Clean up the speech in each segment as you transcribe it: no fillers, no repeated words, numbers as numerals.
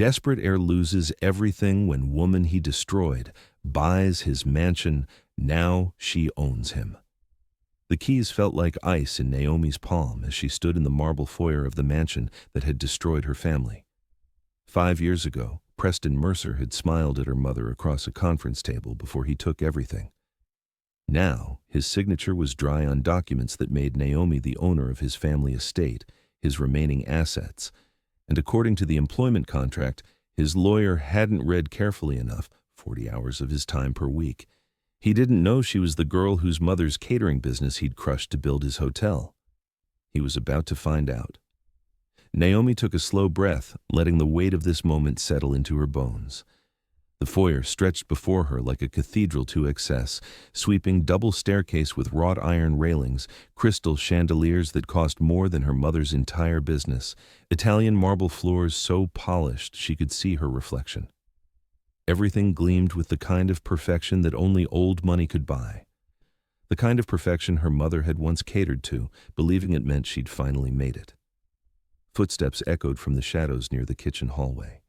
Desperate Heir loses everything when woman he destroyed buys his mansion. Now she owns him. The keys felt like ice in Naomi's palm as she stood in the marble foyer of the mansion that had destroyed her family. 5 years ago, Preston Mercer had smiled at her mother across a conference table before he took everything. Now, his signature was dry on documents that made Naomi the owner of his family estate, his remaining assets, and according to the employment contract, his lawyer hadn't read carefully enough, 40 hours of his time per week. He didn't know she was the girl whose mother's catering business he'd crushed to build his hotel. He was about to find out. Naomi took a slow breath, letting the weight of this moment settle into her bones. The foyer stretched before her like a cathedral to excess, sweeping double staircase with wrought iron railings, crystal chandeliers that cost more than her mother's entire business, Italian marble floors so polished she could see her reflection. Everything gleamed with the kind of perfection that only old money could buy. The kind of perfection her mother had once catered to, believing it meant she'd finally made it. Footsteps echoed from the shadows near the kitchen hallway.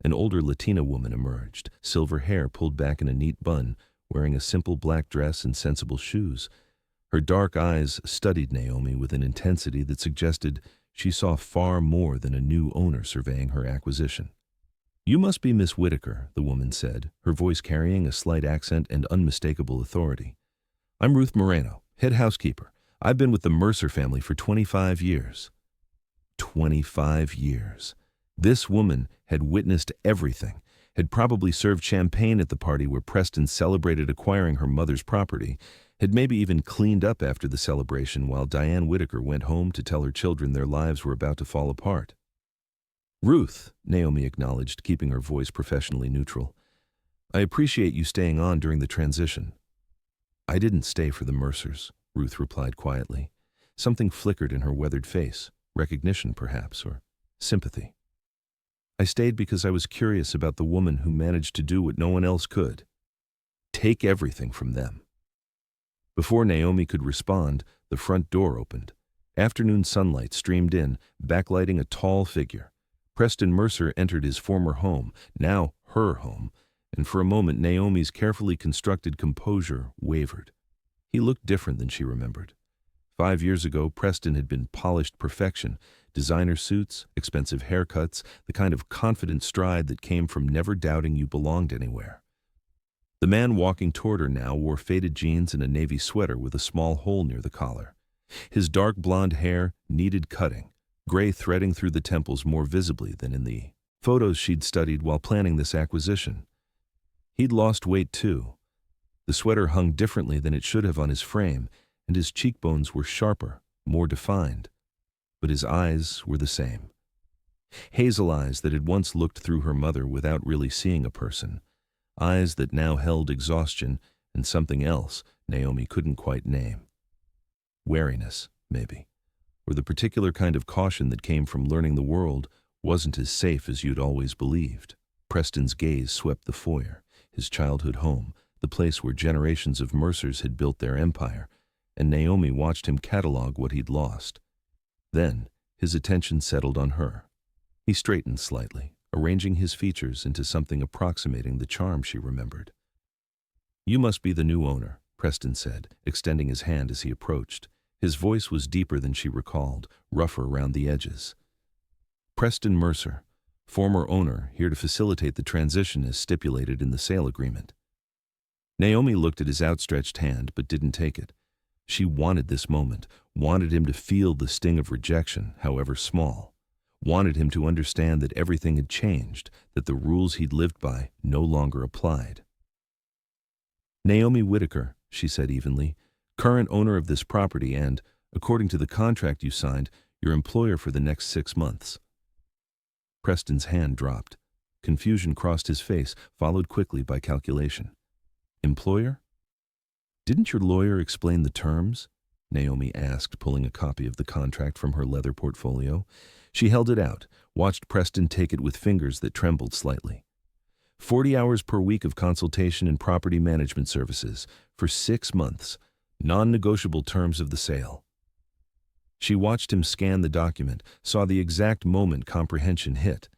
An older Latina woman emerged, silver hair pulled back in a neat bun, wearing a simple black dress and sensible shoes. Her dark eyes studied Naomi with an intensity that suggested she saw far more than a new owner surveying her acquisition. "You must be Miss Whitaker," the woman said, her voice carrying a slight accent and unmistakable authority. "I'm Ruth Moreno, head housekeeper. I've been with the Mercer family for 25 years. 25 years. This woman had witnessed everything, had probably served champagne at the party where Preston celebrated acquiring her mother's property, had maybe even cleaned up after the celebration while Diane Whitaker went home to tell her children their lives were about to fall apart. "Ruth," Naomi acknowledged, keeping her voice professionally neutral, "I appreciate you staying on during the transition." "I didn't stay for the Mercers," Ruth replied quietly. Something flickered in her weathered face, recognition perhaps, or sympathy. "I stayed because I was curious about the woman who managed to do what no one else could. Take everything from them." Before Naomi could respond, the front door opened. Afternoon sunlight streamed in, backlighting a tall figure. Preston Mercer entered his former home, now her home, and for a moment Naomi's carefully constructed composure wavered. He looked different than she remembered. 5 years ago, Preston had been polished perfection, designer suits, expensive haircuts, the kind of confident stride that came from never doubting you belonged anywhere. The man walking toward her now wore faded jeans and a navy sweater with a small hole near the collar. His dark blonde hair needed cutting, gray threading through the temples more visibly than in the photos she'd studied while planning this acquisition. He'd lost weight too. The sweater hung differently than it should have on his frame, and his cheekbones were sharper, more defined. But his eyes were the same. Hazel eyes that had once looked through her mother without really seeing a person. Eyes that now held exhaustion and something else Naomi couldn't quite name. Wariness, maybe, or the particular kind of caution that came from learning the world wasn't as safe as you'd always believed. Preston's gaze swept the foyer, his childhood home, the place where generations of Mercers had built their empire, and Naomi watched him catalog what he'd lost. Then, his attention settled on her. He straightened slightly, arranging his features into something approximating the charm she remembered. "You must be the new owner," Preston said, extending his hand as he approached. His voice was deeper than she recalled, rougher around the edges. "Preston Mercer, former owner, here to facilitate the transition as stipulated in the sale agreement." Naomi looked at his outstretched hand but didn't take it. She wanted this moment, wanted him to feel the sting of rejection, however small. Wanted him to understand that everything had changed, that the rules he'd lived by no longer applied. "Naomi Whitaker," she said evenly, "current owner of this property and, according to the contract you signed, your employer for the next 6 months." Preston's hand dropped. Confusion crossed his face, followed quickly by calculation. "Employer? Didn't your lawyer explain the terms?" Naomi asked, pulling a copy of the contract from her leather portfolio. She held it out, watched Preston take it with fingers that trembled slightly. 40 hours per week of consultation and property management services for 6 months, non-negotiable terms of the sale. She watched him scan the document, saw the exact moment comprehension hit.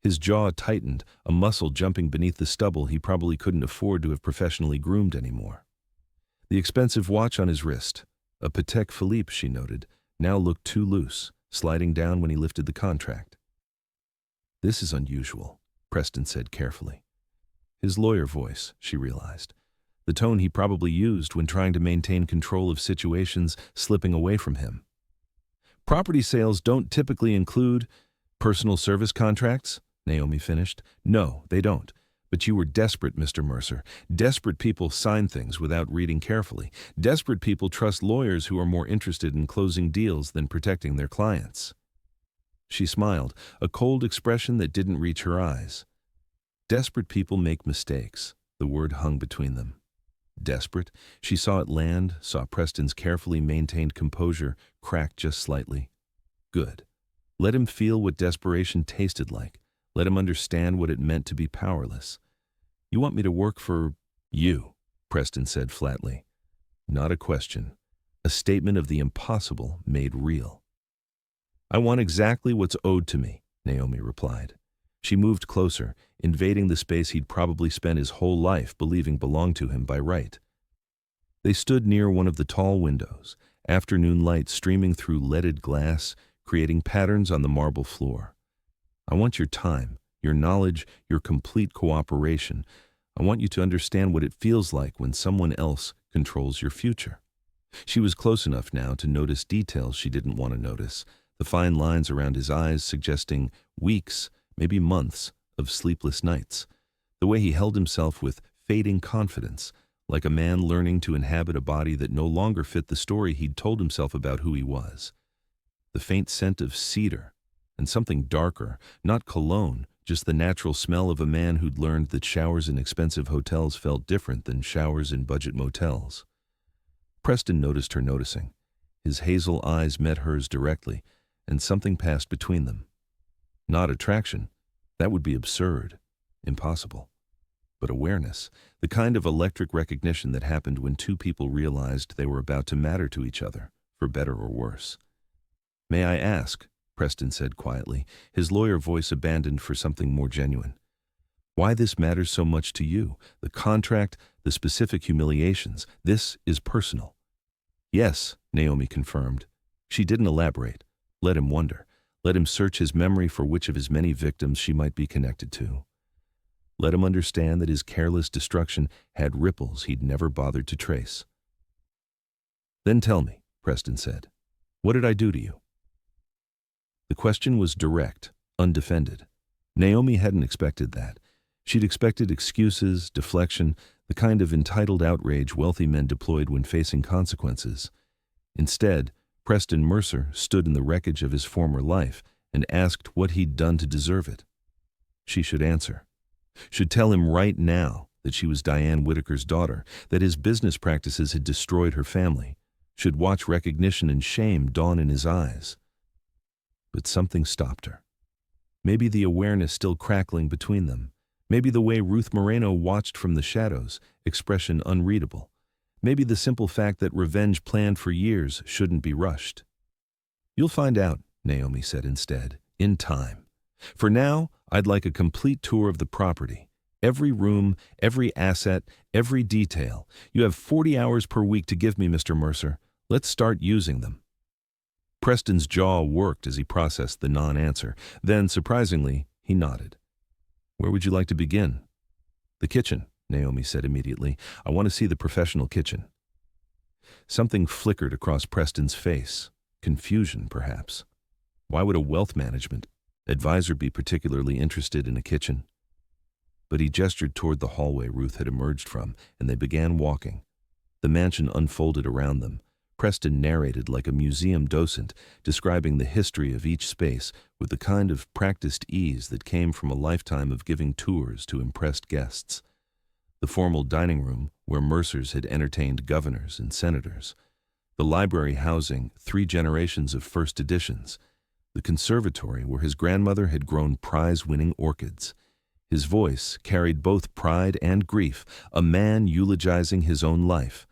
His jaw tightened, a muscle jumping beneath the stubble he probably couldn't afford to have professionally groomed anymore. The expensive watch on his wrist, a Patek Philippe, she noted, now looked too loose, sliding down when he lifted the contract. "This is unusual," Preston said carefully. His lawyer voice, she realized. The tone he probably used when trying to maintain control of situations slipping away from him. "Property sales don't typically include personal service contracts," Naomi finished. "No, they don't. But you were desperate, Mr. Mercer. Desperate people sign things without reading carefully. Desperate people trust lawyers who are more interested in closing deals than protecting their clients." She smiled, a cold expression that didn't reach her eyes. Desperate people make mistakes. The word hung between them. Desperate? She saw it land, saw Preston's carefully maintained composure crack just slightly. Good. Let him feel what desperation tasted like. Let him understand what it meant to be powerless. "You want me to work for you," Preston said flatly. Not a question. A statement of the impossible made real. "I want exactly what's owed to me," Naomi replied. She moved closer, invading the space he'd probably spent his whole life believing belonged to him by right. They stood near one of the tall windows, afternoon light streaming through leaded glass, creating patterns on the marble floor. "I want your time, your knowledge, your complete cooperation. I want you to understand what it feels like when someone else controls your future." She was close enough now to notice details she didn't want to notice, the fine lines around his eyes suggesting weeks, maybe months, of sleepless nights, the way he held himself with fading confidence, like a man learning to inhabit a body that no longer fit the story he'd told himself about who he was. The faint scent of cedar, and something darker, not cologne, just the natural smell of a man who'd learned that showers in expensive hotels felt different than showers in budget motels. Preston noticed her noticing. His hazel eyes met hers directly, and something passed between them. Not attraction. That would be absurd, impossible. But awareness, the kind of electric recognition that happened when two people realized they were about to matter to each other, for better or worse. "May I ask," Preston said quietly, his lawyer voice abandoned for something more genuine, "why this matters so much to you? The contract, the specific humiliations. This is personal." "Yes," Naomi confirmed. She didn't elaborate. Let him wonder. Let him search his memory for which of his many victims she might be connected to. Let him understand that his careless destruction had ripples he'd never bothered to trace. "Then tell me," Preston said, "what did I do to you?" The question was direct, undefended. Naomi hadn't expected that. She'd expected excuses, deflection, the kind of entitled outrage wealthy men deployed when facing consequences. Instead, Preston Mercer stood in the wreckage of his former life and asked what he'd done to deserve it. She should answer. Should tell him right now that she was Diane Whitaker's daughter, that his business practices had destroyed her family. Should watch recognition and shame dawn in his eyes. But something stopped her. Maybe the awareness still crackling between them. Maybe the way Ruth Moreno watched from the shadows, expression unreadable. Maybe the simple fact that revenge planned for years shouldn't be rushed. "You'll find out," Naomi said instead, "in time. For now, I'd like a complete tour of the property. Every room, every asset, every detail. You have 40 hours per week to give me, Mr. Mercer. Let's start using them." Preston's jaw worked as he processed the non-answer. Then, surprisingly, he nodded. "Where would you like to begin?" "The kitchen," Naomi said immediately. "I want to see the professional kitchen." Something flickered across Preston's face. Confusion, perhaps. Why would a wealth management advisor be particularly interested in a kitchen? But he gestured toward the hallway Ruth had emerged from, and they began walking. The mansion unfolded around them. Preston narrated like a museum docent, describing the history of each space with the kind of practiced ease that came from a lifetime of giving tours to impressed guests. The formal dining room, where Mercers had entertained governors and senators. The library housing 3 generations of first editions. The conservatory where his grandmother had grown prize-winning orchids. His voice carried both pride and grief, a man eulogizing his own life.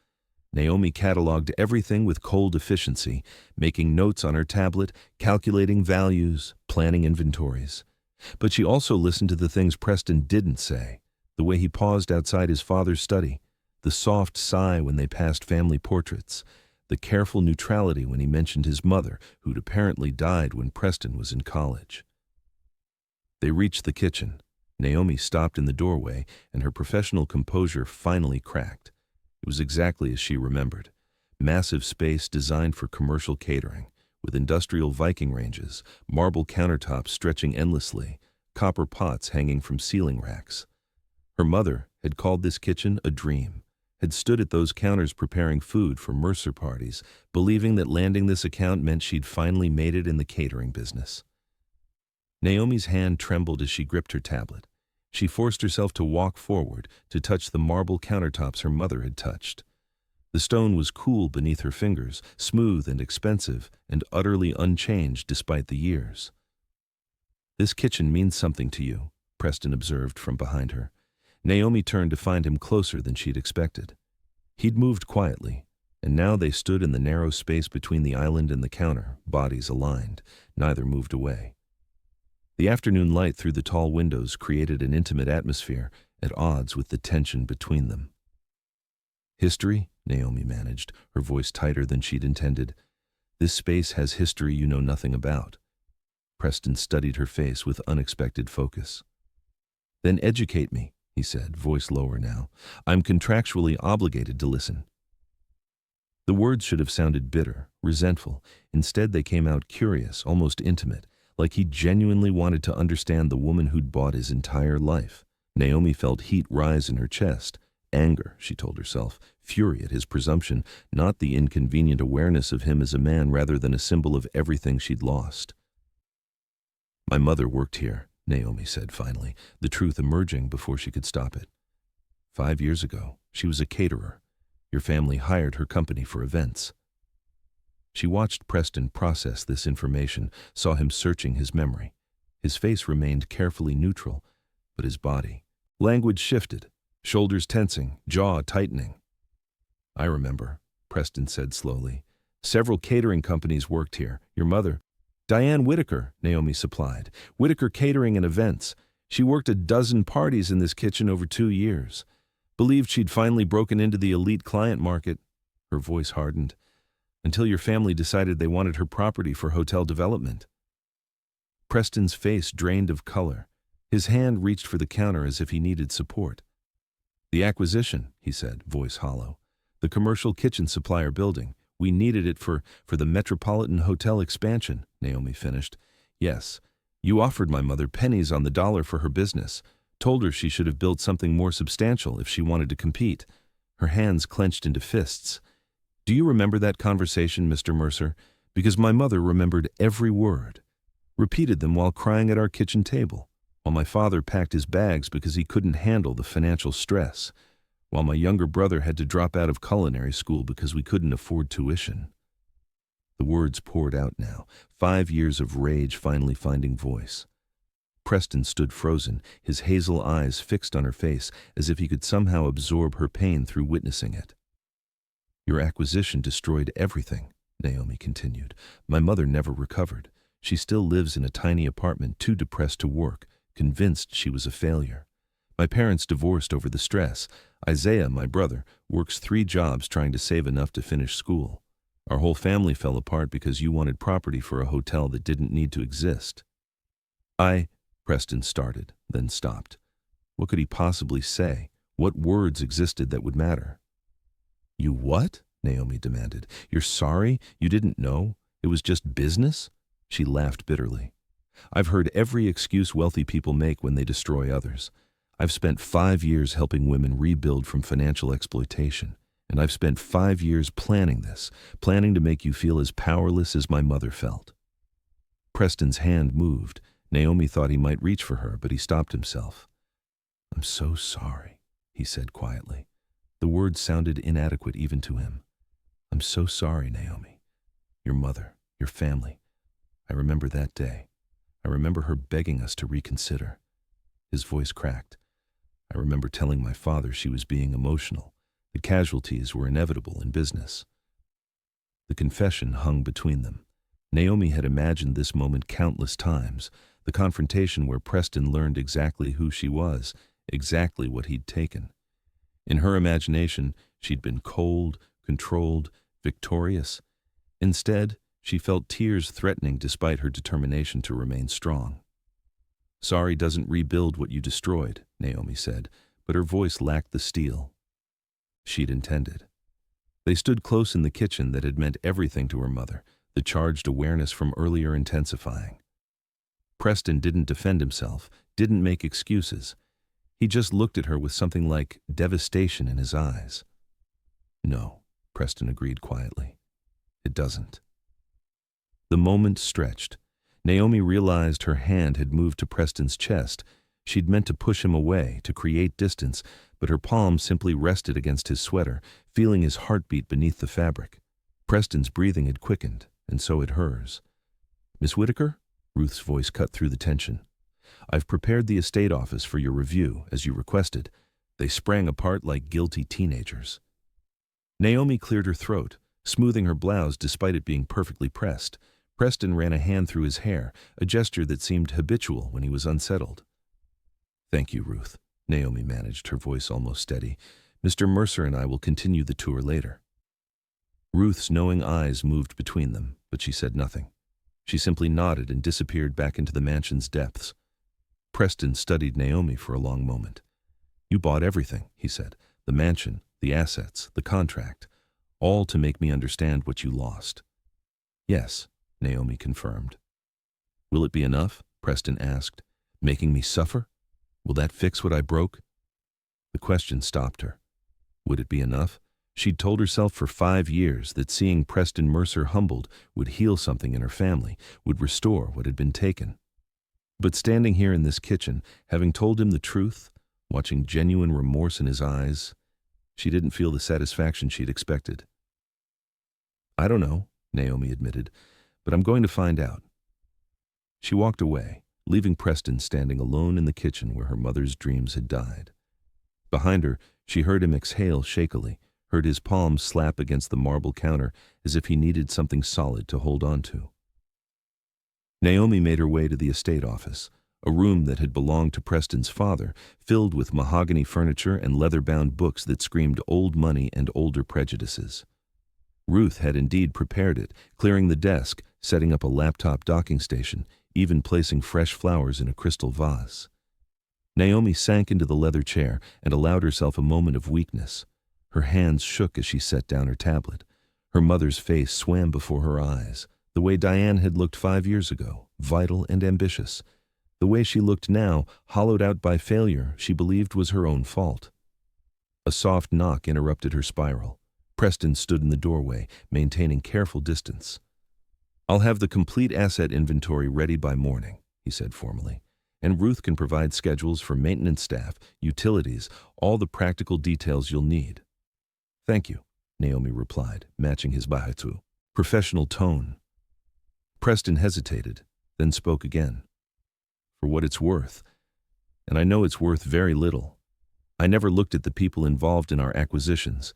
Naomi cataloged everything with cold efficiency, making notes on her tablet, calculating values, planning inventories. But she also listened to the things Preston didn't say, the way he paused outside his father's study, the soft sigh when they passed family portraits, the careful neutrality when he mentioned his mother, who'd apparently died when Preston was in college. They reached the kitchen. Naomi stopped in the doorway, and her professional composure finally cracked. It was exactly as she remembered. Massive space designed for commercial catering, with industrial Viking ranges, marble countertops stretching endlessly, copper pots hanging from ceiling racks. Her mother had called this kitchen a dream, had stood at those counters preparing food for Mercer parties, believing that landing this account meant she'd finally made it in the catering business. Naomi's hand trembled as she gripped her tablet. She forced herself to walk forward, to touch the marble countertops her mother had touched. The stone was cool beneath her fingers, smooth and expensive, and utterly unchanged despite the years. "This kitchen means something to you," Preston observed from behind her. Naomi turned to find him closer than she'd expected. He'd moved quietly, and now they stood in the narrow space between the island and the counter, bodies aligned. Neither moved away. The afternoon light through the tall windows created an intimate atmosphere, at odds with the tension between them. "History?" Naomi managed, her voice tighter than she'd intended. "This space has history you know nothing about." Preston studied her face with unexpected focus. "Then educate me," he said, voice lower now. "I'm contractually obligated to listen." The words should have sounded bitter, resentful. Instead, they came out curious, almost intimate, like he genuinely wanted to understand the woman who'd bought his entire life. Naomi felt heat rise in her chest. Anger, she told herself, fury at his presumption, not the inconvenient awareness of him as a man rather than a symbol of everything she'd lost. "My mother worked here," Naomi said finally, the truth emerging before she could stop it. 5 years ago, she was a caterer. Your family hired her company for events." She watched Preston process this information, saw him searching his memory. His face remained carefully neutral, but his body. Language shifted, shoulders tensing, jaw tightening. "I remember," Preston said slowly. "Several catering companies worked here. Your mother—" "Diane Whitaker," Naomi supplied. "Whitaker Catering and Events. She worked a dozen parties in this kitchen over 2 years. Believed she'd finally broken into the elite client market." Her voice hardened. "Until your family decided they wanted her property for hotel development." Preston's face drained of color. His hand reached for the counter as if he needed support. "The acquisition," he said, voice hollow. "The commercial kitchen supplier building. We needed it for the Metropolitan Hotel expansion," Naomi finished. "Yes, you offered my mother pennies on the dollar for her business. Told her she should have built something more substantial if she wanted to compete." Her hands clenched into fists. "Do you remember that conversation, Mr. Mercer? Because my mother remembered every word. Repeated them while crying at our kitchen table, while my father packed his bags because he couldn't handle the financial stress, while my younger brother had to drop out of culinary school because we couldn't afford tuition." The words poured out now, 5 years of rage finally finding voice. Preston stood frozen, his hazel eyes fixed on her face as if he could somehow absorb her pain through witnessing it. "Your acquisition destroyed everything," Naomi continued. "My mother never recovered. She still lives in a tiny apartment, too depressed to work, convinced she was a failure. My parents divorced over the stress. Isaiah, my brother, works 3 jobs trying to save enough to finish school. Our whole family fell apart because you wanted property for a hotel that didn't need to exist." Preston started, then stopped. What could he possibly say? What words existed that would matter? "You what?" Naomi demanded. "You're sorry? You didn't know? It was just business?" She laughed bitterly. "I've heard every excuse wealthy people make when they destroy others. I've spent 5 years helping women rebuild from financial exploitation. And I've spent 5 years planning this, planning to make you feel as powerless as my mother felt." Preston's hand moved. Naomi thought he might reach for her, but he stopped himself. "I'm so sorry," he said quietly. The words sounded inadequate even to him. "I'm so sorry, Naomi. Your mother, your family. I remember that day. I remember her begging us to reconsider." His voice cracked. "I remember telling my father she was being emotional. The casualties were inevitable in business." The confession hung between them. Naomi had imagined this moment countless times, The confrontation where Preston learned exactly who she was, exactly what he'd taken. In her imagination, she'd been cold, controlled, victorious. Instead, she felt tears threatening despite her determination to remain strong. "Sorry doesn't rebuild what you destroyed," Naomi said, but her voice lacked the steel she'd intended. They stood close in the kitchen that had meant everything to her mother, the charged awareness from earlier intensifying. Preston didn't defend himself, didn't make excuses. He just looked at her with something like devastation in his eyes. "No," Preston agreed quietly. "It doesn't." The moment stretched. Naomi realized her hand had moved to Preston's chest. She'd meant to push him away, to create distance, but her palm simply rested against his sweater, feeling his heartbeat beneath the fabric. Preston's breathing had quickened, and so had hers. "Miss Whitaker?" Ruth's voice cut through the tension. "I've prepared the estate office for your review, as you requested." They sprang apart like guilty teenagers. Naomi cleared her throat, smoothing her blouse despite it being perfectly pressed. Preston ran a hand through his hair, a gesture that seemed habitual when he was unsettled. "Thank you, Ruth," Naomi managed, her voice almost steady. "Mr. Mercer and I will continue the tour later." Ruth's knowing eyes moved between them, but she said nothing. She simply nodded and disappeared back into the mansion's depths. Preston studied Naomi for a long moment. "You bought everything," he said. "The mansion, the assets, the contract, all to make me understand what you lost." "Yes," Naomi confirmed. "Will it be enough?" Preston asked. "Making me suffer? Will that fix what I broke?" The question stopped her. Would it be enough? She'd told herself for 5 years that seeing Preston Mercer humbled would heal something in her family, would restore what had been taken. But standing here in this kitchen, having told him the truth, watching genuine remorse in his eyes, she didn't feel the satisfaction she'd expected. "I don't know," Naomi admitted, "but I'm going to find out." She walked away, leaving Preston standing alone in the kitchen where her mother's dreams had died. Behind her, she heard him exhale shakily, heard his palms slap against the marble counter as if he needed something solid to hold on to. Naomi made her way to the estate office, a room that had belonged to Preston's father, filled with mahogany furniture and leather-bound books that screamed old money and older prejudices. Ruth had indeed prepared it, clearing the desk, setting up a laptop docking station, even placing fresh flowers in a crystal vase. Naomi sank into the leather chair and allowed herself a moment of weakness. Her hands shook as she set down her tablet. Her mother's face swam before her eyes, the way Diane had looked 5 years ago, vital and ambitious. The way she looked now, hollowed out by failure she believed was her own fault. A soft knock interrupted her spiral. Preston stood in the doorway, maintaining careful distance. "I'll have the complete asset inventory ready by morning," he said formally, "and Ruth can provide schedules for maintenance staff, utilities, all the practical details you'll need." "Thank you," Naomi replied, matching his bahitu, professional tone. Preston hesitated, then spoke again. "For what it's worth, and I know it's worth very little. I never looked at the people involved in our acquisitions,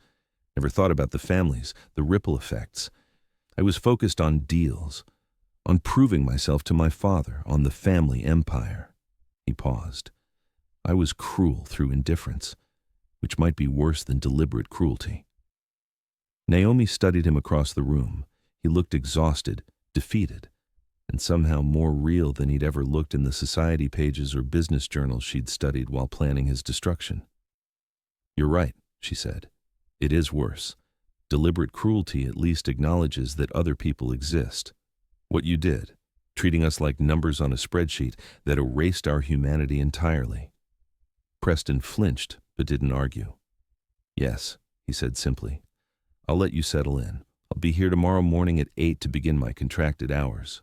never thought about the families, the ripple effects. I was focused on deals, on proving myself to my father, on the family empire." He paused. "I was cruel through indifference, which might be worse than deliberate cruelty." Naomi studied him across the room. He looked exhausted, defeated, and somehow more real than he'd ever looked in the society pages or business journals she'd studied while planning his destruction. "You're right," she said. "It is worse. Deliberate cruelty at least acknowledges that other people exist. What you did, treating us like numbers on a spreadsheet that erased our humanity entirely." Preston flinched, but didn't argue. "Yes," he said simply. "I'll let you settle in. I'll be here tomorrow morning at 8 to begin my contracted hours."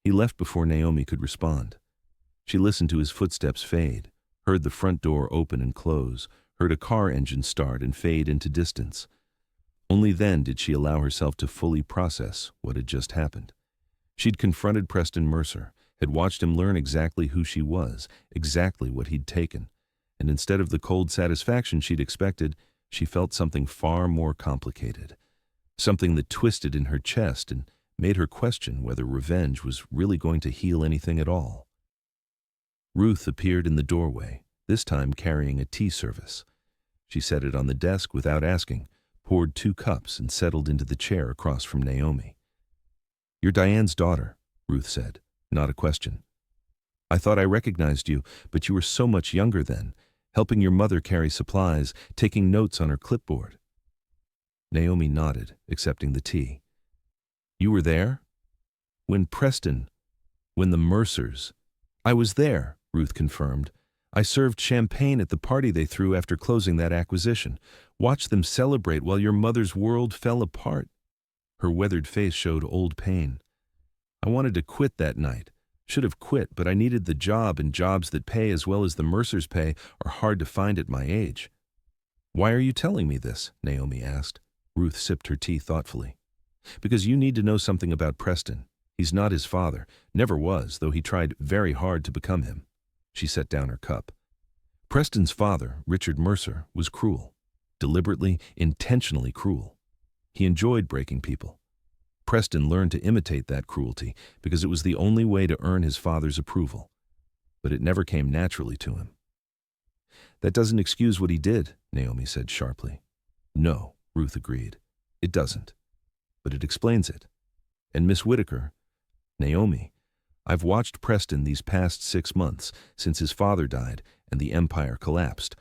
He left before Naomi could respond. She listened to his footsteps fade, heard the front door open and close, heard a car engine start and fade into distance. Only then did she allow herself to fully process what had just happened. She'd confronted Preston Mercer, had watched him learn exactly who she was, exactly what he'd taken, and instead of the cold satisfaction she'd expected, she felt something far more complicated, something that twisted in her chest and made her question whether revenge was really going to heal anything at all. Ruth appeared in the doorway, this time carrying a tea service. She set it on the desk without asking, poured 2 cups, and settled into the chair across from Naomi. "You're Diane's daughter," Ruth said, not a question. "I thought I recognized you, but you were so much younger then, helping your mother carry supplies, taking notes on her clipboard." Naomi nodded, accepting the tea. "You were there? When the Mercers—" "I was there," Ruth confirmed. "I served champagne at the party they threw after closing that acquisition. Watched them celebrate while your mother's world fell apart." Her weathered face showed old pain. "I wanted to quit that night. Should have quit, but I needed the job, and jobs that pay as well as the Mercers pay are hard to find at my age." "Why are you telling me this?" Naomi asked. Ruth sipped her tea thoughtfully. "Because you need to know something about Preston. He's not his father, never was, though he tried very hard to become him." She set down her cup. Preston's father, Richard Mercer, was cruel. Deliberately, intentionally cruel. He enjoyed breaking people. Preston learned to imitate that cruelty because it was the only way to earn his father's approval. But it never came naturally to him. "That doesn't excuse what he did," Naomi said sharply. "No," Ruth agreed. "It doesn't. But it explains it. And Miss Whitaker, Naomi, I've watched Preston these past 6 months, since his father died and the empire collapsed.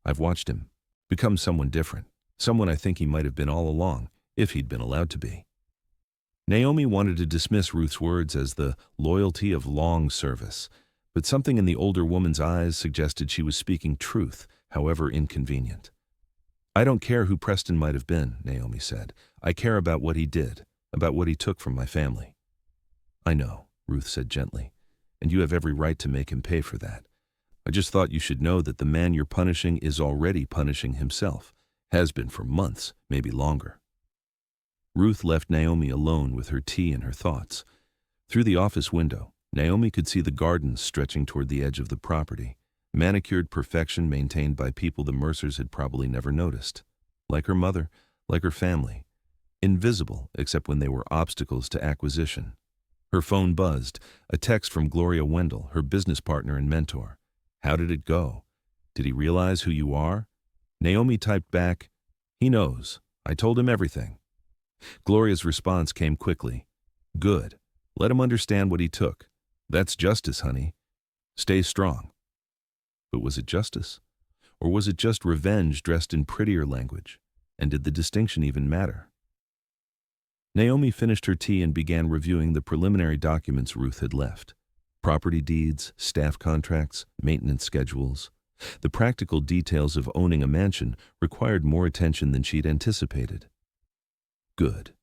I've watched him become someone different, someone I think he might have been all along, if he'd been allowed to be." Naomi wanted to dismiss Ruth's words as the loyalty of long service, but something in the older woman's eyes suggested she was speaking truth, however inconvenient. "I don't care who Preston might have been," Naomi said. "I care about what he did, about what he took from my family." "I know," Ruth said gently, "and you have every right to make him pay for that. I just thought you should know that the man you're punishing is already punishing himself, has been for months, maybe longer." Ruth left Naomi alone with her tea and her thoughts. Through the office window, Naomi could see the gardens stretching toward the edge of the property, manicured perfection maintained by people the Mercers had probably never noticed. Like her mother, like her family. Invisible except when they were obstacles to acquisition. Her phone buzzed, a text from Gloria Wendell, her business partner and mentor. "How did it go? Did he realize who you are?" Naomi typed back, "He knows. I told him everything." Gloria's response came quickly. "Good. Let him understand what he took. That's justice, honey. Stay strong." But was it justice? Or was it just revenge dressed in prettier language? And did the distinction even matter? Naomi finished her tea and began reviewing the preliminary documents Ruth had left. Property deeds, staff contracts, maintenance schedules. The practical details of owning a mansion required more attention than she'd anticipated. Good.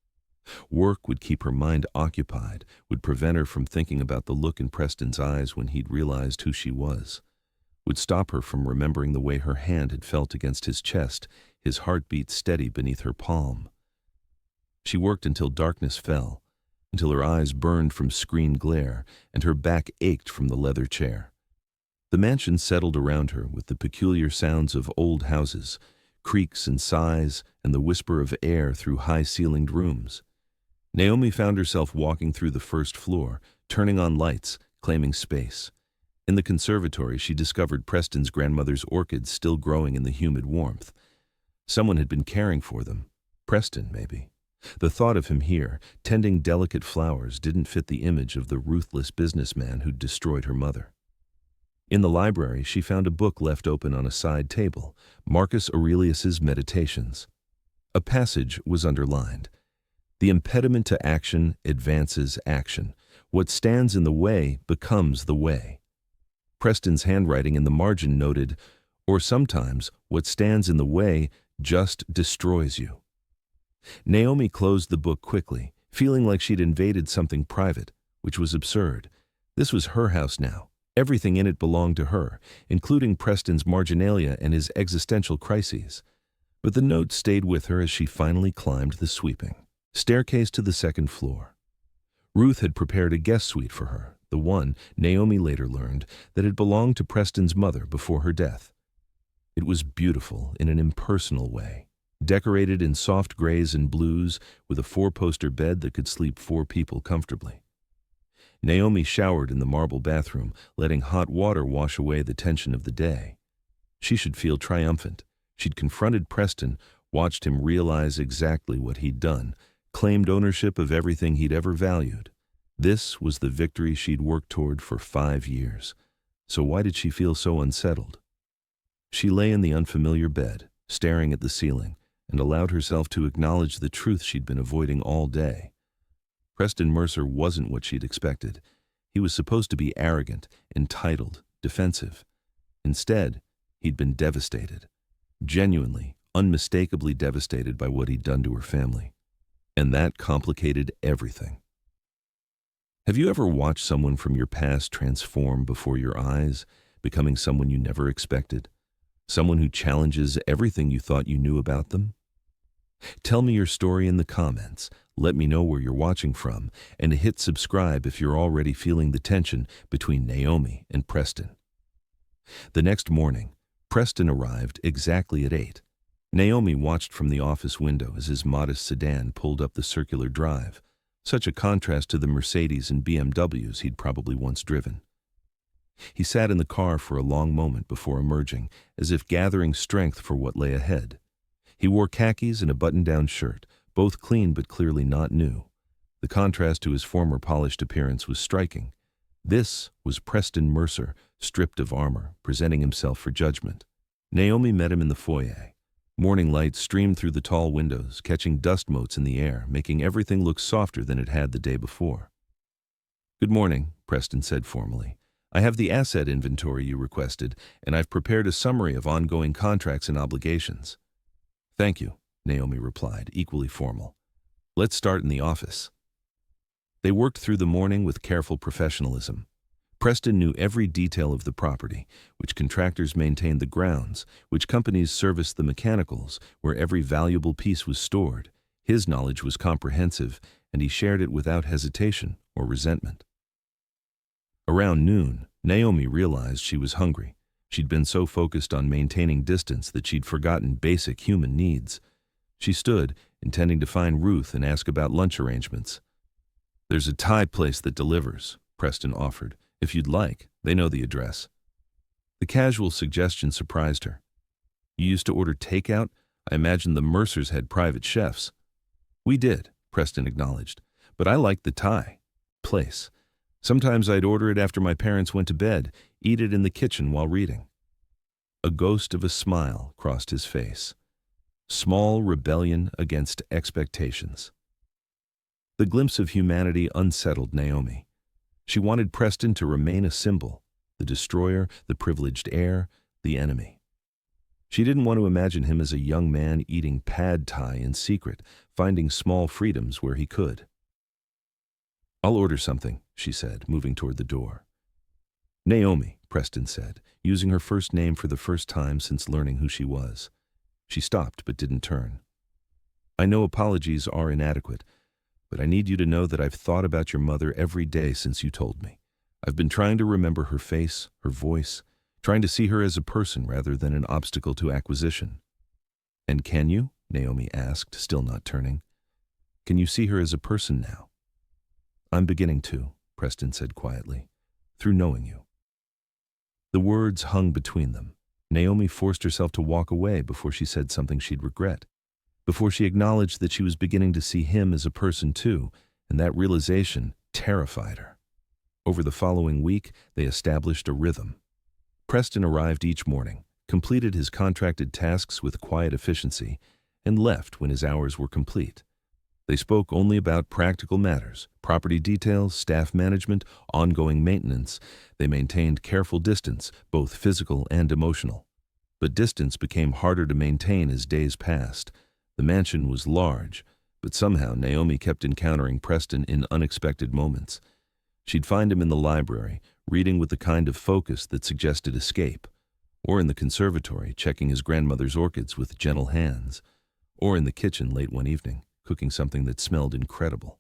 Work would keep her mind occupied, would prevent her from thinking about the look in Preston's eyes when he'd realized who she was, would stop her from remembering the way her hand had felt against his chest, his heartbeat steady beneath her palm. She worked until darkness fell, until her eyes burned from screen glare and her back ached from the leather chair. The mansion settled around her with the peculiar sounds of old houses, creaks and sighs, and the whisper of air through high-ceilinged rooms. Naomi found herself walking through the first floor, turning on lights, claiming space. In the conservatory, she discovered Preston's grandmother's orchids still growing in the humid warmth. Someone had been caring for them. Preston, maybe. The thought of him here, tending delicate flowers, didn't fit the image of the ruthless businessman who'd destroyed her mother. In the library, she found a book left open on a side table, Marcus Aurelius's Meditations. A passage was underlined. "The impediment to action advances action. What stands in the way becomes the way." Preston's handwriting in the margin noted, "Or sometimes what stands in the way just destroys you." Naomi closed the book quickly, feeling like she'd invaded something private, which was absurd. This was her house now. Everything in it belonged to her, including Preston's marginalia and his existential crises. But the note stayed with her as she finally climbed the sweeping staircase to the second floor. Ruth had prepared a guest suite for her, the one, Naomi later learned, that had belonged to Preston's mother before her death. It was beautiful in an impersonal way, decorated in soft grays and blues with a four-poster bed that could sleep 4 people comfortably. Naomi showered in the marble bathroom, letting hot water wash away the tension of the day. She should feel triumphant. She'd confronted Preston, watched him realize exactly what he'd done, claimed ownership of everything he'd ever valued. This was the victory she'd worked toward for 5 years. So why did she feel so unsettled? She lay in the unfamiliar bed, staring at the ceiling, and allowed herself to acknowledge the truth she'd been avoiding all day. Preston Mercer wasn't what she'd expected. He was supposed to be arrogant, entitled, defensive. Instead, he'd been devastated. Genuinely, unmistakably devastated by what he'd done to her family. And that complicated everything. Have you ever watched someone from your past transform before your eyes, becoming someone you never expected? Someone who challenges everything you thought you knew about them? Tell me your story in the comments. Let me know where you're watching from, and hit subscribe if you're already feeling the tension between Naomi and Preston. The next morning, Preston arrived exactly at 8. Naomi watched from the office window as his modest sedan pulled up the circular drive, such a contrast to the Mercedes and BMWs he'd probably once driven. He sat in the car for a long moment before emerging, as if gathering strength for what lay ahead. He wore khakis and a button-down shirt, both clean but clearly not new. The contrast to his former polished appearance was striking. This was Preston Mercer, stripped of armor, presenting himself for judgment. Naomi met him in the foyer. Morning light streamed through the tall windows, catching dust motes in the air, making everything look softer than it had the day before. "Good morning," Preston said formally. "I have the asset inventory you requested, and I've prepared a summary of ongoing contracts and obligations." "Thank you," Naomi replied, equally formal. "Let's start in the office." They worked through the morning with careful professionalism. Preston knew every detail of the property, which contractors maintained the grounds, which companies serviced the mechanicals, where every valuable piece was stored. His knowledge was comprehensive, and he shared it without hesitation or resentment. Around noon, Naomi realized she was hungry. She'd been so focused on maintaining distance that she'd forgotten basic human needs. She stood, intending to find Ruth and ask about lunch arrangements. "There's a Thai place that delivers," Preston offered. "If you'd like, they know the address." The casual suggestion surprised her. "You used to order takeout? I imagined the Mercers had private chefs." "We did," Preston acknowledged, "but I liked the Thai place. Sometimes I'd order it after my parents went to bed, eat it in the kitchen while reading." A ghost of a smile crossed his face. Small rebellion against expectations. The glimpse of humanity unsettled Naomi. She wanted Preston to remain a symbol, the destroyer, the privileged heir, the enemy. She didn't want to imagine him as a young man eating pad thai in secret, finding small freedoms where he could. "I'll order something," she said, moving toward the door. "Naomi," Preston said, using her first name for the first time since learning who she was. She stopped but didn't turn. "I know apologies are inadequate, but I need you to know that I've thought about your mother every day since you told me. I've been trying to remember her face, her voice, trying to see her as a person rather than an obstacle to acquisition." "And can you?" Naomi asked, still not turning. "Can you see her as a person now?" "I'm beginning to," Preston said quietly, "through knowing you." The words hung between them. Naomi forced herself to walk away before she said something she'd regret, before she acknowledged that she was beginning to see him as a person too, and that realization terrified her. Over the following week, they established a rhythm. Preston arrived each morning, completed his contracted tasks with quiet efficiency, and left when his hours were complete. They spoke only about practical matters, property details, staff management, ongoing maintenance. They maintained careful distance, both physical and emotional. But distance became harder to maintain as days passed. The mansion was large, but somehow Naomi kept encountering Preston in unexpected moments. She'd find him in the library, reading with the kind of focus that suggested escape, or in the conservatory, checking his grandmother's orchids with gentle hands, or in the kitchen late one evening, cooking something that smelled incredible.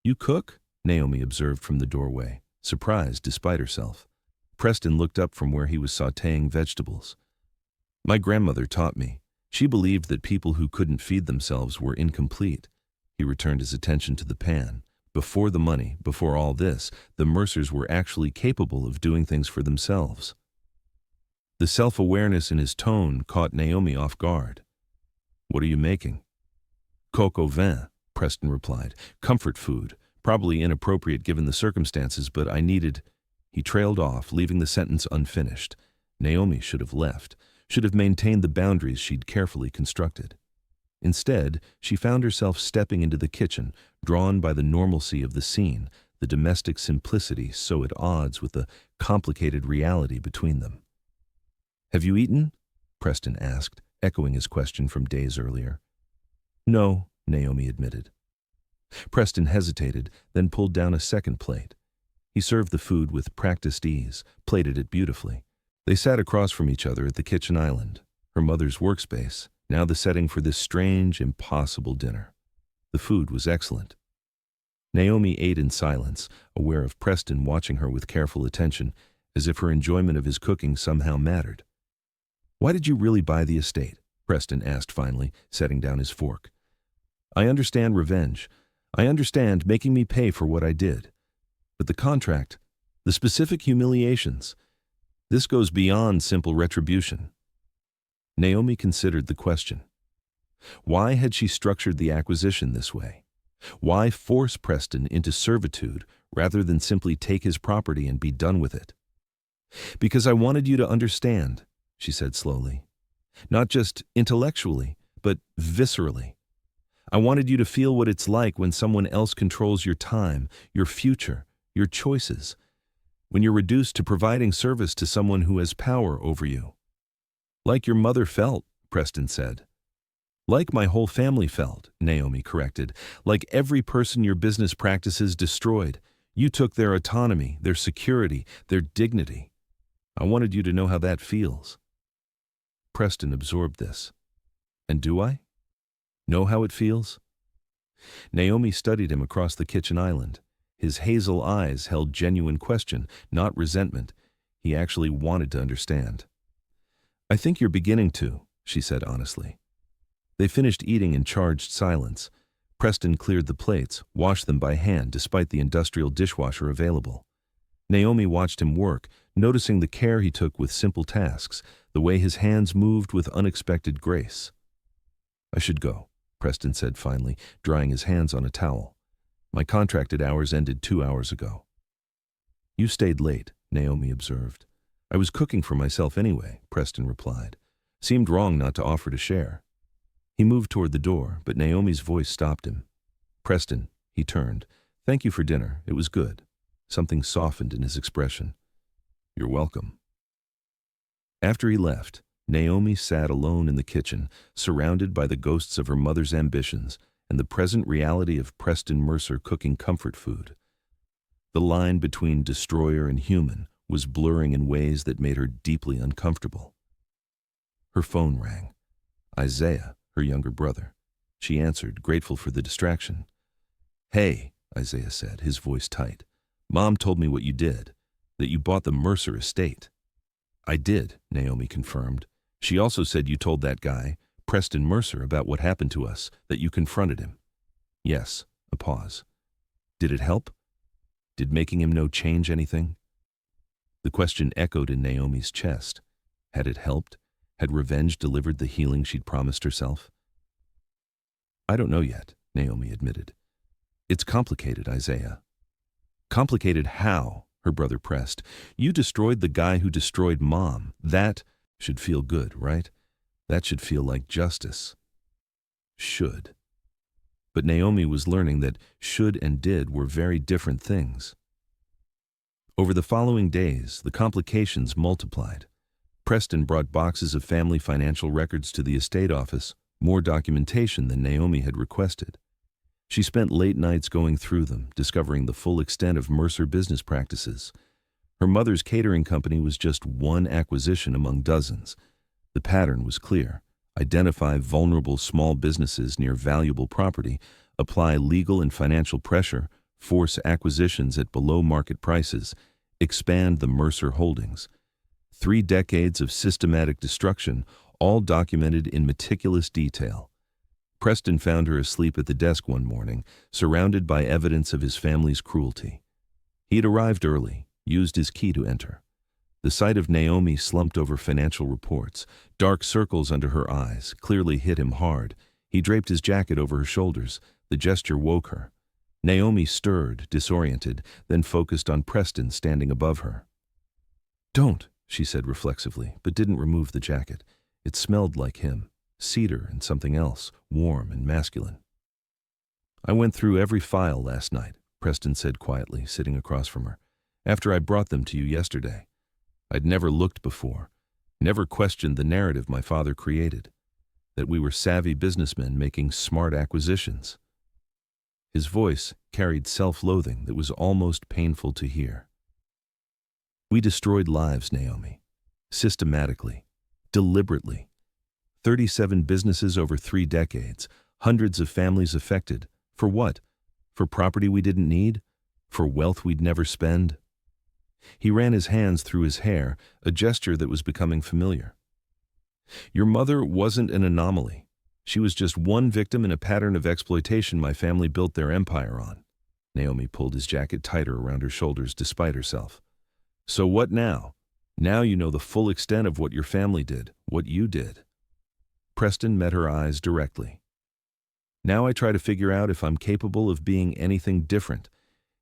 "You cook?" Naomi observed from the doorway, surprised despite herself. Preston looked up from where he was sautéing vegetables. "My grandmother taught me. She believed that people who couldn't feed themselves were incomplete. He returned his attention to the pan. Before the money, before all this, the Mercers were actually capable of doing things for themselves. The self-awareness in his tone caught Naomi off guard. "What are you making?" "Coq au vin," Preston replied. "Comfort food. Probably inappropriate given the circumstances, but I needed—" He trailed off, leaving the sentence unfinished. Naomi should have left, should have maintained the boundaries she'd carefully constructed. Instead, she found herself stepping into the kitchen, drawn by the normalcy of the scene, the domestic simplicity so at odds with the complicated reality between them. "Have you eaten?" Preston asked, echoing his question from days earlier. "No," Naomi admitted. Preston hesitated, then pulled down a second plate. He served the food with practiced ease, plated it beautifully. They sat across from each other at the kitchen island, her mother's workspace, now the setting for this strange, impossible dinner. The food was excellent. Naomi ate in silence, aware of Preston watching her with careful attention, as if her enjoyment of his cooking somehow mattered. "Why did you really buy the estate?" Preston asked finally, setting down his fork. "I understand revenge. I understand making me pay for what I did. But the contract, the specific humiliations, this goes beyond simple retribution." Naomi considered the question. Why had she structured the acquisition this way? Why force Preston into servitude rather than simply take his property and be done with it? "Because I wanted you to understand," she said slowly. "Not just intellectually, but viscerally. I wanted you to feel what it's like when someone else controls your time, your future, your choices, when you're reduced to providing service to someone who has power over you." "Like your mother felt," Preston said. "Like my whole family felt," Naomi corrected. "Like every person your business practices destroyed. You took their autonomy, their security, their dignity. I wanted you to know how that feels." Preston absorbed this. "And do I? Know how it feels?" Naomi studied him across the kitchen island. His hazel eyes held genuine question, not resentment. He actually wanted to understand. "I think you're beginning to," she said honestly. They finished eating in charged silence. Preston cleared the plates, washed them by hand despite the industrial dishwasher available. Naomi watched him work, noticing the care he took with simple tasks, the way his hands moved with unexpected grace. "I should go," Preston said finally, drying his hands on a towel. "My contracted hours ended 2 hours ago." "You stayed late," Naomi observed. "I was cooking for myself anyway," Preston replied. "Seemed wrong not to offer to share." He moved toward the door, but Naomi's voice stopped him. "Preston," he turned. "Thank you for dinner. It was good." Something softened in his expression. "You're welcome." After he left, Naomi sat alone in the kitchen, surrounded by the ghosts of her mother's ambitions and the present reality of Preston Mercer cooking comfort food. The line between destroyer and human was blurring in ways that made her deeply uncomfortable. Her phone rang. Isaiah, her younger brother. She answered, grateful for the distraction. "Hey," Isaiah said, his voice tight. "Mom told me what you did, that you bought the Mercer estate." "I did," Naomi confirmed. "She also said you told that guy, Preston Mercer, about what happened to us, that you confronted him." "Yes." A pause. "Did it help? Did making him know change anything?" The question echoed in Naomi's chest. Had it helped? Had revenge delivered the healing she'd promised herself? "I don't know yet," Naomi admitted. "It's complicated, Isaiah." "Complicated how?" her brother pressed. "You destroyed the guy who destroyed Mom. That should feel good, right? That should feel like justice." Should. But Naomi was learning that should and did were very different things. Over the following days, the complications multiplied. Preston brought boxes of family financial records to the estate office, more documentation than Naomi had requested. She spent late nights going through them, discovering the full extent of Mercer business practices. Her mother's catering company was just one acquisition among dozens. The pattern was clear. Identify vulnerable small businesses near valuable property, apply legal and financial pressure, force acquisitions at below-market prices, expand the Mercer holdings. 3 decades of systematic destruction, all documented in meticulous detail. Preston found her asleep at the desk one morning, surrounded by evidence of his family's cruelty. He had arrived early, used his key to enter. The sight of Naomi slumped over financial reports, dark circles under her eyes, clearly hit him hard. He draped his jacket over her shoulders. The gesture woke her. Naomi stirred, disoriented, then focused on Preston standing above her. "Don't," she said reflexively, but didn't remove the jacket. It smelled like him, cedar and something else, warm and masculine. "I went through every file last night," Preston said quietly, sitting across from her, "after I brought them to you yesterday. I'd never looked before, never questioned the narrative my father created, that we were savvy businessmen making smart acquisitions." His voice carried self-loathing that was almost painful to hear. "We destroyed lives, Naomi. Systematically. Deliberately. 37 businesses over 3 decades. Hundreds of families affected. For what? For property we didn't need? For wealth we'd never spend?" He ran his hands through his hair, a gesture that was becoming familiar. "Your mother wasn't an anomaly. She was just one victim in a pattern of exploitation my family built their empire on." Naomi pulled his jacket tighter around her shoulders despite herself. "So what now? Now you know the full extent of what your family did, what you did." Preston met her eyes directly. "Now I try to figure out if I'm capable of being anything different,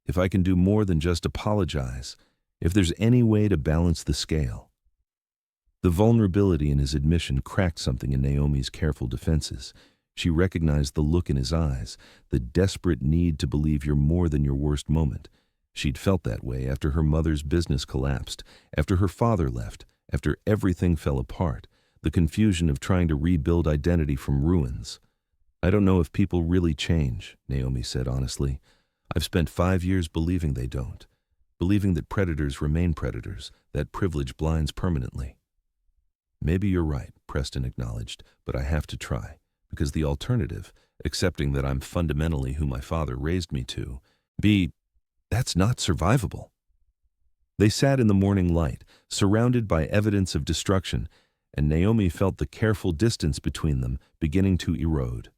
if I can do more than just apologize, if there's any way to balance the scale." The vulnerability in his admission cracked something in Naomi's careful defenses. She recognized the look in his eyes, the desperate need to believe you're more than your worst moment. She'd felt that way after her mother's business collapsed, after her father left, after everything fell apart, the confusion of trying to rebuild identity from ruins. "I don't know if people really change," Naomi said honestly. "I've spent 5 years believing they don't, believing that predators remain predators, that privilege blinds permanently." "Maybe you're right," Preston acknowledged, "but I have to try, because the alternative, accepting that I'm fundamentally who my father raised me to, that's not survivable." They sat in the morning light, surrounded by evidence of destruction, and Naomi felt the careful distance between them beginning to erode.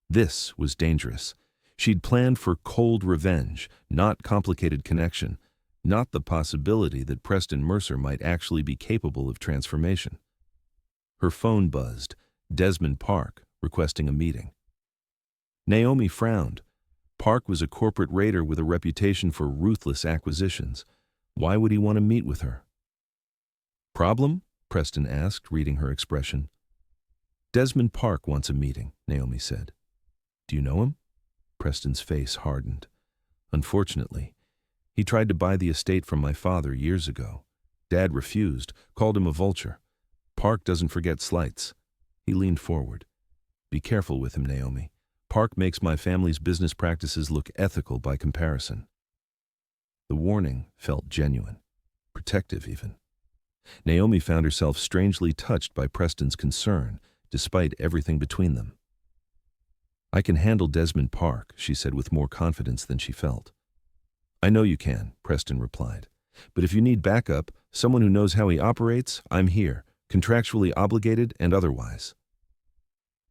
This was dangerous. She'd planned for cold revenge, not complicated connection, not the possibility that Preston Mercer might actually be capable of transformation. Her phone buzzed. Desmond Park, requesting a meeting. Naomi frowned. Park was a corporate raider with a reputation for ruthless acquisitions. Why would he want to meet with her? "Problem?" Preston asked, reading her expression. "Desmond Park wants a meeting," Naomi said. "Do you know him?" Preston's face hardened. "Unfortunately. He tried to buy the estate from my father years ago. Dad refused, called him a vulture. Park doesn't forget slights." He leaned forward. "Be careful with him, Naomi. Park makes my family's business practices look ethical by comparison." The warning felt genuine, protective even. Naomi found herself strangely touched by Preston's concern, despite everything between them. "I can handle Desmond Park," she said with more confidence than she felt. "I know you can," Preston replied. "But if you need backup, someone who knows how he operates, I'm here, contractually obligated and otherwise."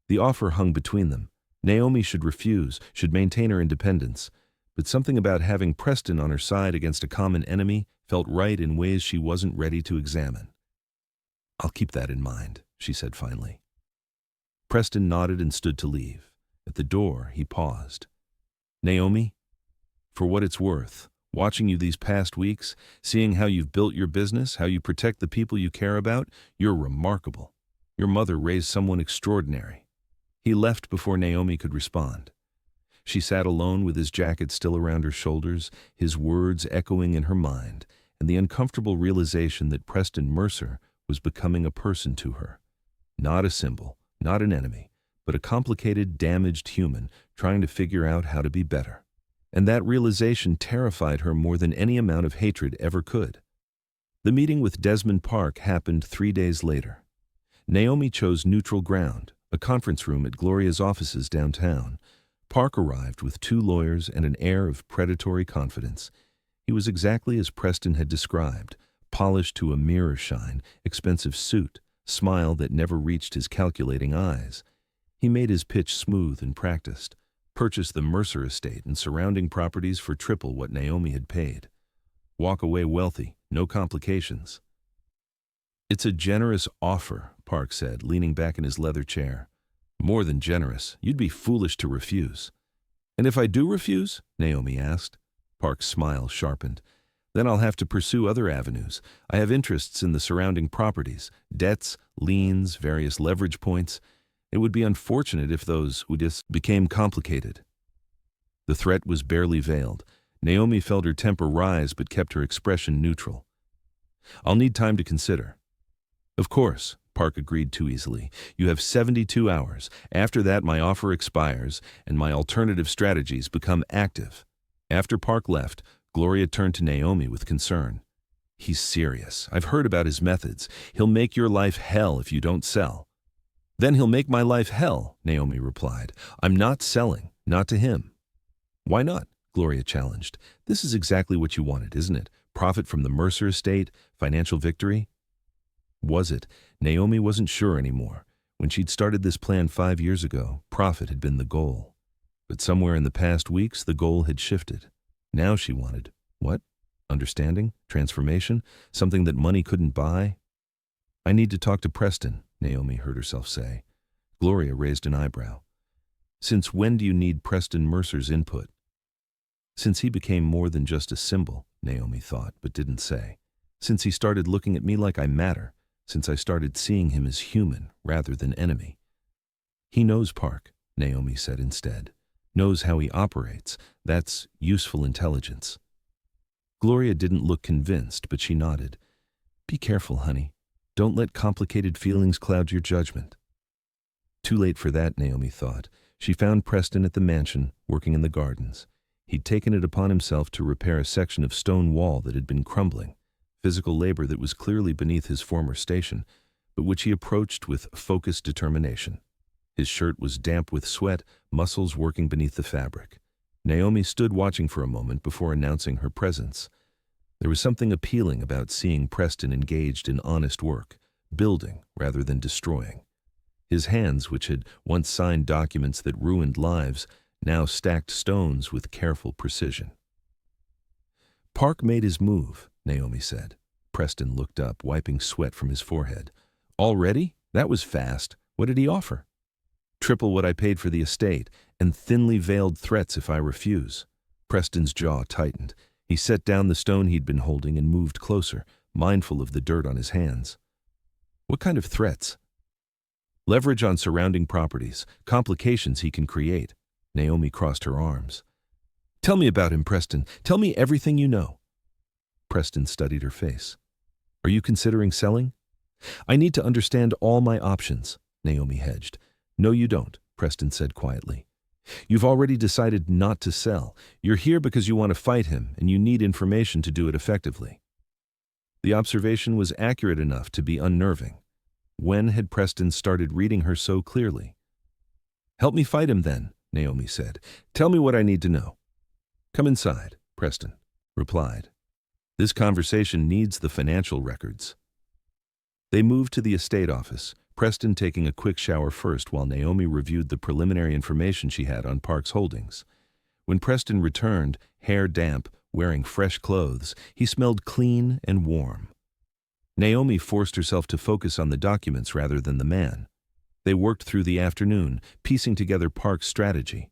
The offer hung between them. Naomi should refuse, should maintain her independence, but something about having Preston on her side against a common enemy felt right in ways she wasn't ready to examine. "I'll keep that in mind," she said finally. Preston nodded and stood to leave. At the door, he paused. "Naomi, for what it's worth, watching you these past weeks, seeing how you've built your business, how you protect the people you care about, you're remarkable. Your mother raised someone extraordinary." He left before Naomi could respond. She sat alone with his jacket still around her shoulders, his words echoing in her mind, and the uncomfortable realization that Preston Mercer was becoming a person to her. Not a symbol, not an enemy, but a complicated, damaged human trying to figure out how to be better. And that realization terrified her more than any amount of hatred ever could. The meeting with Desmond Park happened 3 days later. Naomi chose neutral ground, a conference room at Gloria's offices downtown. Park arrived with 2 lawyers and an air of predatory confidence. He was exactly as Preston had described, polished to a mirror shine, expensive suit, smile that never reached his calculating eyes. He made his pitch smooth and practiced, purchased the Mercer estate and surrounding properties for triple what Naomi had paid. Walk away wealthy, no complications. It's a generous offer, Park said, leaning back in his leather chair. More than generous. You'd be foolish to refuse. And if I do refuse? Naomi asked. Park's smile sharpened. Then I'll have to pursue other avenues. I have interests in the surrounding properties, debts, liens, various leverage points. It would be unfortunate if those just became complicated. The threat was barely veiled. Naomi felt her temper rise but kept her expression neutral. I'll need time to consider. Of course, Park agreed too easily. You have 72 hours. After that, my offer expires, and my alternative strategies become active. After Park left, Gloria turned to Naomi with concern. He's serious. I've heard about his methods. He'll make your life hell if you don't sell. Then he'll make my life hell, Naomi replied. I'm not selling, not to him. Why not? Gloria challenged. This is exactly what you wanted, isn't it? Profit from the Mercer estate, financial victory? Was it? Naomi wasn't sure anymore. When she'd started this plan 5 years ago, profit had been the goal. But somewhere in the past weeks, the goal had shifted. Now she wanted, what? Understanding? Transformation? Something that money couldn't buy? I need to talk to Preston, Naomi heard herself say. Gloria raised an eyebrow. Since when do you need Preston Mercer's input? Since he became more than just a symbol, Naomi thought, but didn't say. Since he started looking at me like I matter. Since I started seeing him as human rather than enemy. He knows Park, Naomi said instead. Knows how he operates. That's useful intelligence. Gloria didn't look convinced, but she nodded. Be careful, honey. Don't let complicated feelings cloud your judgment. Too late for that, Naomi thought. She found Preston at the mansion, working in the gardens. He'd taken it upon himself to repair a section of stone wall that had been crumbling. Physical labor that was clearly beneath his former station, but which he approached with focused determination. His shirt was damp with sweat, muscles working beneath the fabric. Naomi stood watching for a moment before announcing her presence. There was something appealing about seeing Preston engaged in honest work, building rather than destroying. His hands, which had once signed documents that ruined lives, now stacked stones with careful precision. Park made his move, Naomi said. Preston looked up, wiping sweat from his forehead. Already? That was fast. What did he offer? Triple what I paid for the estate, and thinly veiled threats if I refuse. Preston's jaw tightened. He set down the stone he'd been holding and moved closer, mindful of the dirt on his hands. What kind of threats? Leverage on surrounding properties, complications he can create. Naomi crossed her arms. Tell me about him, Preston. Tell me everything you know. Preston studied her face. Are you considering selling? I need to understand all my options, Naomi hedged. No, you don't, Preston said quietly. You've already decided not to sell. You're here because you want to fight him, and you need information to do it effectively. The observation was accurate enough to be unnerving. When had Preston started reading her so clearly? Help me fight him then, Naomi said. Tell me what I need to know. Come inside, Preston replied. This conversation needs the financial records. They moved to the estate office, Preston taking a quick shower first while Naomi reviewed the preliminary information she had on Park's holdings. When Preston returned, hair damp, wearing fresh clothes, he smelled clean and warm. Naomi forced herself to focus on the documents rather than the man. They worked through the afternoon, piecing together Park's strategy.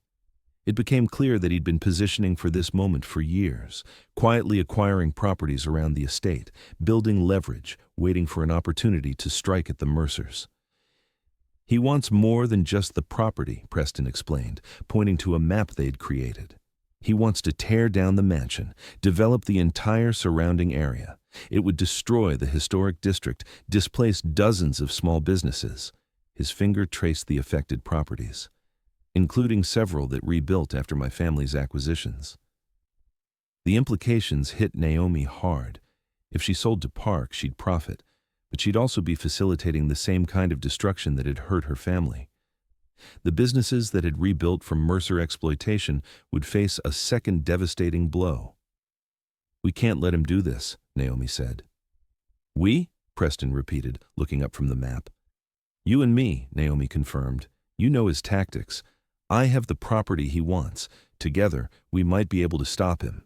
It became clear that he'd been positioning for this moment for years, quietly acquiring properties around the estate, building leverage, waiting for an opportunity to strike at the Mercers. He wants more than just the property, Preston explained, pointing to a map they'd created. He wants to tear down the mansion, develop the entire surrounding area. It would destroy the historic district, displace dozens of small businesses. His finger traced the affected properties, including several that rebuilt after my family's acquisitions. The implications hit Naomi hard. If she sold to Park, she'd profit, but she'd also be facilitating the same kind of destruction that had hurt her family. The businesses that had rebuilt from Mercer exploitation would face a second devastating blow. We can't let him do this, Naomi said. We? Preston repeated, looking up from the map. You and me, Naomi confirmed. You know his tactics. I have the property he wants. Together, we might be able to stop him.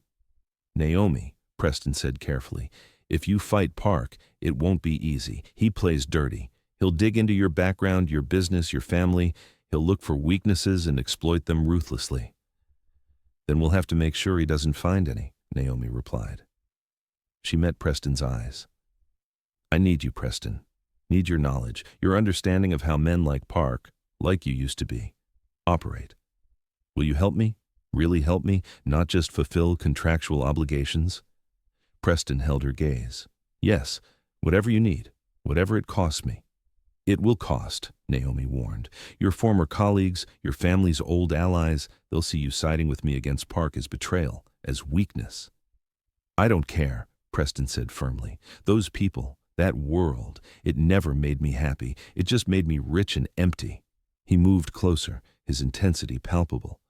Naomi, Preston said carefully, if you fight Park, it won't be easy. He plays dirty. He'll dig into your background, your business, your family. He'll look for weaknesses and exploit them ruthlessly. Then we'll have to make sure he doesn't find any, Naomi replied. She met Preston's eyes. I need you, Preston. Need your knowledge, your understanding of how men like Park, like you used to be, operate. Will you help me? Really help me, not just fulfill contractual obligations? Preston held her gaze. Yes, whatever you need, whatever it costs me. It will cost, Naomi warned. Your former colleagues, your family's old allies, they'll see you siding with me against Park as betrayal, as weakness. I don't care, Preston said firmly. Those people, that world, it never made me happy. It just made me rich and empty. He moved closer, his intensity palpable.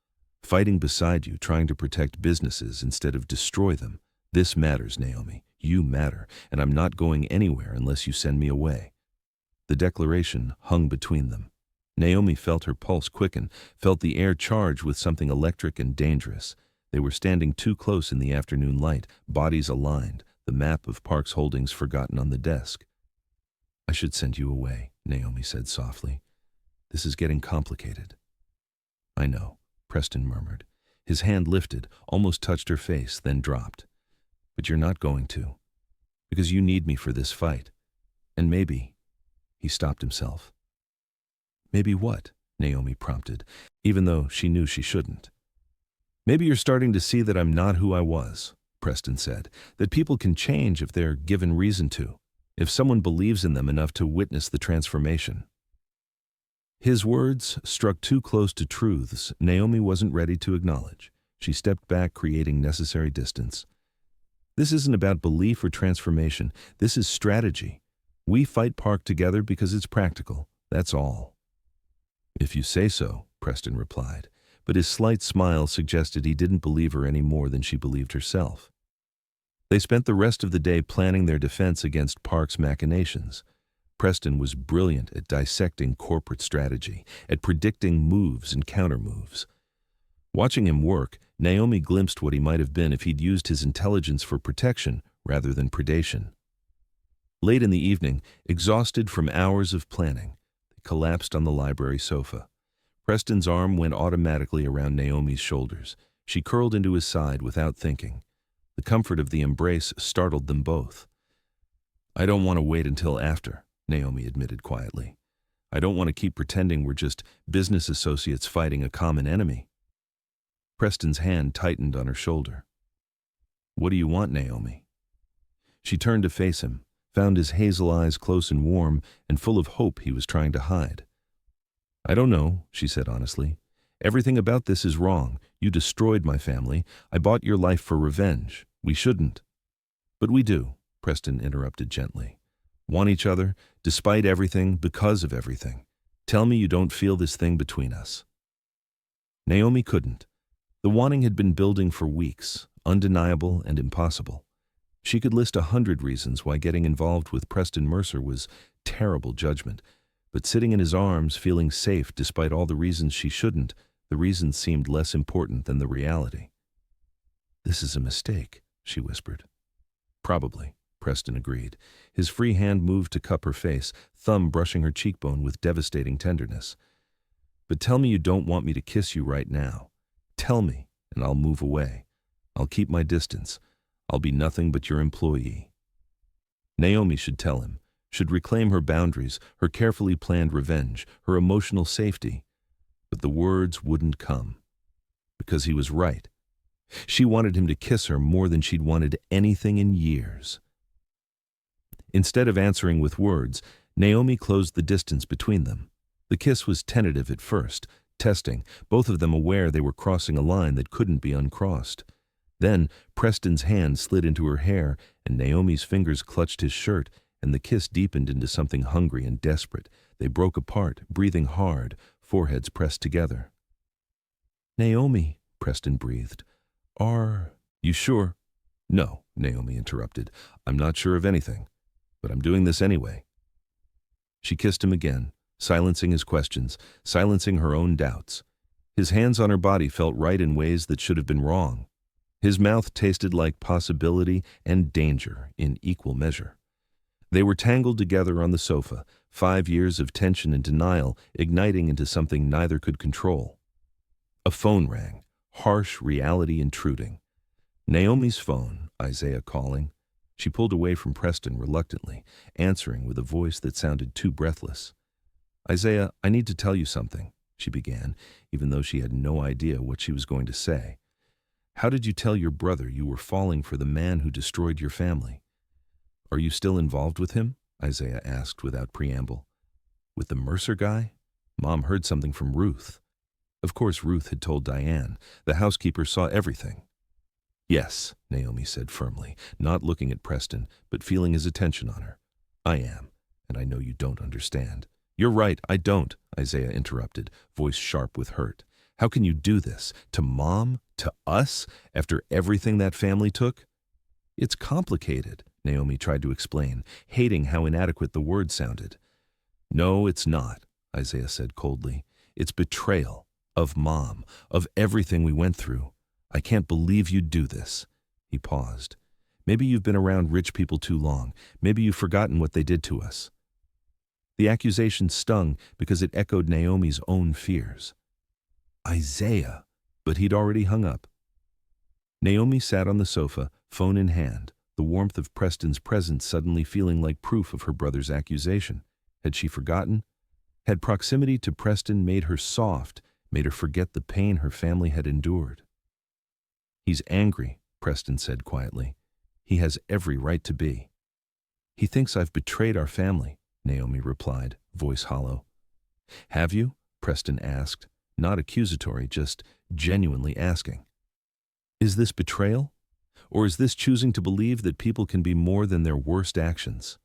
Fighting beside you, trying to protect businesses instead of destroy them. This matters, Naomi. You matter, and I'm not going anywhere unless you send me away. The declaration hung between them. Naomi felt her pulse quicken, felt the air charge with something electric and dangerous. They were standing too close in the afternoon light, bodies aligned, the map of Park's holdings forgotten on the desk. I should send you away, Naomi said softly. This is getting complicated. I know, Preston murmured. His hand lifted, almost touched her face, then dropped. But you're not going to. Because you need me for this fight. And maybe, he stopped himself. Maybe what? Naomi prompted, even though she knew she shouldn't. Maybe you're starting to see that I'm not who I was, Preston said, that people can change if they're given reason to, if someone believes in them enough to witness the transformation. His words struck too close to truths Naomi wasn't ready to acknowledge. She stepped back, creating necessary distance. This isn't about belief or transformation. This is strategy. We fight Park together because it's practical. That's all. If you say so, Preston replied, but his slight smile suggested he didn't believe her any more than she believed herself. They spent the rest of the day planning their defense against Park's machinations. Preston was brilliant at dissecting corporate strategy, at predicting moves and countermoves. Watching him work, Naomi glimpsed what he might have been if he'd used his intelligence for protection rather than predation. Late in the evening, exhausted from hours of planning, they collapsed on the library sofa. Preston's arm went automatically around Naomi's shoulders. She curled into his side without thinking. The comfort of the embrace startled them both. I don't want to wait until after, Naomi admitted quietly. I don't want to keep pretending we're just business associates fighting a common enemy. Preston's hand tightened on her shoulder. What do you want, Naomi? She turned to face him, found his hazel eyes close and warm and full of hope he was trying to hide. I don't know, she said honestly. Everything about this is wrong. You destroyed my family. I bought your life for revenge. We shouldn't. But we do, Preston interrupted gently. Want each other, despite everything, because of everything. Tell me you don't feel this thing between us. Naomi couldn't. The wanting had been building for weeks, undeniable and impossible. She could list 100 reasons why getting involved with Preston Mercer was terrible judgment, but sitting in his arms, feeling safe despite all the reasons she shouldn't, the reasons seemed less important than the reality. This is a mistake, she whispered. Probably, Preston agreed. His free hand moved to cup her face, thumb brushing her cheekbone with devastating tenderness. But tell me you don't want me to kiss you right now. Tell me, and I'll move away. I'll keep my distance. I'll be nothing but your employee. Naomi should tell him, should reclaim her boundaries, her carefully planned revenge, her emotional safety. But the words wouldn't come. Because he was right. She wanted him to kiss her more than she'd wanted anything in years. Instead of answering with words, Naomi closed the distance between them. The kiss was tentative at first, testing, both of them aware they were crossing a line that couldn't be uncrossed. Then Preston's hand slid into her hair, and Naomi's fingers clutched his shirt, and the kiss deepened into something hungry and desperate. They broke apart, breathing hard, foreheads pressed together. Naomi, Preston breathed. Are you sure? No, Naomi interrupted. I'm not sure of anything. but I'm doing this anyway." She kissed him again, silencing his questions, silencing her own doubts. His hands on her body felt right in ways that should have been wrong. His mouth tasted like possibility and danger in equal measure. They were tangled together on the sofa, 5 years of tension and denial igniting into something neither could control. A phone rang, harsh reality intruding. Naomi's phone, Isaiah calling. She pulled away from Preston reluctantly, answering with a voice that sounded too breathless. "Isaiah, I need to tell you something," she began, even though she had no idea what she was going to say. "How did you tell your brother you were falling for the man who destroyed your family?" "Are you still involved with him?" Isaiah asked without preamble. "With the Mercer guy?" Mom heard something from Ruth. Of course Ruth had told Diane. The housekeeper saw everything. "Yes," Naomi said firmly, not looking at Preston, but feeling his attention on her. "I am, and I know you don't understand." "You're right, I don't," Isaiah interrupted, voice sharp with hurt. "How can you do this? To Mom? To us? After everything that family took?" "It's complicated," Naomi tried to explain, hating how inadequate the word sounded. "No, it's not," Isaiah said coldly. "It's betrayal. Of Mom. Of everything we went through. I can't believe you'd do this." He paused. "Maybe you've been around rich people too long. Maybe you've forgotten what they did to us." The accusation stung because it echoed Naomi's own fears. "Isaiah," but he'd already hung up. Naomi sat on the sofa, phone in hand, the warmth of Preston's presence suddenly feeling like proof of her brother's accusation. Had she forgotten? Had proximity to Preston made her soft, made her forget the pain her family had endured? "He's angry," Preston said quietly. "He has every right to be." "He thinks I've betrayed our family," Naomi replied, voice hollow. "Have you?" Preston asked, not accusatory, just genuinely asking. "Is this betrayal? Or is this choosing to believe that people can be more than their worst actions?"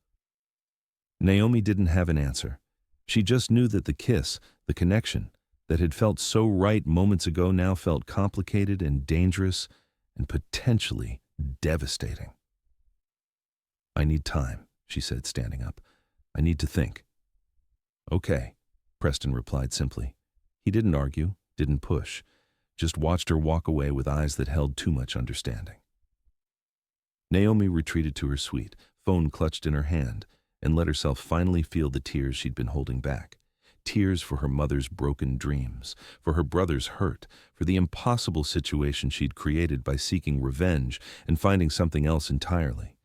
Naomi didn't have an answer. She just knew that the kiss, the connection, that had felt so right moments ago now felt complicated and dangerous and potentially devastating. "I need time," she said, standing up. "I need to think." "Okay," Preston replied simply. He didn't argue, didn't push, just watched her walk away with eyes that held too much understanding. Naomi retreated to her suite, phone clutched in her hand, and let herself finally feel the tears she'd been holding back. Tears for her mother's broken dreams, for her brother's hurt, for the impossible situation she'd created by seeking revenge and finding something else entirely.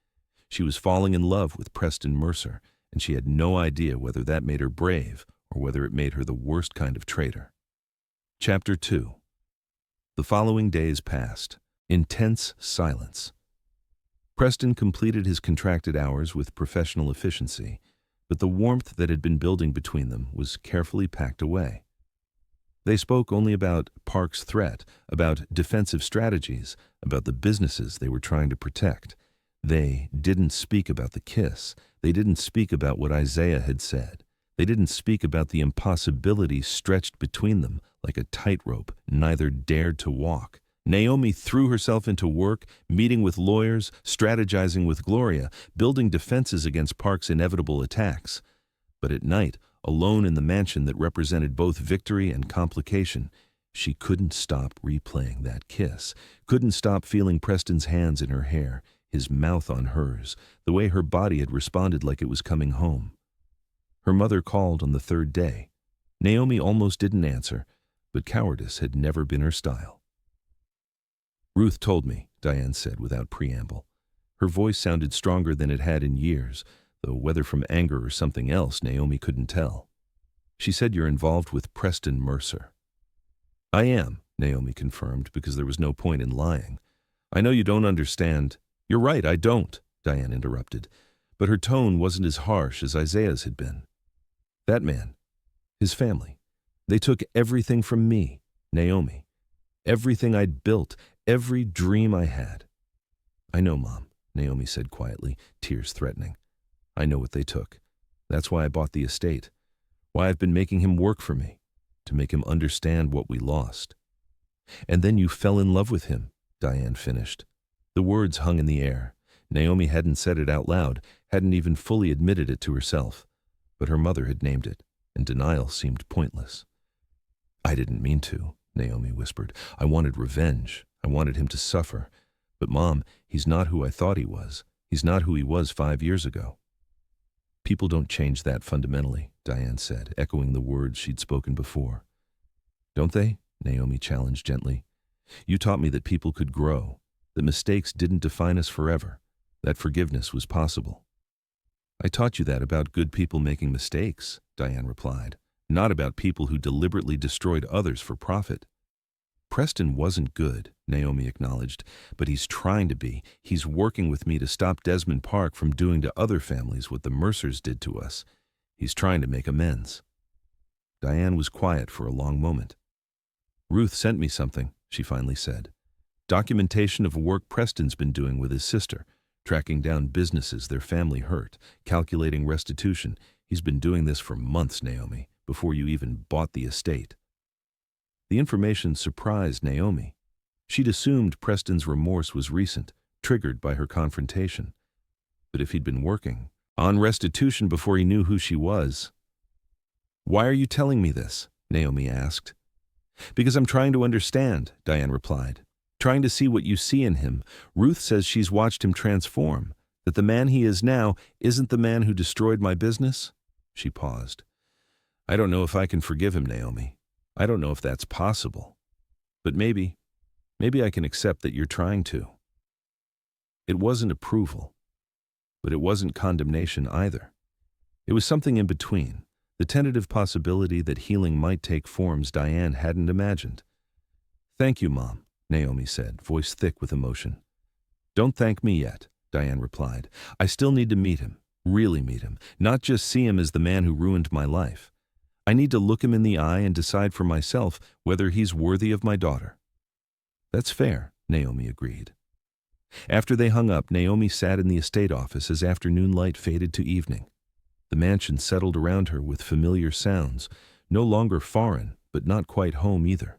She was falling in love with Preston Mercer, and she had no idea whether that made her brave or whether it made her the worst kind of traitor. Chapter 2. The following days passed. Intense silence. Preston completed his contracted hours with professional efficiency, but the warmth that had been building between them was carefully packed away. They spoke only about Park's threat, about defensive strategies, about the businesses they were trying to protect. They didn't speak about the kiss. They didn't speak about what Isaiah had said. They didn't speak about the impossibility stretched between them like a tightrope neither dared to walk. Naomi threw herself into work, meeting with lawyers, strategizing with Gloria, building defenses against Park's inevitable attacks. But at night, alone in the mansion that represented both victory and complication, she couldn't stop replaying that kiss, couldn't stop feeling Preston's hands in her hair, his mouth on hers, the way her body had responded like it was coming home. Her mother called on the third day. Naomi almost didn't answer, but cowardice had never been her style. "Ruth told me," Diane said without preamble. Her voice sounded stronger than it had in years, though whether from anger or something else Naomi couldn't tell. "She said you're involved with Preston Mercer." "I am," Naomi confirmed, because there was no point in lying. "I know you don't understand." "You're right, I don't," Diane interrupted, but her tone wasn't as harsh as Isaiah's had been. "That man, his family, they took everything from me, Naomi. Everything I'd built, every dream I had." "I know, Mom," Naomi said quietly, tears threatening. "I know what they took. That's why I bought the estate. Why I've been making him work for me, to make him understand what we lost." "And then you fell in love with him," Diane finished. The words hung in the air. Naomi hadn't said it out loud, hadn't even fully admitted it to herself, but her mother had named it, and denial seemed pointless. "I didn't mean to," Naomi whispered. "I wanted revenge. I wanted him to suffer. But Mom, he's not who I thought he was. He's not who he was 5 years ago." "People don't change that fundamentally," Diane said, echoing the words she'd spoken before. "Don't they?" Naomi challenged gently. "You taught me that people could grow, that mistakes didn't define us forever, that forgiveness was possible." "I taught you that about good people making mistakes," Diane replied, "not about people who deliberately destroyed others for profit." "Preston wasn't good," Naomi acknowledged, "but he's trying to be. He's working with me to stop Desmond Park from doing to other families what the Mercers did to us. He's trying to make amends." Diane was quiet for a long moment. "Ruth sent me something," she finally said. "Documentation of work Preston's been doing with his sister, tracking down businesses their family hurt, calculating restitution. He's been doing this for months, Naomi, before you even bought the estate." The information surprised Naomi. She'd assumed Preston's remorse was recent, triggered by her confrontation. But if he'd been working on restitution before he knew who she was— "Why are you telling me this?" Naomi asked. "Because I'm trying to understand," Diane replied. "Trying to see what you see in him. Ruth says she's watched him transform, that the man he is now isn't the man who destroyed my business." She paused. "I don't know if I can forgive him, Naomi. I don't know if that's possible. But maybe I can accept that you're trying to." It wasn't approval, but it wasn't condemnation either. It was something in between, the tentative possibility that healing might take forms Diane hadn't imagined. "Thank you, Mom," Naomi said, voice thick with emotion. "Don't thank me yet," Diane replied. "I still need to meet him, really meet him, not just see him as the man who ruined my life. I need to look him in the eye and decide for myself whether he's worthy of my daughter." "That's fair," Naomi agreed. After they hung up, Naomi sat in the estate office as afternoon light faded to evening. The mansion settled around her with familiar sounds, no longer foreign, but not quite home either.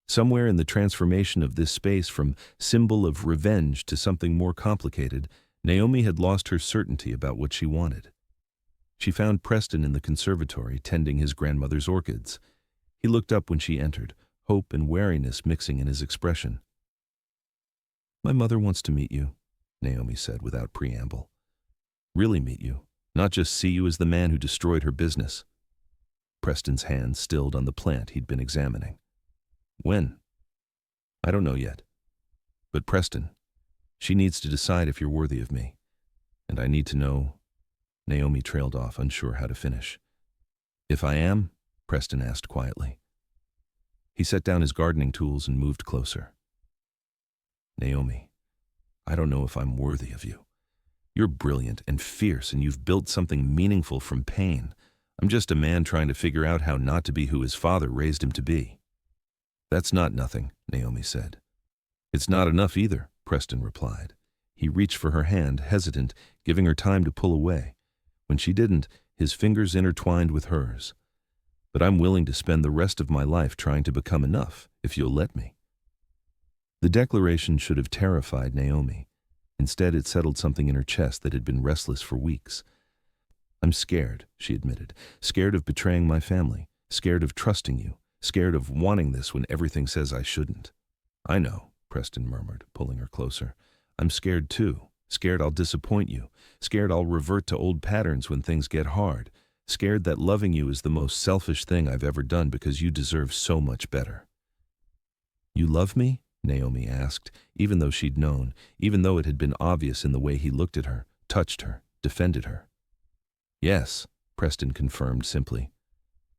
Somewhere in the transformation of this space from symbol of revenge to something more complicated, Naomi had lost her certainty about what she wanted. She found Preston in the conservatory tending his grandmother's orchids. He looked up when she entered, hope and wariness mixing in his expression. "My mother wants to meet you," Naomi said without preamble. "Really meet you, not just see you as the man who destroyed her business." Preston's hand stilled on the plant he'd been examining. "When?" "I don't know yet. But Preston, she needs to decide if you're worthy of me. And I need to know—" Naomi trailed off, unsure how to finish. "If I am?" Preston asked quietly. He set down his gardening tools and moved closer. "Naomi, I don't know if I'm worthy of you. You're brilliant and fierce, and you've built something meaningful from pain. I'm just a man trying to figure out how not to be who his father raised him to be." "That's not nothing," Naomi said. "It's not enough either," Preston replied. He reached for her hand, hesitant, giving her time to pull away. When she didn't, his fingers intertwined with hers. "But I'm willing to spend the rest of my life trying to become enough, if you'll let me." The declaration should have terrified Naomi. Instead, it settled something in her chest that had been restless for weeks. "I'm scared," she admitted. "Scared of betraying my family. Scared of trusting you. Scared of wanting this when everything says I shouldn't." "I know," Preston murmured, pulling her closer. "I'm scared too. Scared I'll disappoint you. Scared I'll revert to old patterns when things get hard. Scared that loving you is the most selfish thing I've ever done because you deserve so much better." "You love me?" Naomi asked, even though she'd known, even though it had been obvious in the way he looked at her, touched her, defended her. "Yes," Preston confirmed simply.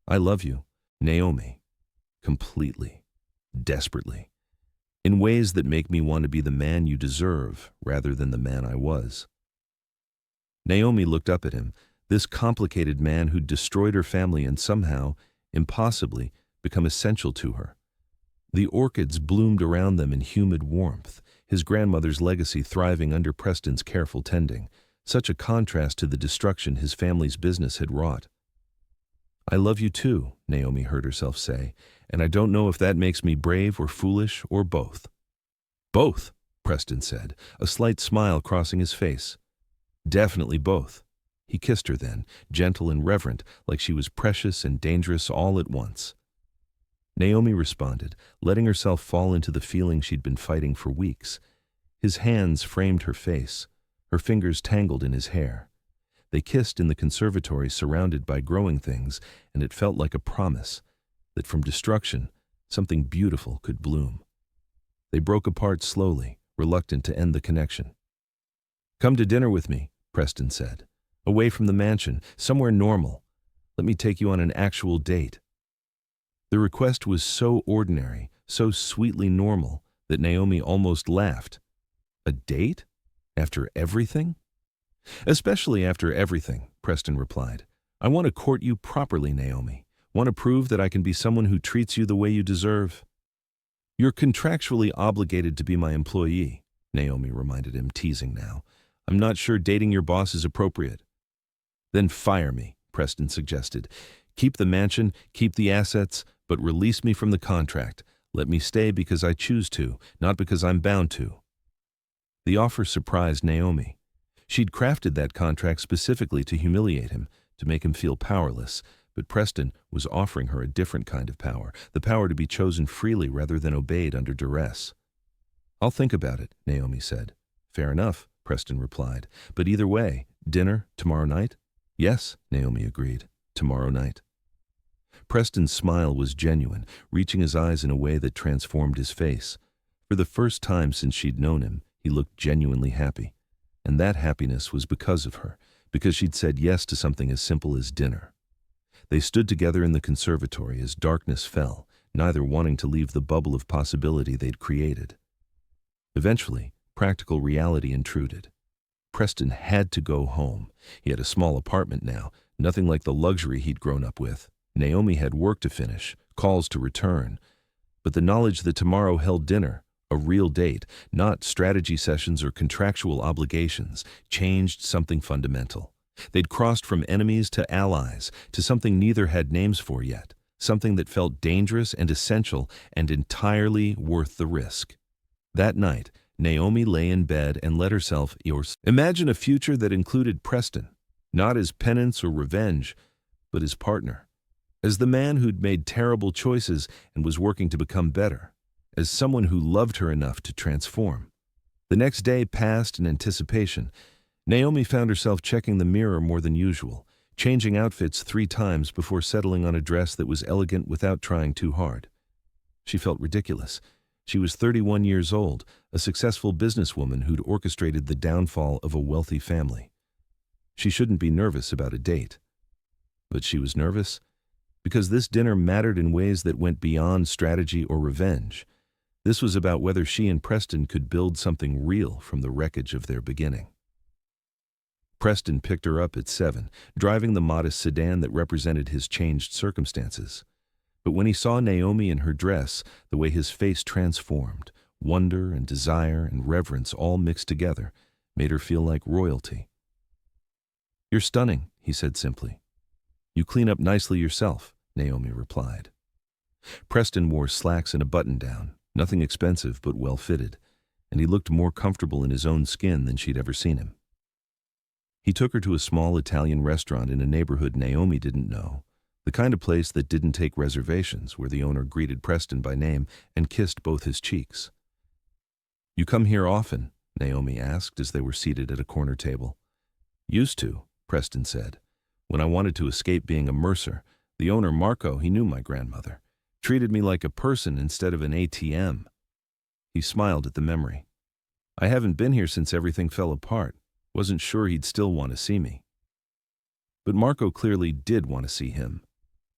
"I love you, Naomi. Completely. Desperately. In ways that make me want to be the man you deserve rather than the man I was." Naomi looked up at him, this complicated man who'd destroyed her family and somehow, impossibly, become essential to her. The orchids bloomed around them in humid warmth, his grandmother's legacy thriving under Preston's careful tending, such a contrast to the destruction his family's business had wrought. "I love you too," Naomi heard herself say, "and I don't know if that makes me brave or foolish or both." "Both," Preston said, a slight smile crossing his face. Definitely both. He kissed her then, gentle and reverent, like she was precious and dangerous all at once. Naomi responded, letting herself fall into the feeling she'd been fighting for weeks. His hands framed her face, her fingers tangled in his hair. They kissed in the conservatory surrounded by growing things, and it felt like a promise that from destruction, something beautiful could bloom. They broke apart slowly, reluctant to end the connection. "Come to dinner with me," Preston said. "Away from the mansion, somewhere normal. Let me take you on an actual date." The request was so ordinary, so sweetly normal, that Naomi almost laughed. A date? After everything? "Especially after everything," Preston replied. "I want to court you properly, Naomi. Want to prove that I can be someone who treats you the way you deserve." "You're contractually obligated to be my employee," Naomi reminded him, teasing now. "I'm not sure dating your boss is appropriate." "Then fire me," Preston suggested. "Keep the mansion, keep the assets, but release me from the contract. Let me stay because I choose to, not because I'm bound to." The offer surprised Naomi. She'd crafted that contract specifically to humiliate him, to make him feel powerless, but Preston was offering her a different kind of power, the power to be chosen freely rather than obeyed under duress. "I'll think about it," Naomi said. "Fair enough," Preston replied. "But either way, dinner tomorrow night?" "Yes," Naomi agreed. "Tomorrow night." Preston's smile was genuine, reaching his eyes in a way that transformed his face. For the first time since she'd known him, he looked genuinely happy. And that happiness was because of her, because she'd said yes to something as simple as dinner. They stood together in the conservatory as darkness fell, neither wanting to leave the bubble of possibility they'd created. Eventually, practical reality intruded. Preston had to go home. He had a small apartment now, nothing like the luxury he'd grown up with. Naomi had work to finish, calls to return. But the knowledge that tomorrow held dinner, a real date, not strategy sessions or contractual obligations, changed something fundamental. They'd crossed from enemies to allies, to something neither had names for yet, something that felt dangerous and essential and entirely worth the risk. That night, Naomi lay in bed and let herself imagine a future that included Preston, not as penance or revenge, but as partner. As the man who'd made terrible choices and was working to become better. As someone who loved her enough to transform. The next day passed in anticipation. Naomi found herself checking the mirror more than usual, changing outfits 3 times before settling on a dress that was elegant without trying too hard. She felt ridiculous. She was 31 years old, a successful businesswoman who'd orchestrated the downfall of a wealthy family. She shouldn't be nervous about a date. But she was nervous because this dinner mattered in ways that went beyond strategy or revenge. This was about whether she and Preston could build something real from the wreckage of their beginning. Preston picked her up at 7, driving the modest sedan that represented his changed circumstances. But when he saw Naomi in her dress, the way his face transformed, wonder and desire and reverence all mixed together, made her feel like royalty. "You're stunning," he said simply. "You clean up nicely yourself," Naomi replied. Preston wore slacks and a button-down, nothing expensive but well-fitted, and he looked more comfortable in his own skin than she'd ever seen him. He took her to a small Italian restaurant in a neighborhood Naomi didn't know, the kind of place that didn't take reservations, where the owner greeted Preston by name and kissed both his cheeks. "You come here often?" Naomi asked as they were seated at a corner table. "Used to," Preston said. "When I wanted to escape being a mercer, the owner, Marco, he knew my grandmother, treated me like a person instead of an ATM. He smiled at the memory. "I haven't been here since everything fell apart. Wasn't sure he'd still want to see me." But Marco clearly did want to see him.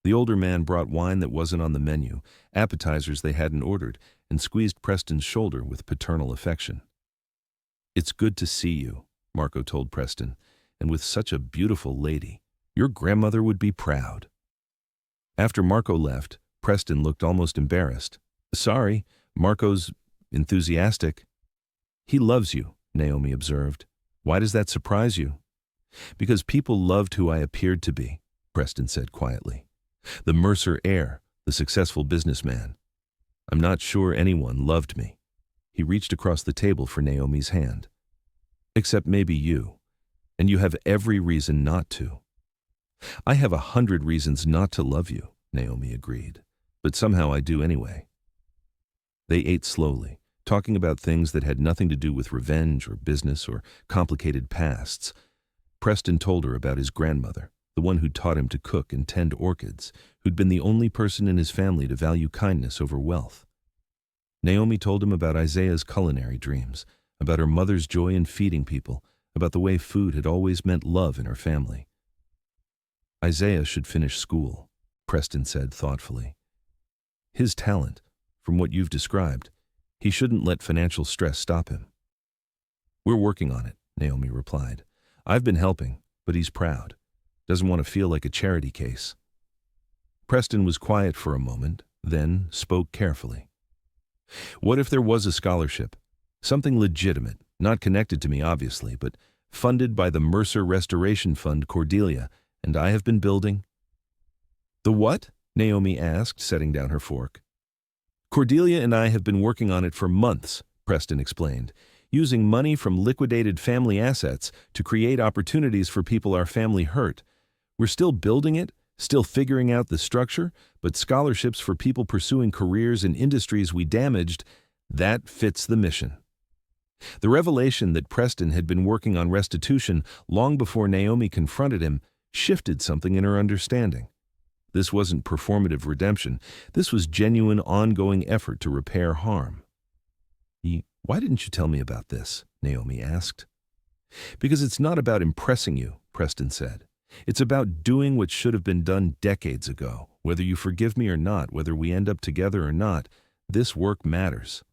The older man brought wine that wasn't on the menu, appetizers they hadn't ordered, and squeezed Preston's shoulder with paternal affection. "It's good to see you," Marco told Preston, "and with such a beautiful lady. Your grandmother would be proud." After Marco left, Preston looked almost embarrassed. "Sorry, Marco's enthusiastic." "He loves you," Naomi observed. "Why does that surprise you?" "Because people loved who I appeared to be," Preston said quietly. "The Mercer heir, the successful businessman. I'm not sure anyone loved me." He reached across the table for Naomi's hand. Except maybe you. And you have every reason not to. I have 100 reasons not to love you, Naomi agreed. But somehow I do anyway. They ate slowly, talking about things that had nothing to do with revenge or business or complicated pasts. Preston told her about his grandmother, the one who'd taught him to cook and tend orchids, who'd been the only person in his family to value kindness over wealth. Naomi told him about Isaiah's culinary dreams, about her mother's joy in feeding people, about the way food had always meant love in her family. Isaiah should finish school, Preston said thoughtfully. His talent, from what you've described, he shouldn't let financial stress stop him. We're working on it, Naomi replied. I've been helping, but he's proud. Doesn't want to feel like a charity case. Preston was quiet for a moment, then spoke carefully. What if there was a scholarship? Something legitimate, not connected to me obviously, but funded by the Mercer Restoration Fund Cordelia, and I have been building. The what? Naomi asked, setting down her fork. Cordelia and I have been working on it for months, Preston explained, using money from liquidated family assets to create opportunities for people our family hurt. We're still building it, still figuring out the structure, but scholarships for people pursuing careers in industries we damaged, that fits the mission. The revelation that Preston had been working on restitution long before Naomi confronted him shifted something in her understanding. This wasn't performative redemption. This was genuine, ongoing effort to repair harm. Why didn't you tell me about this? Naomi asked. Because it's not about impressing you, Preston said. It's about doing what should have been done decades ago. Whether you forgive me or not, whether we end up together or not, this work matters.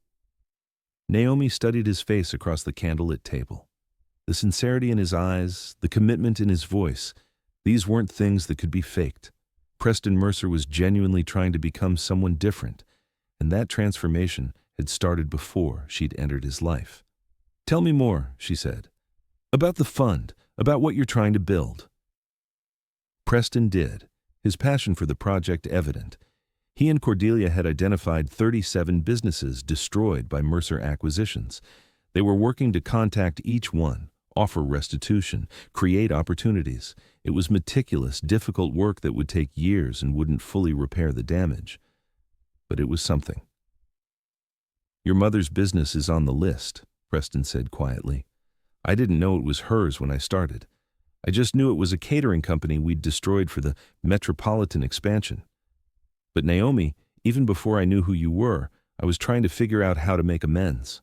Naomi studied his face across the candlelit table. The sincerity in his eyes, the commitment in his voice, these weren't things that could be faked. Preston Mercer was genuinely trying to become someone different, and that transformation had started before she'd entered his life. Tell me more, she said, about the fund, about what you're trying to build. Preston did, his passion for the project evident. He and Cordelia had identified 37 businesses destroyed by Mercer acquisitions. They were working to contact each one, offer restitution, create opportunities. It was meticulous, difficult work that would take years and wouldn't fully repair the damage. But it was something. Your mother's business is on the list, Preston said quietly. I didn't know it was hers when I started. I just knew it was a catering company we'd destroyed for the metropolitan expansion. But Naomi, even before I knew who you were, I was trying to figure out how to make amends.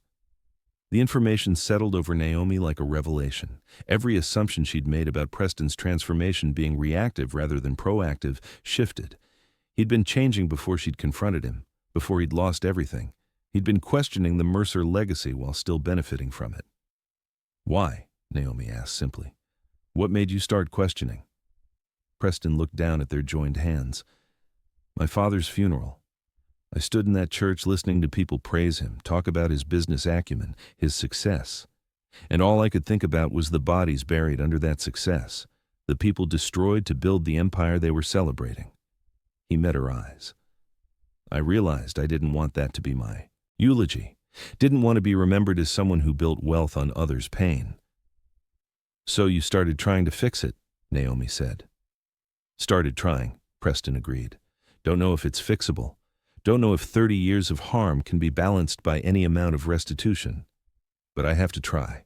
The information settled over Naomi like a revelation. Every assumption she'd made about Preston's transformation being reactive rather than proactive shifted. He'd been changing before she'd confronted him, before he'd lost everything. He'd been questioning the Mercer legacy while still benefiting from it. Why? Naomi asked simply. What made you start questioning? Preston looked down at their joined hands. My father's funeral. I stood in that church listening to people praise him, talk about his business acumen, his success. And all I could think about was the bodies buried under that success, the people destroyed to build the empire they were celebrating. He met her eyes. I realized I didn't want that to be my eulogy, didn't want to be remembered as someone who built wealth on others' pain. So you started trying to fix it, Naomi said. Started trying, Preston agreed. Don't know if it's fixable. Don't know if 30 years of harm can be balanced by any amount of restitution. But I have to try.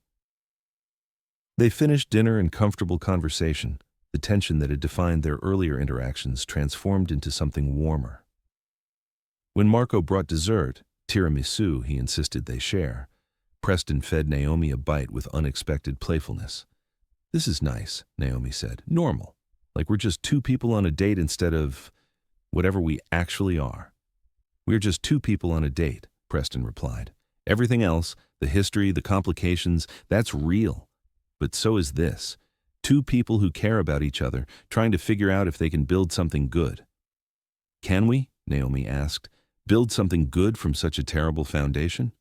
They finished dinner and comfortable conversation. The tension that had defined their earlier interactions transformed into something warmer. When Marco brought dessert, tiramisu he insisted they share, Preston fed Naomi a bite with unexpected playfulness. This is nice, Naomi said. Normal. Like we're just two people on a date instead of whatever we actually are. We're just two people on a date, Preston replied. Everything else, the history, the complications, that's real. But so is this. Two people who care about each other, trying to figure out if they can build something good. Can we? Naomi asked. Build something good from such a terrible foundation?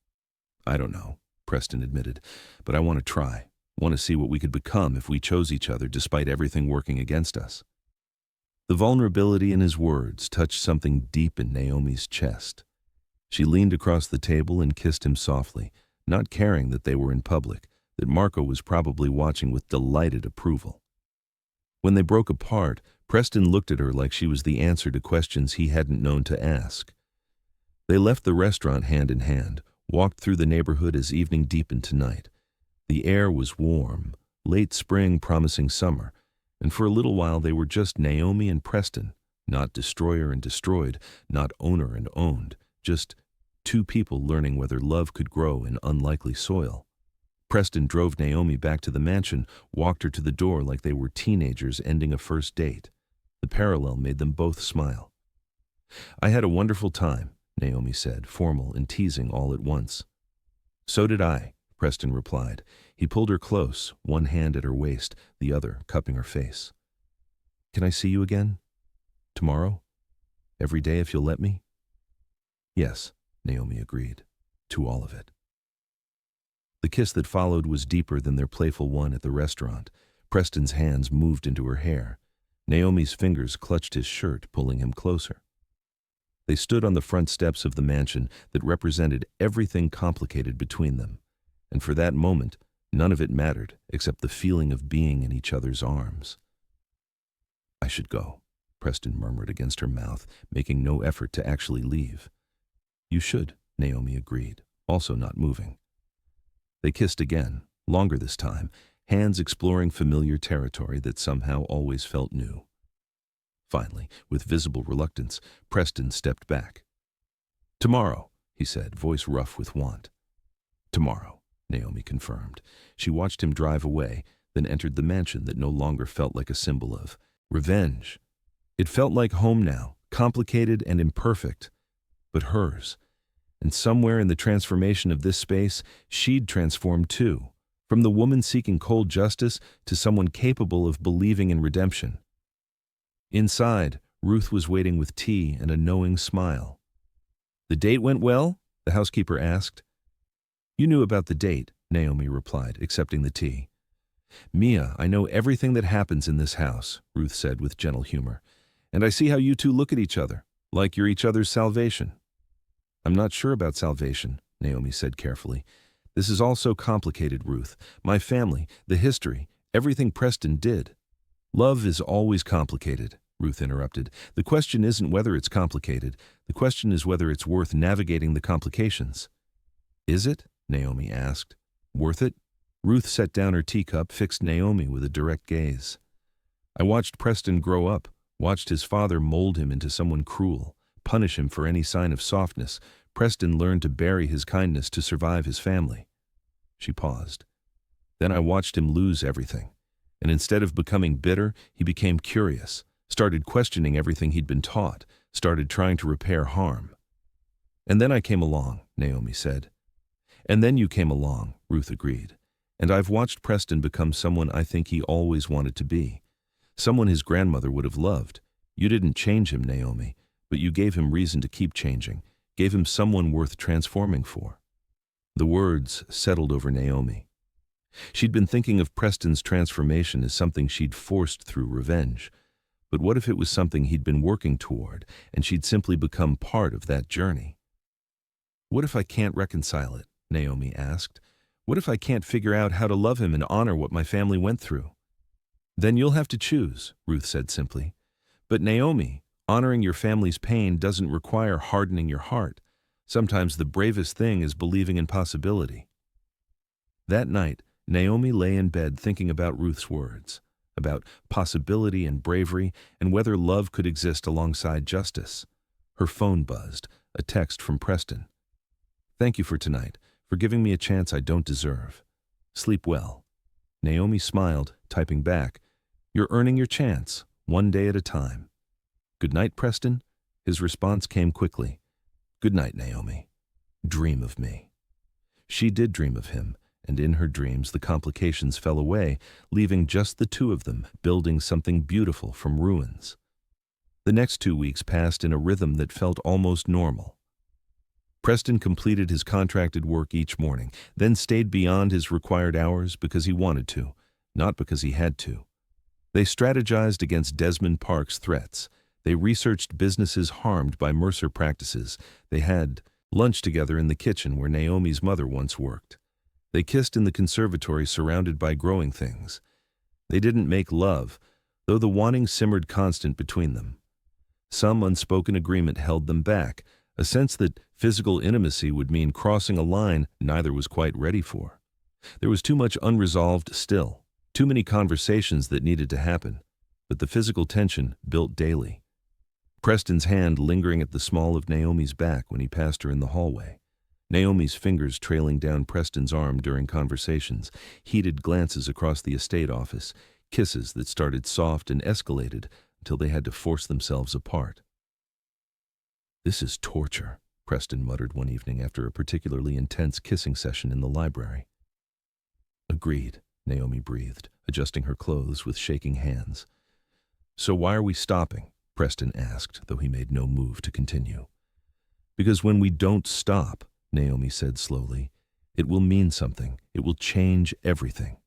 I don't know, Preston admitted, but I want to try. Want to see what we could become if we chose each other despite everything working against us. The vulnerability in his words touched something deep in Naomi's chest. She leaned across the table and kissed him softly, not caring that they were in public, that Marco was probably watching with delighted approval. When they broke apart, Preston looked at her like she was the answer to questions he hadn't known to ask. They left the restaurant hand in hand, walked through the neighborhood as evening deepened to night. The air was warm, late spring promising summer, and for a little while they were just Naomi and Preston, not destroyer and destroyed, not owner and owned, just two people learning whether love could grow in unlikely soil. Preston drove Naomi back to the mansion, walked her to the door like they were teenagers ending a first date. The parallel made them both smile. "I had a wonderful time," Naomi said, formal and teasing all at once. "So did I," Preston replied. He pulled her close, one hand at her waist, the other cupping her face. "Can I see you again? Tomorrow? Every day if you'll let me?" "Yes," Naomi agreed, to all of it. The kiss that followed was deeper than their playful one at the restaurant. Preston's hands moved into her hair. Naomi's fingers clutched his shirt, pulling him closer. They stood on the front steps of the mansion that represented everything complicated between them, and for that moment, none of it mattered except the feeling of being in each other's arms. "I should go," Preston murmured against her mouth, making no effort to actually leave. "You should," Naomi agreed, also not moving. They kissed again, longer this time, hands exploring familiar territory that somehow always felt new. Finally, with visible reluctance, Preston stepped back. "Tomorrow," he said, voice rough with want. "Tomorrow," Naomi confirmed. She watched him drive away, then entered the mansion that no longer felt like a symbol of revenge. It felt like home now, complicated and imperfect, but hers. And somewhere in the transformation of this space, she'd transformed too, from the woman seeking cold justice to someone capable of believing in redemption. Inside, Ruth was waiting with tea and a knowing smile. "The date went well?" the housekeeper asked. "You knew about the date," Naomi replied, accepting the tea. "Mia, I know everything that happens in this house," Ruth said with gentle humor. "And I see how you two look at each other, like you're each other's salvation." "I'm not sure about salvation," Naomi said carefully. "This is all so complicated, Ruth. My family, the history, everything Preston did." "Love is always complicated," Ruth interrupted. "The question isn't whether it's complicated. The question is whether it's worth navigating the complications." "Is it?" Naomi asked. "Worth it?" Ruth set down her teacup, fixed Naomi with a direct gaze. "I watched Preston grow up, watched his father mold him into someone cruel, punish him for any sign of softness. Preston learned to bury his kindness to survive his family." She paused. "Then I watched him lose everything. And instead of becoming bitter, he became curious, started questioning everything he'd been taught, started trying to repair harm." "And then I came along," Naomi said. "And then you came along," Ruth agreed. "And I've watched Preston become someone I think he always wanted to be. Someone his grandmother would have loved. You didn't change him, Naomi, but you gave him reason to keep changing, gave him someone worth transforming for." The words settled over Naomi. She'd been thinking of Preston's transformation as something she'd forced through revenge. But what if it was something he'd been working toward, and she'd simply become part of that journey? "What if I can't reconcile it?" Naomi asked. "What if I can't figure out how to love him and honor what my family went through?" "Then you'll have to choose," Ruth said simply. "But Naomi, honoring your family's pain doesn't require hardening your heart. Sometimes the bravest thing is believing in possibility." That night, Naomi lay in bed thinking about Ruth's words, about possibility and bravery, and whether love could exist alongside justice. Her phone buzzed, a text from Preston. "Thank you for tonight, for giving me a chance I don't deserve. Sleep well." Naomi smiled, typing back, "You're earning your chance, one day at a time." "Good night, Preston." His response came quickly. "Good night, Naomi. Dream of me." She did dream of him, and in her dreams the complications fell away, leaving just the two of them, building something beautiful from ruins. The next 2 weeks passed in a rhythm that felt almost normal. Preston completed his contracted work each morning, then stayed beyond his required hours because he wanted to, not because he had to. They strategized against Desmond Park's threats. They researched businesses harmed by Mercer practices. They had Lunch together in the kitchen where Naomi's mother once worked. They kissed in the conservatory surrounded by growing things. They didn't make love, though the wanting simmered constant between them. Some unspoken agreement held them back, a sense that physical intimacy would mean crossing a line neither was quite ready for. There was too much unresolved still, too many conversations that needed to happen, but the physical tension built daily. Preston's hand lingering at the small of Naomi's back when he passed her in the hallway. Naomi's fingers trailing down Preston's arm during conversations, heated glances across the estate office, kisses that started soft and escalated until they had to force themselves apart. "This is torture," Preston muttered one evening after a particularly intense kissing session in the library. "Agreed," Naomi breathed, adjusting her clothes with shaking hands. "So why are we stopping?" Preston asked, though he made no move to continue. "Because when we don't stop," Naomi said slowly, "it will mean something. It will change everything."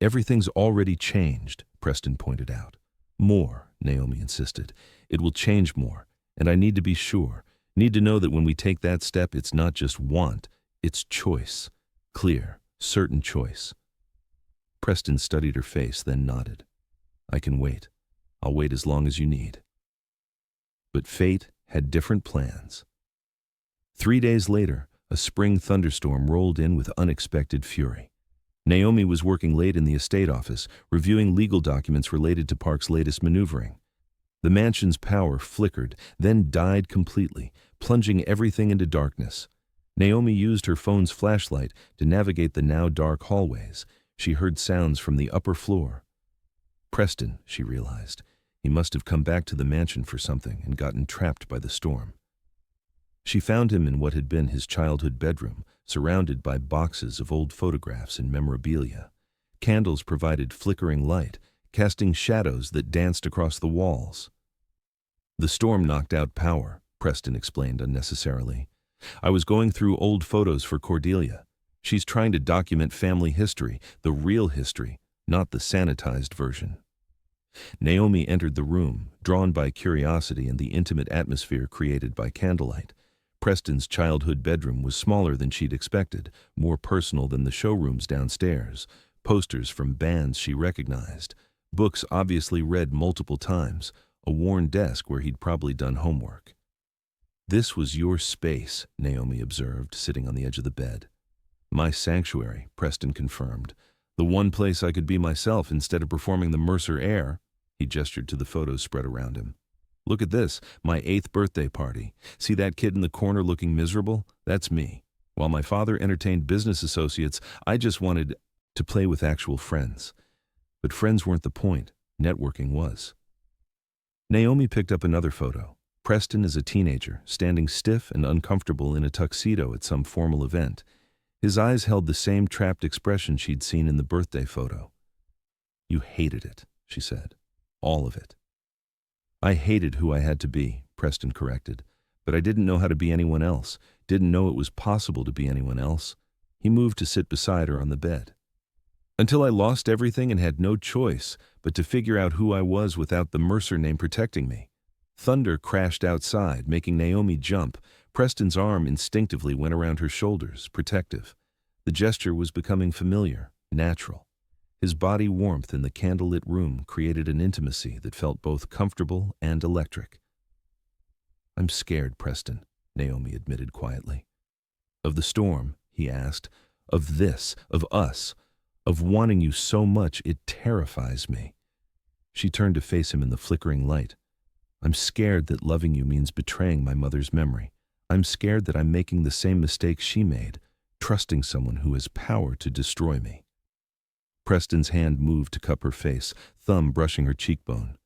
"Everything's already changed," Preston pointed out. "More," Naomi insisted. "It will change more, and I need to be sure, need to know that when we take that step, it's not just want, it's choice. Clear, certain choice." Preston studied her face, then nodded. "I can wait. I'll wait as long as you need." But fate had different plans. 3 days later, a spring thunderstorm rolled in with unexpected fury. Naomi was working late in the estate office, reviewing legal documents related to Park's latest maneuvering. The mansion's power flickered, then died completely, plunging everything into darkness. Naomi used her phone's flashlight to navigate the now dark hallways. She heard sounds from the upper floor. Preston, she realized. He must have come back to the mansion for something and gotten trapped by the storm. She found him in what had been his childhood bedroom, surrounded by boxes of old photographs and memorabilia. Candles provided flickering light, casting shadows that danced across the walls. "The storm knocked out power," Preston explained unnecessarily. "I was going through old photos for Cordelia. She's trying to document family history, the real history, not the sanitized version." Naomi entered the room, drawn by curiosity and the intimate atmosphere created by candlelight. Preston's childhood bedroom was smaller than she'd expected, more personal than the showrooms downstairs, posters from bands she recognized, books obviously read multiple times, a worn desk where he'd probably done homework. "This was your space," Naomi observed, sitting on the edge of the bed. "My sanctuary," Preston confirmed. "The one place I could be myself instead of performing the Mercer air." He gestured to the photos spread around him. "Look at this, my 8th birthday party. See that kid in the corner looking miserable? That's me. While my father entertained business associates, I just wanted to play with actual friends. But friends weren't the point. Networking was." Naomi picked up another photo. Preston as a teenager, standing stiff and uncomfortable in a tuxedo at some formal event. His eyes held the same trapped expression she'd seen in the birthday photo. "You hated it," she said. "All of it." "I hated who I had to be," Preston corrected. "But I didn't know how to be anyone else, didn't know it was possible to be anyone else." He moved to sit beside her on the bed. "Until I lost everything and had no choice but to figure out who I was without the Mercer name protecting me." Thunder crashed outside, making Naomi jump. Preston's arm instinctively went around her shoulders, protective. The gesture was becoming familiar, natural. His body warmth in the candlelit room created an intimacy that felt both comfortable and electric. "I'm scared, Preston," Naomi admitted quietly. "Of the storm?" he asked. "Of this, of us, of wanting you so much it terrifies me." She turned to face him in the flickering light. "I'm scared that loving you means betraying my mother's memory. I'm scared that I'm making the same mistake she made, trusting someone who has power to destroy me." Preston's hand moved to cup her face, thumb brushing her cheekbone.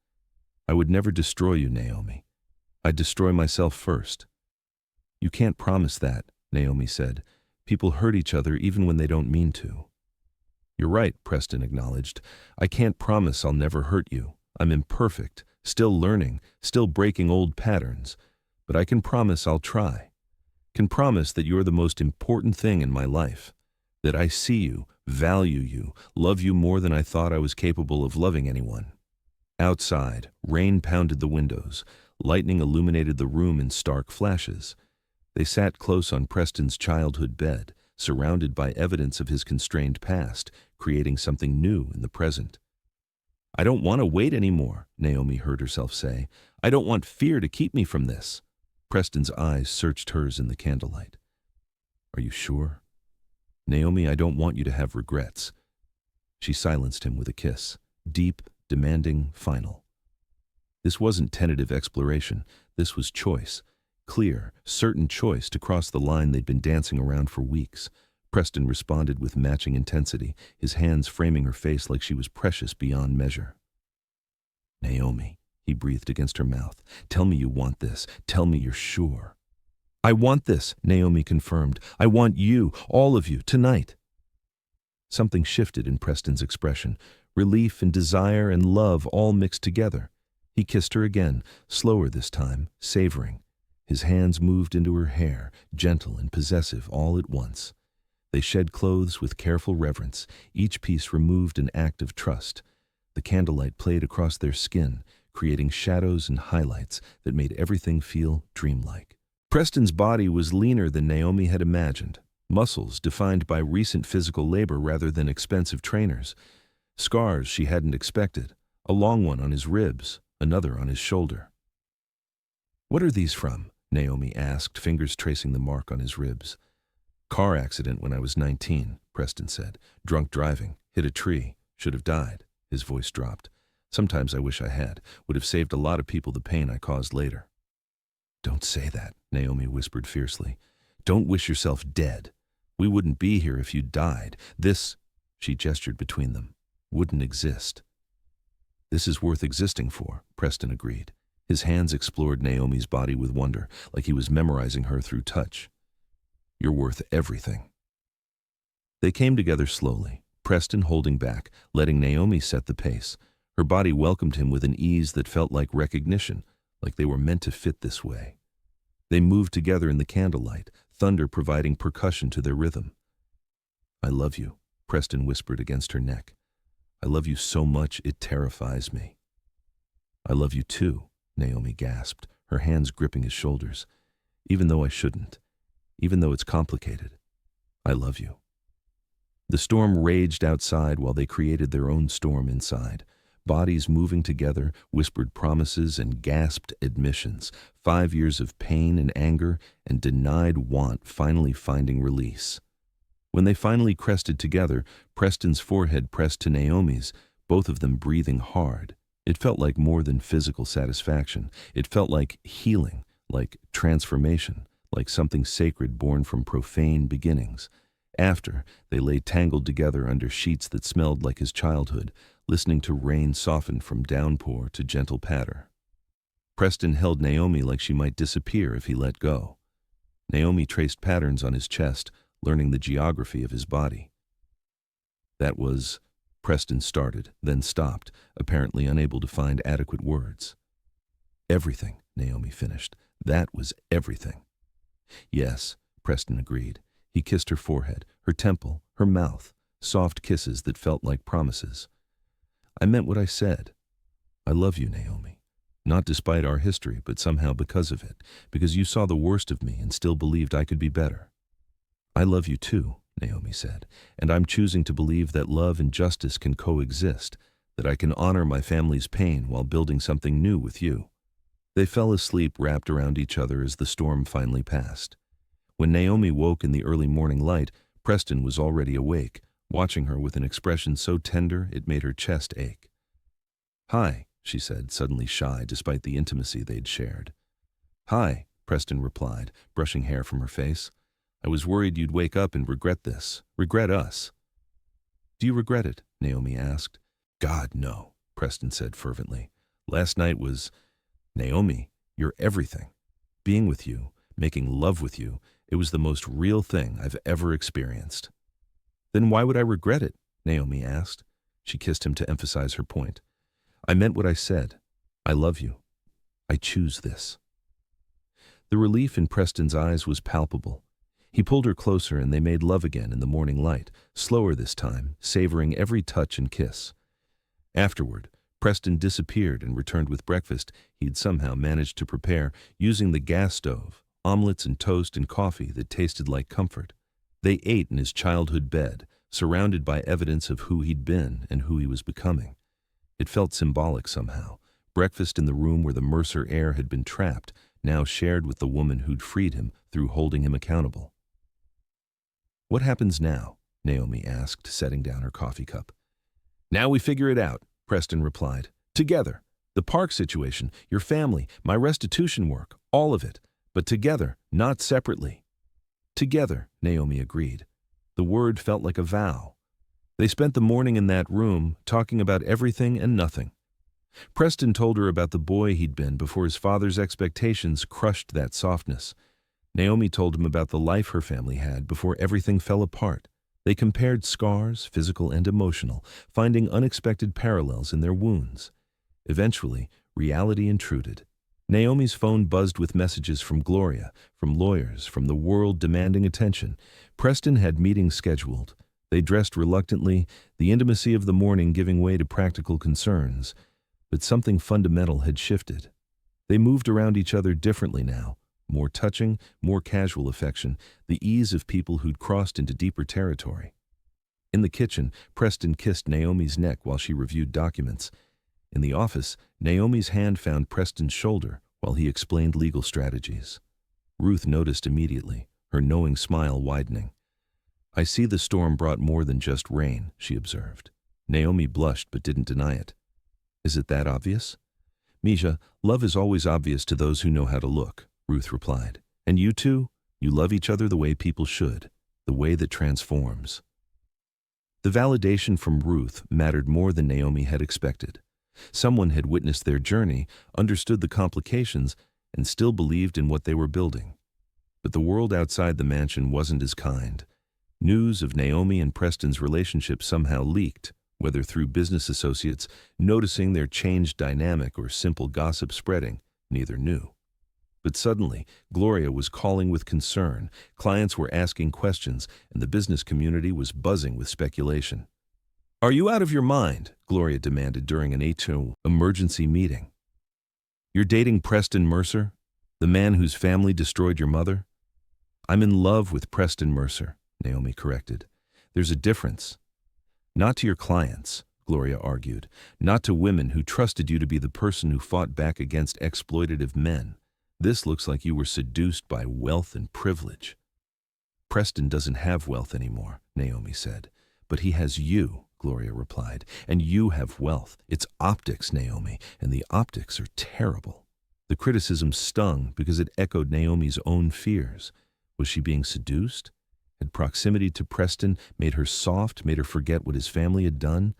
"I would never destroy you, Naomi. I'd destroy myself first." "You can't promise that," Naomi said. "People hurt each other even when they don't mean to." "You're right," Preston acknowledged. "I can't promise I'll never hurt you. I'm imperfect, still learning, still breaking old patterns. But I can promise I'll try. Can promise that you're the most important thing in my life. That I see you, value you, love you more than I thought I was capable of loving anyone." Outside, rain pounded the windows. Lightning illuminated the room in stark flashes. They sat close on Preston's childhood bed, surrounded by evidence of his constrained past, creating something new in the present. "I don't want to wait anymore," Naomi heard herself say. "I don't want fear to keep me from this." Preston's eyes searched hers in the candlelight. "Are you sure?" "Naomi, I don't want you to have regrets." She silenced him with a kiss, deep, demanding, final. This wasn't tentative exploration. This was choice. Clear, certain choice to cross the line they'd been dancing around for weeks. Preston responded with matching intensity, his hands framing her face like she was precious beyond measure. "Naomi," he breathed against her mouth, "tell me you want this. Tell me you're sure." "I want this," Naomi confirmed. "I want you, all of you, tonight." Something shifted in Preston's expression, relief and desire and love all mixed together. He kissed her again, slower this time, savoring. His hands moved into her hair, gentle and possessive all at once. They shed clothes with careful reverence, each piece removed an act of trust. The candlelight played across their skin, creating shadows and highlights that made everything feel dreamlike. Preston's body was leaner than Naomi had imagined, muscles defined by recent physical labor rather than expensive trainers, scars she hadn't expected, a long one on his ribs, another on his shoulder. "What are these from?" Naomi asked, fingers tracing the mark on his ribs. "Car accident when I was 19, Preston said. "Drunk driving, hit a tree, should have died." His voice dropped. "Sometimes I wish I had, would have saved a lot of people the pain I caused later." "Don't say that," Naomi whispered fiercely. "Don't wish yourself dead. We wouldn't be here if you died. This," she gestured between them, "wouldn't exist." "This is worth existing for," Preston agreed. His hands explored Naomi's body with wonder, like he was memorizing her through touch. "You're worth everything." They came together slowly, Preston holding back, letting Naomi set the pace. Her body welcomed him with an ease that felt like recognition, like they were meant to fit this way. They moved together in the candlelight, thunder providing percussion to their rhythm. "I love you," Preston whispered against her neck. "I love you so much it terrifies me." "I love you too," Naomi gasped, her hands gripping his shoulders. "Even though I shouldn't. Even though it's complicated. I love you." The storm raged outside while they created their own storm inside. Bodies moving together, whispered promises and gasped admissions. 5 years of pain and anger and denied want finally finding release. When they finally crested together, Preston's forehead pressed to Naomi's, both of them breathing hard. It felt like more than physical satisfaction. It felt like healing, like transformation, like something sacred born from profane beginnings. After, they lay tangled together under sheets that smelled like his childhood, listening to rain soften from downpour to gentle patter. Preston held Naomi like she might disappear if he let go. Naomi traced patterns on his chest, learning the geography of his body. "That was," Preston started, then stopped, apparently unable to find adequate words. "Everything," Naomi finished. "That was everything." "Yes," Preston agreed. He kissed her forehead, her temple, her mouth, soft kisses that felt like promises. "I meant what I said. I love you, Naomi. Not despite our history, but somehow because of it, because you saw the worst of me and still believed I could be better." "I love you too," Naomi said, "and I'm choosing to believe that love and justice can coexist, that I can honor my family's pain while building something new with you." They fell asleep wrapped around each other as the storm finally passed. When Naomi woke in the early morning light, Preston was already awake, watching her with an expression so tender it made her chest ache. "Hi," she said, suddenly shy despite the intimacy they'd shared. "Hi," Preston replied, brushing hair from her face. "I was worried you'd wake up and regret this, regret us." "Do you regret it?" Naomi asked. "God, no," Preston said fervently. "Last night was... Naomi, you're everything. Being with you, making love with you, it was the most real thing I've ever experienced." "Then why would I regret it?" Naomi asked. She kissed him to emphasize her point. "I meant what I said. I love you. I choose this." The relief in Preston's eyes was palpable. He pulled her closer and they made love again in the morning light, slower this time, savoring every touch and kiss. Afterward, Preston disappeared and returned with breakfast he'd somehow managed to prepare using the gas stove, omelets and toast and coffee that tasted like comfort. They ate in his childhood bed, surrounded by evidence of who he'd been and who he was becoming. It felt symbolic somehow. Breakfast in the room where the Mercer heir had been trapped, now shared with the woman who'd freed him through holding him accountable. "What happens now?" Naomi asked, setting down her coffee cup. "Now we figure it out," Preston replied. "Together. The park situation, your family, my restitution work, all of it. But together, not separately." "Together," Naomi agreed. The word felt like a vow. They spent the morning in that room, talking about everything and nothing. Preston told her about the boy he'd been before his father's expectations crushed that softness. Naomi told him about the life her family had before everything fell apart. They compared scars, physical and emotional, finding unexpected parallels in their wounds. Eventually, reality intruded. Naomi's phone buzzed with messages from Gloria, from lawyers, from the world demanding attention. Preston had meetings scheduled. They dressed reluctantly, the intimacy of the morning giving way to practical concerns. But something fundamental had shifted. They moved around each other differently now. More touching, more casual affection, the ease of people who'd crossed into deeper territory. In the kitchen, Preston kissed Naomi's neck while she reviewed documents. In the office, Naomi's hand found Preston's shoulder while he explained legal strategies. Ruth noticed immediately, her knowing smile widening. "I see the storm brought more than just rain," she observed. Naomi blushed but didn't deny it. "Is it that obvious?" "Misha, love is always obvious to those who know how to look," Ruth replied. "And you two? You love each other the way people should, the way that transforms." The validation from Ruth mattered more than Naomi had expected. Someone had witnessed their journey, understood the complications, and still believed in what they were building. But the world outside the mansion wasn't as kind. News of Naomi and Preston's relationship somehow leaked, whether through business associates noticing their changed dynamic or simple gossip spreading, neither knew. But suddenly, Gloria was calling with concern, clients were asking questions, and the business community was buzzing with speculation. "Are you out of your mind?" Gloria demanded during an A2 emergency meeting. "You're dating Preston Mercer, the man whose family destroyed your mother?" "I'm in love with Preston Mercer," Naomi corrected. "There's a difference." "Not to your clients," Gloria argued, "not to women who trusted you to be the person who fought back against exploitative men. This looks like you were seduced by wealth and privilege." "Preston doesn't have wealth anymore," Naomi said. "But he has you," Gloria replied, "and you have wealth. It's optics, Naomi, and the optics are terrible." The criticism stung because it echoed Naomi's own fears. Was she being seduced? Had proximity to Preston made her soft, made her forget what his family had done?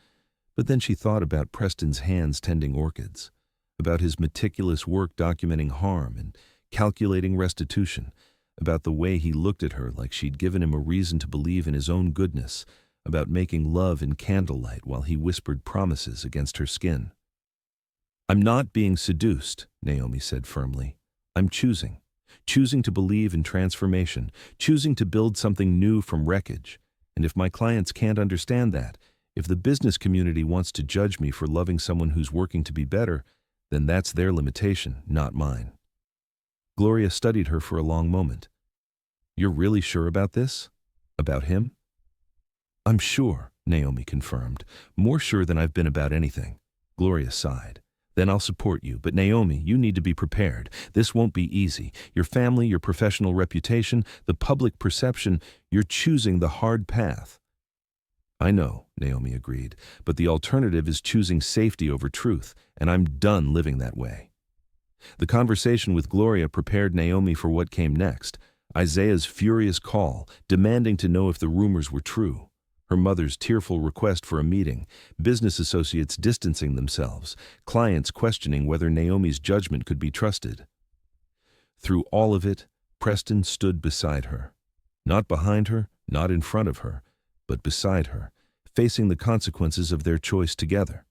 But then she thought about Preston's hands tending orchids, about his meticulous work documenting harm and calculating restitution, about the way he looked at her like she'd given him a reason to believe in his own goodness, about making love in candlelight while he whispered promises against her skin. "I'm not being seduced," Naomi said firmly. "I'm choosing to believe in transformation, choosing to build something new from wreckage. And if my clients can't understand that, if the business community wants to judge me for loving someone who's working to be better, then that's their limitation, not mine." Gloria studied her for a long moment. "You're really sure about this? About him?" "I'm sure," Naomi confirmed, "more sure than I've been about anything." Gloria sighed. "Then I'll support you, but Naomi, you need to be prepared. This won't be easy. Your family, your professional reputation, the public perception, you're choosing the hard path." "I know," Naomi agreed, "but the alternative is choosing safety over truth, and I'm done living that way." The conversation with Gloria prepared Naomi for what came next. Isaiah's furious call, demanding to know if the rumors were true. Her mother's tearful request for a meeting, business associates distancing themselves, clients questioning whether Naomi's judgment could be trusted. Through all of it, Preston stood beside her. Not behind her, not in front of her, but beside her, facing the consequences of their choice together.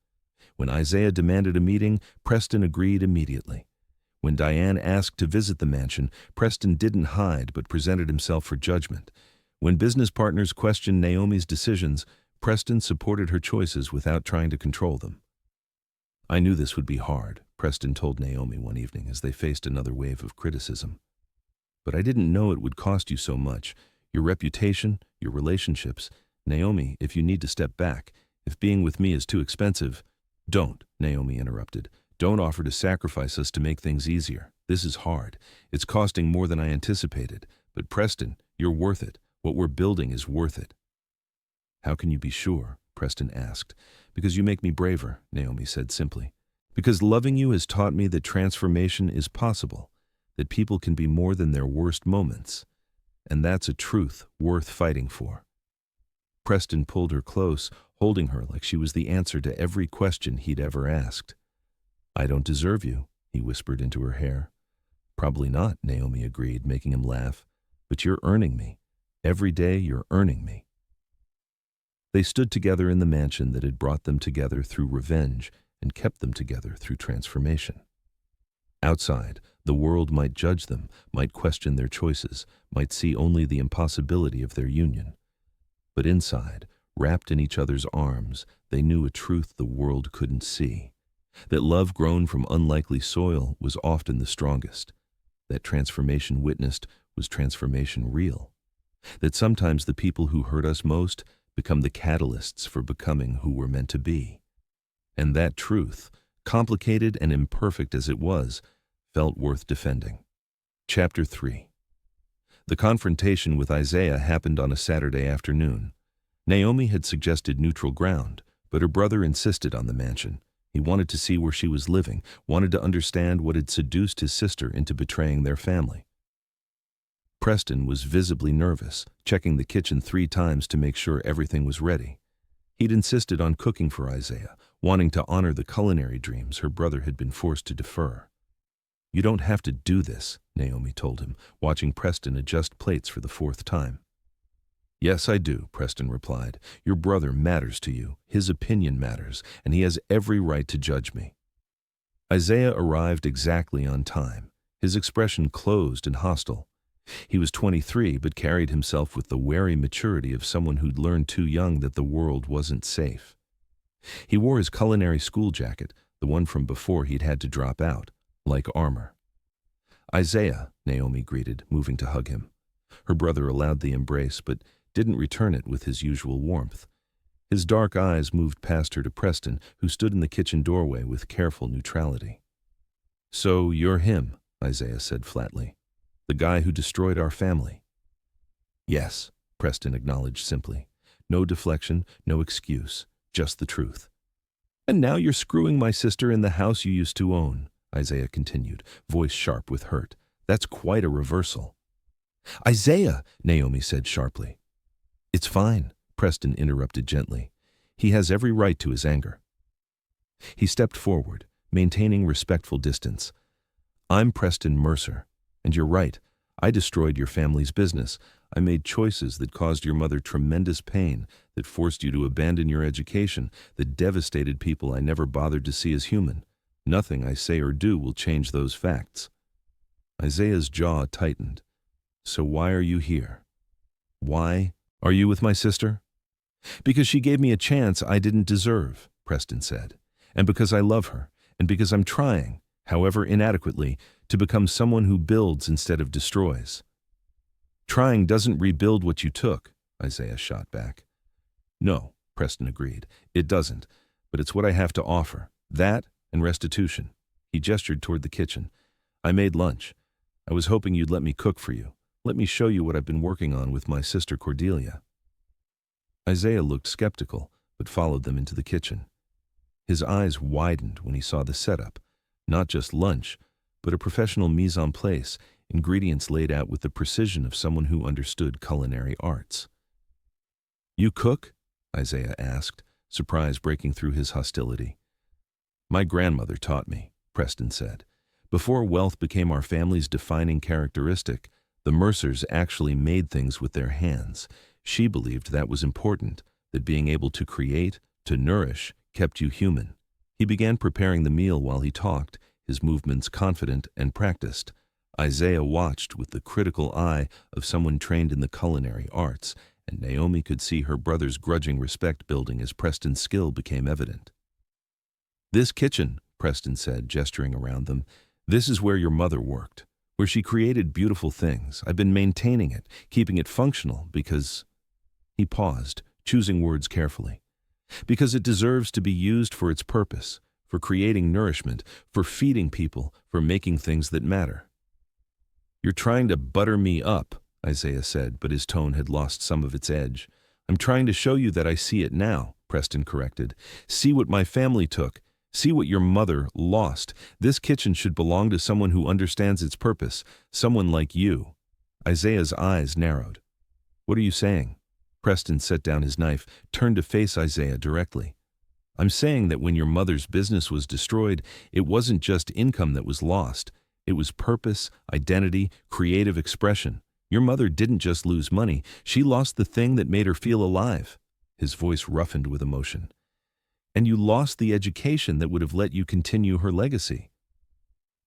When Isaiah demanded a meeting, Preston agreed immediately. When Diane asked to visit the mansion, Preston didn't hide but presented himself for judgment. When business partners questioned Naomi's decisions, Preston supported her choices without trying to control them. "I knew this would be hard," Preston told Naomi one evening as they faced another wave of criticism. But I didn't know it would cost you so much. Your reputation, your relationships. Naomi, if you need to step back, if being with me is too expensive, don't, Naomi interrupted. Don't offer to sacrifice us to make things easier. This is hard. It's costing more than I anticipated. But Preston, you're worth it. What we're building is worth it. How can you be sure? Preston asked. Because you make me braver, Naomi said simply. Because loving you has taught me that transformation is possible, that people can be more than their worst moments. And that's a truth worth fighting for. Preston pulled her close, holding her like she was the answer to every question he'd ever asked. I don't deserve you, he whispered into her hair. Probably not, Naomi agreed, making him laugh. But you're earning me. Every day you're earning me. They stood together in the mansion that had brought them together through revenge and kept them together through transformation. Outside, the world might judge them, might question their choices, might see only the impossibility of their union. But inside, wrapped in each other's arms, they knew a truth the world couldn't see. That love grown from unlikely soil was often the strongest. That transformation witnessed was transformation real. That sometimes the people who hurt us most become the catalysts for becoming who we're meant to be. And that truth, complicated and imperfect as it was, felt worth defending. Chapter 3. The confrontation with Isaiah happened on a Saturday afternoon. Naomi had suggested neutral ground, but her brother insisted on the mansion. He wanted to see where she was living, wanted to understand what had seduced his sister into betraying their family. Preston was visibly nervous, checking the kitchen 3 times to make sure everything was ready. He'd insisted on cooking for Isaiah, wanting to honor the culinary dreams her brother had been forced to defer. You don't have to do this, Naomi told him, watching Preston adjust plates for the 4th time. Yes, I do, Preston replied. Your brother matters to you, his opinion matters, and he has every right to judge me. Isaiah arrived exactly on time, his expression closed and hostile. He was 23, but carried himself with the wary maturity of someone who'd learned too young that the world wasn't safe. He wore his culinary school jacket, the one from before he'd had to drop out, like armor. Isaiah, Naomi greeted, moving to hug him. Her brother allowed the embrace, but didn't return it with his usual warmth. His dark eyes moved past her to Preston, who stood in the kitchen doorway with careful neutrality. So you're him, Isaiah said flatly. The guy who destroyed our family. Yes, Preston acknowledged simply. No deflection, no excuse, just the truth. And now you're screwing my sister in the house you used to own, Isaiah continued, voice sharp with hurt. That's quite a reversal. Isaiah, Naomi said sharply. It's fine, Preston interrupted gently. He has every right to his anger. He stepped forward, maintaining respectful distance. I'm Preston Mercer. And you're right, I destroyed your family's business. I made choices that caused your mother tremendous pain, that forced you to abandon your education, that devastated people I never bothered to see as human. Nothing I say or do will change those facts. Isaiah's jaw tightened. So why are you here? Why are you with my sister? Because she gave me a chance I didn't deserve, Preston said. And because I love her, and because I'm trying, however inadequately, to become someone who builds instead of destroys. Trying doesn't rebuild what you took, Isaiah shot back. No, Preston agreed. It doesn't, but it's what I have to offer. That and restitution. He gestured toward the kitchen. I made lunch. I was hoping you'd let me cook for you. Let me show you what I've been working on with my sister Cordelia. Isaiah looked skeptical, but followed them into the kitchen. His eyes widened when he saw the setup. Not just lunch, but a professional mise en place, ingredients laid out with the precision of someone who understood culinary arts. You cook? Isaiah asked, surprise breaking through his hostility. My grandmother taught me, Preston said. Before wealth became our family's defining characteristic, the Mercers actually made things with their hands. She believed that was important, that being able to create, to nourish, kept you human. He began preparing the meal while he talked, his movements confident and practiced. Isaiah watched with the critical eye of someone trained in the culinary arts, and Naomi could see her brother's grudging respect building as Preston's skill became evident. This kitchen, Preston said, gesturing around them, this is where your mother worked, where she created beautiful things. I've been maintaining it, keeping it functional because—" He paused, choosing words carefully. "Because it deserves to be used for its purpose, for creating nourishment, for feeding people, for making things that matter." "You're trying to butter me up," Isaiah said, but his tone had lost some of its edge. "I'm trying to show you that I see it now," Preston corrected. "See what my family took. See what your mother lost. This kitchen should belong to someone who understands its purpose, someone like you." Isaiah's eyes narrowed. "What are you saying?" Preston set down his knife, turned to face Isaiah directly. "I'm saying that when your mother's business was destroyed, it wasn't just income that was lost. It was purpose, identity, creative expression. Your mother didn't just lose money, she lost the thing that made her feel alive." His voice roughened with emotion. "And you lost the education that would have let you continue her legacy."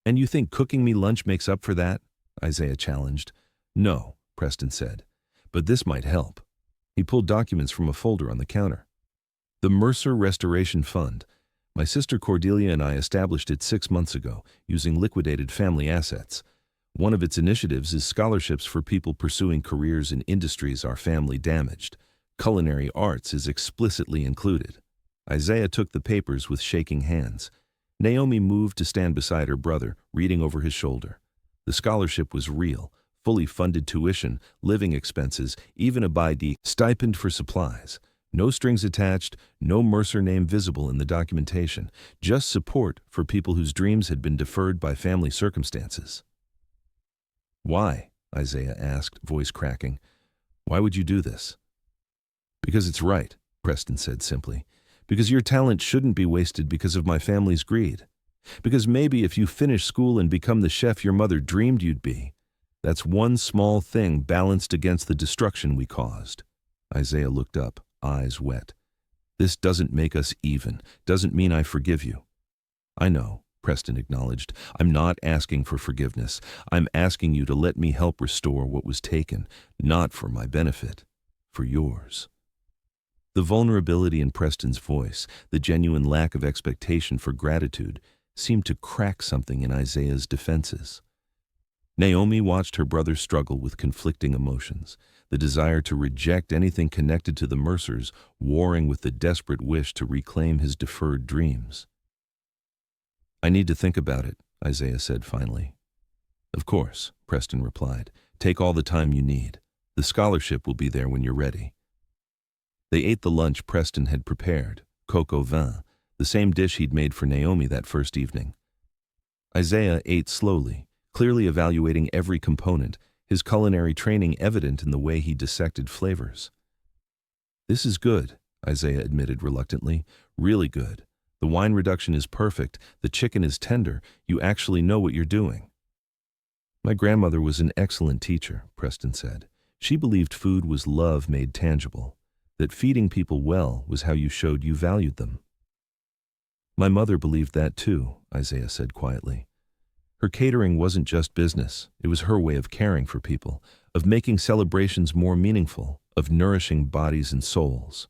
"And you think cooking me lunch makes up for that?" Isaiah challenged. "No," Preston said, "but this might help." He pulled documents from a folder on the counter. "The Mercer Restoration Fund. My sister Cordelia and I established it 6 months ago, using liquidated family assets. One of its initiatives is scholarships for people pursuing careers in industries our family damaged. Culinary arts is explicitly included." Isaiah took the papers with shaking hands. Naomi moved to stand beside her brother, reading over his shoulder. The scholarship was real, fully funded tuition, living expenses, even a by-D stipend for supplies. No strings attached, no Mercer name visible in the documentation, just support for people whose dreams had been deferred by family circumstances. "Why?" Isaiah asked, voice cracking. "Why would you do this?" "Because it's right," Preston said simply. "Because your talent shouldn't be wasted because of my family's greed. Because maybe if you finish school and become the chef your mother dreamed you'd be, that's one small thing balanced against the destruction we caused." Isaiah looked up, eyes wet. "This doesn't make us even, doesn't mean I forgive you." "I know," Preston acknowledged. "I'm not asking for forgiveness. I'm asking you to let me help restore what was taken, not for my benefit, for yours." The vulnerability in Preston's voice, the genuine lack of expectation for gratitude, seemed to crack something in Isaiah's defenses. Naomi watched her brother struggle with conflicting emotions, the desire to reject anything connected to the Mercers, warring with the desperate wish to reclaim his deferred dreams. "I need to think about it," Isaiah said finally. "Of course," Preston replied. "Take all the time you need. The scholarship will be there when you're ready." They ate the lunch Preston had prepared, coq au vin, the same dish he'd made for Naomi that first evening. Isaiah ate slowly, clearly evaluating every component, his culinary training evident in the way he dissected flavors. "This is good," Isaiah admitted reluctantly. "Really good. The wine reduction is perfect, the chicken is tender, you actually know what you're doing." "My grandmother was an excellent teacher," Preston said. "She believed food was love made tangible, that feeding people well was how you showed you valued them." "My mother believed that too," Isaiah said quietly. "Her catering wasn't just business, it was her way of caring for people, of making celebrations more meaningful, of nourishing bodies and souls."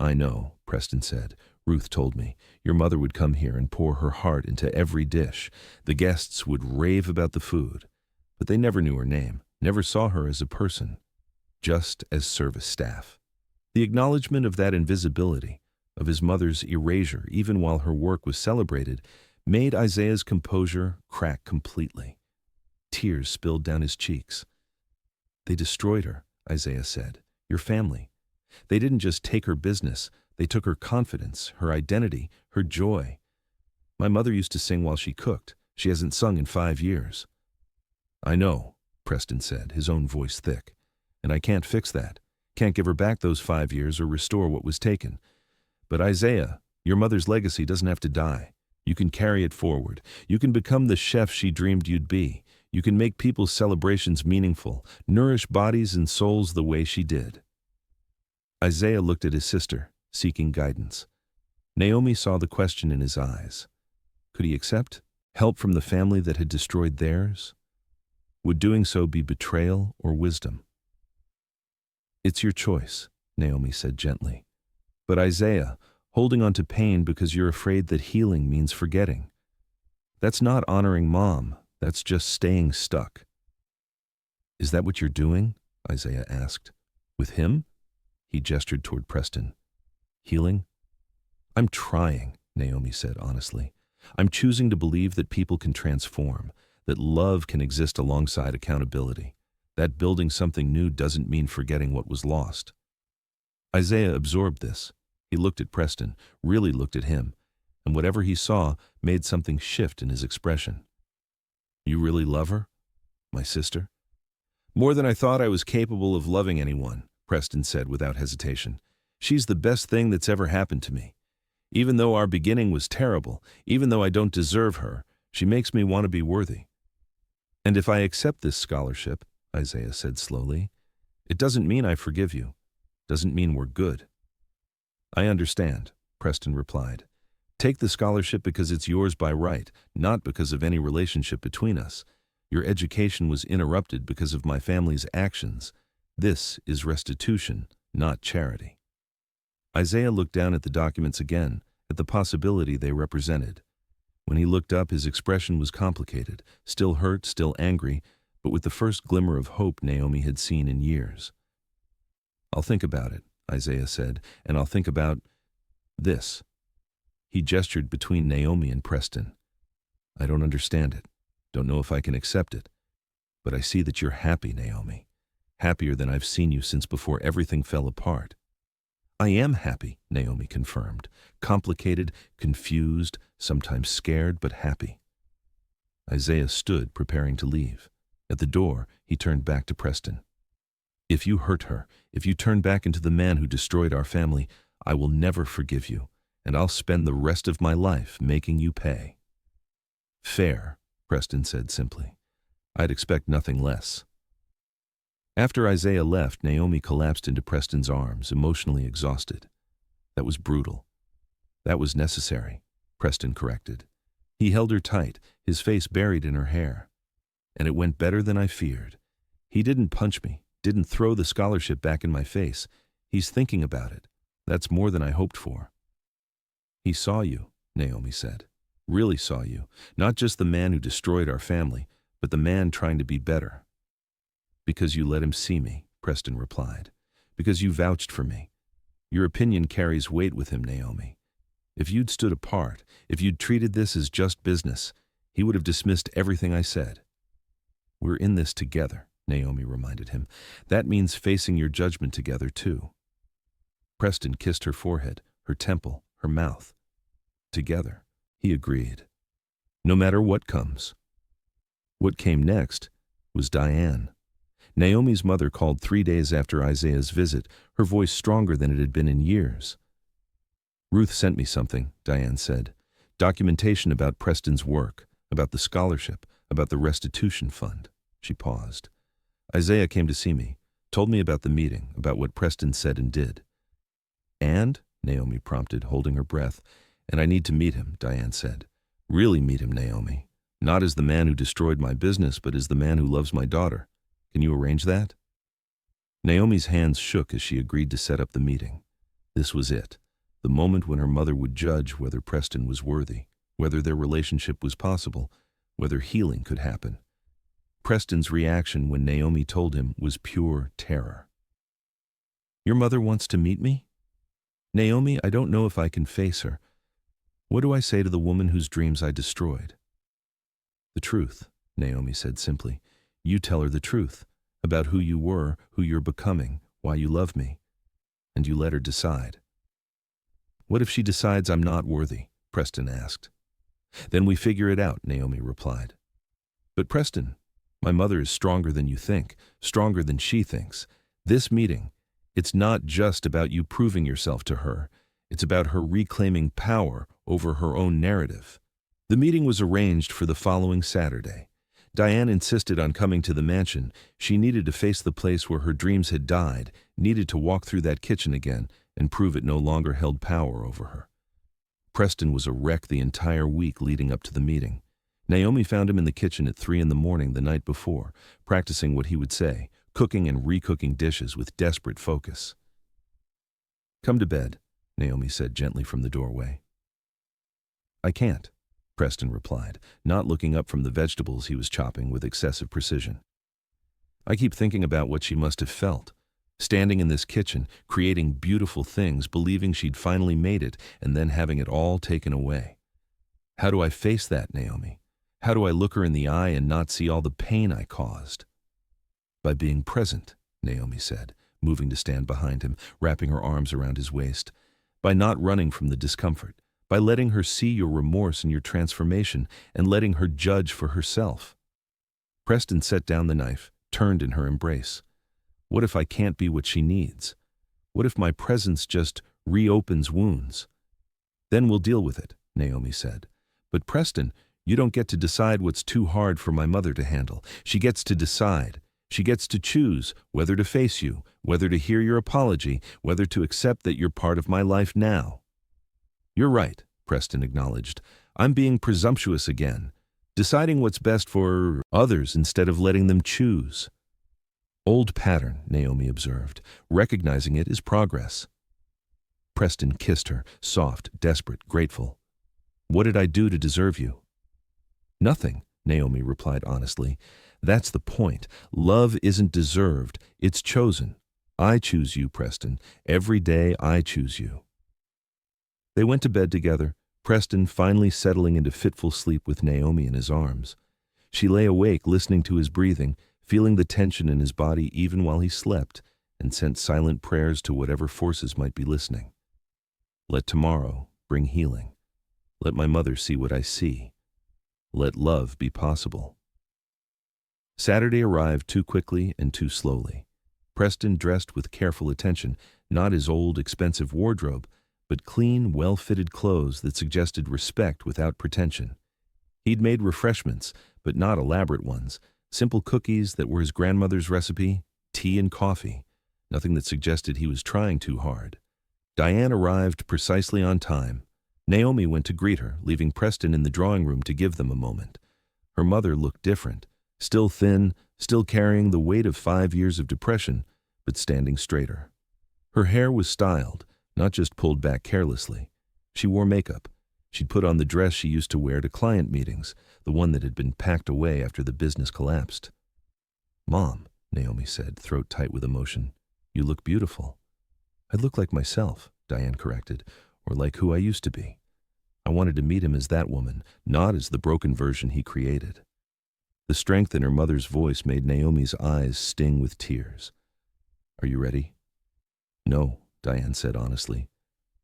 "I know," Preston said. "Ruth told me. Your mother would come here and pour her heart into every dish. The guests would rave about the food. But they never knew her name, never saw her as a person, just as service staff." The acknowledgement of that invisibility, of his mother's erasure even while her work was celebrated, made Isaiah's composure crack completely. Tears spilled down his cheeks. "They destroyed her," Isaiah said. "Your family. They didn't just take her business, they took her confidence, her identity, her joy. My mother used to sing while she cooked. She hasn't sung in 5 years." "I know," Preston said, his own voice thick. "And I can't fix that. Can't give her back those 5 years or restore what was taken. But Isaiah, your mother's legacy doesn't have to die. You can carry it forward. You can become the chef she dreamed you'd be. You can make people's celebrations meaningful, nourish bodies and souls the way she did." Isaiah looked at his sister, seeking guidance. Naomi saw the question in his eyes. Could he accept help from the family that had destroyed theirs? Would doing so be betrayal or wisdom? "It's your choice," Naomi said gently. "But Isaiah, holding on to pain because you're afraid that healing means forgetting. That's not honoring Mom, That's just staying stuck. Is that what you're doing? Isaiah asked. With him? He gestured toward Preston. Healing? I'm trying, Naomi said honestly. I'm choosing to believe that people can transform, that love can exist alongside accountability, that building something new doesn't mean forgetting what was lost. Isaiah absorbed this. He looked at Preston, really looked at him, and whatever he saw made something shift in his expression. You really love her? My sister? More than I thought I was capable of loving anyone, Preston said without hesitation. She's the best thing that's ever happened to me. Even though our beginning was terrible, even though I don't deserve her, she makes me want to be worthy. And if I accept this scholarship, Isaiah said slowly, it doesn't mean I forgive you. Doesn't mean we're good. I understand, Preston replied. Take the scholarship because it's yours by right, not because of any relationship between us. Your education was interrupted because of my family's actions. This is restitution, not charity. Isaiah looked down at the documents again, at the possibility they represented. When he looked up, his expression was complicated, still hurt, still angry, but with the first glimmer of hope Naomi had seen in years. I'll think about it, Isaiah said, and I'll think about this. He gestured between Naomi and Preston. I don't understand it. Don't know if I can accept it. But I see that you're happy, Naomi. Happier than I've seen you since before everything fell apart. I am happy, Naomi confirmed. Complicated, confused, sometimes scared, but happy. Isaiah stood, preparing to leave. At the door, he turned back to Preston. If you hurt her, if you turn back into the man who destroyed our family, I will never forgive you, and I'll spend the rest of my life making you pay. Fair, Preston said simply. I'd expect nothing less. After Isaiah left, Naomi collapsed into Preston's arms, emotionally exhausted. That was brutal. That was necessary, Preston corrected. He held her tight, his face buried in her hair. And it went better than I feared. He didn't punch me, didn't throw the scholarship back in my face. He's thinking about it. That's more than I hoped for. He saw you, Naomi said. Really saw you. Not just the man who destroyed our family, but the man trying to be better. Because you let him see me, Preston replied. Because you vouched for me. Your opinion carries weight with him, Naomi. If you'd stood apart, if you'd treated this as just business, he would have dismissed everything I said. We're in this together, Naomi reminded him. That means facing your judgment together, too. Preston kissed her forehead, her temple, her mouth. Together, he agreed. No matter what comes. What came next was Diane. Naomi's mother called 3 days after Isaiah's visit, her voice stronger than it had been in years. Ruth sent me something, Diane said. Documentation about Preston's work, about the scholarship, about the restitution fund. She paused. Isaiah came to see me, told me about the meeting, about what Preston said and did. And, Naomi prompted, holding her breath, and I need to meet him, Diane said. Really meet him, Naomi. Not as the man who destroyed my business, but as the man who loves my daughter. Can you arrange that? Naomi's hands shook as she agreed to set up the meeting. This was it, the moment when her mother would judge whether Preston was worthy, whether their relationship was possible, whether healing could happen. Preston's reaction when Naomi told him was pure terror. Your mother wants to meet me? Naomi, I don't know if I can face her. What do I say to the woman whose dreams I destroyed? The truth, Naomi said simply. You tell her the truth, about who you were, who you're becoming, why you love me. And you let her decide. What if she decides I'm not worthy? Preston asked. Then we figure it out, Naomi replied. But Preston, my mother is stronger than you think, stronger than she thinks. This meeting, it's not just about you proving yourself to her. It's about her reclaiming power over her own narrative. The meeting was arranged for the following Saturday. Diane insisted on coming to the mansion. She needed to face the place where her dreams had died, needed to walk through that kitchen again and prove it no longer held power over her. Preston was a wreck the entire week leading up to the meeting. Naomi found him in the kitchen at 3 a.m. the night before, practicing what he would say, cooking and recooking dishes with desperate focus. Come to bed, Naomi said gently from the doorway. I can't, Preston replied, not looking up from the vegetables he was chopping with excessive precision. I keep thinking about what she must have felt, standing in this kitchen, creating beautiful things, believing she'd finally made it, and then having it all taken away. How do I face that, Naomi? How do I look her in the eye and not see all the pain I caused? By being present, Naomi said, moving to stand behind him, wrapping her arms around his waist. By not running from the discomfort. By letting her see your remorse and your transformation, and letting her judge for herself. Preston set down the knife, turned in her embrace. What if I can't be what she needs? What if my presence just reopens wounds? Then we'll deal with it, Naomi said. But Preston, you don't get to decide what's too hard for my mother to handle. She gets to decide. She gets to choose whether to face you, whether to hear your apology, whether to accept that you're part of my life now. You're right, Preston acknowledged. I'm being presumptuous again, deciding what's best for others instead of letting them choose. Old pattern, Naomi observed. Recognizing it is progress. Preston kissed her, soft, desperate, grateful. What did I do to deserve you? Nothing, Naomi replied honestly. That's the point. Love isn't deserved, it's chosen. I choose you, Preston. Every day I choose you. They went to bed together, Preston finally settling into fitful sleep with Naomi in his arms. She lay awake listening to his breathing, feeling the tension in his body even while he slept, and sent silent prayers to whatever forces might be listening. Let tomorrow bring healing. Let my mother see what I see. Let love be possible. Saturday arrived too quickly and too slowly. Preston dressed with careful attention, not his old, expensive wardrobe, but clean, well-fitted clothes that suggested respect without pretension. He'd made refreshments, but not elaborate ones, simple cookies that were his grandmother's recipe, tea and coffee, nothing that suggested he was trying too hard. Diane arrived precisely on time. Naomi went to greet her, leaving Preston in the drawing room to give them a moment. Her mother looked different, still thin, still carrying the weight of 5 years of depression, but standing straighter. Her hair was styled, not just pulled back carelessly. She wore makeup. She'd put on the dress she used to wear to client meetings, the one that had been packed away after the business collapsed. Mom, Naomi said, throat tight with emotion, you look beautiful. I look like myself, Diane corrected, or like who I used to be. I wanted to meet him as that woman, not as the broken version he created. The strength in her mother's voice made Naomi's eyes sting with tears. Are you ready? No, Diane said honestly,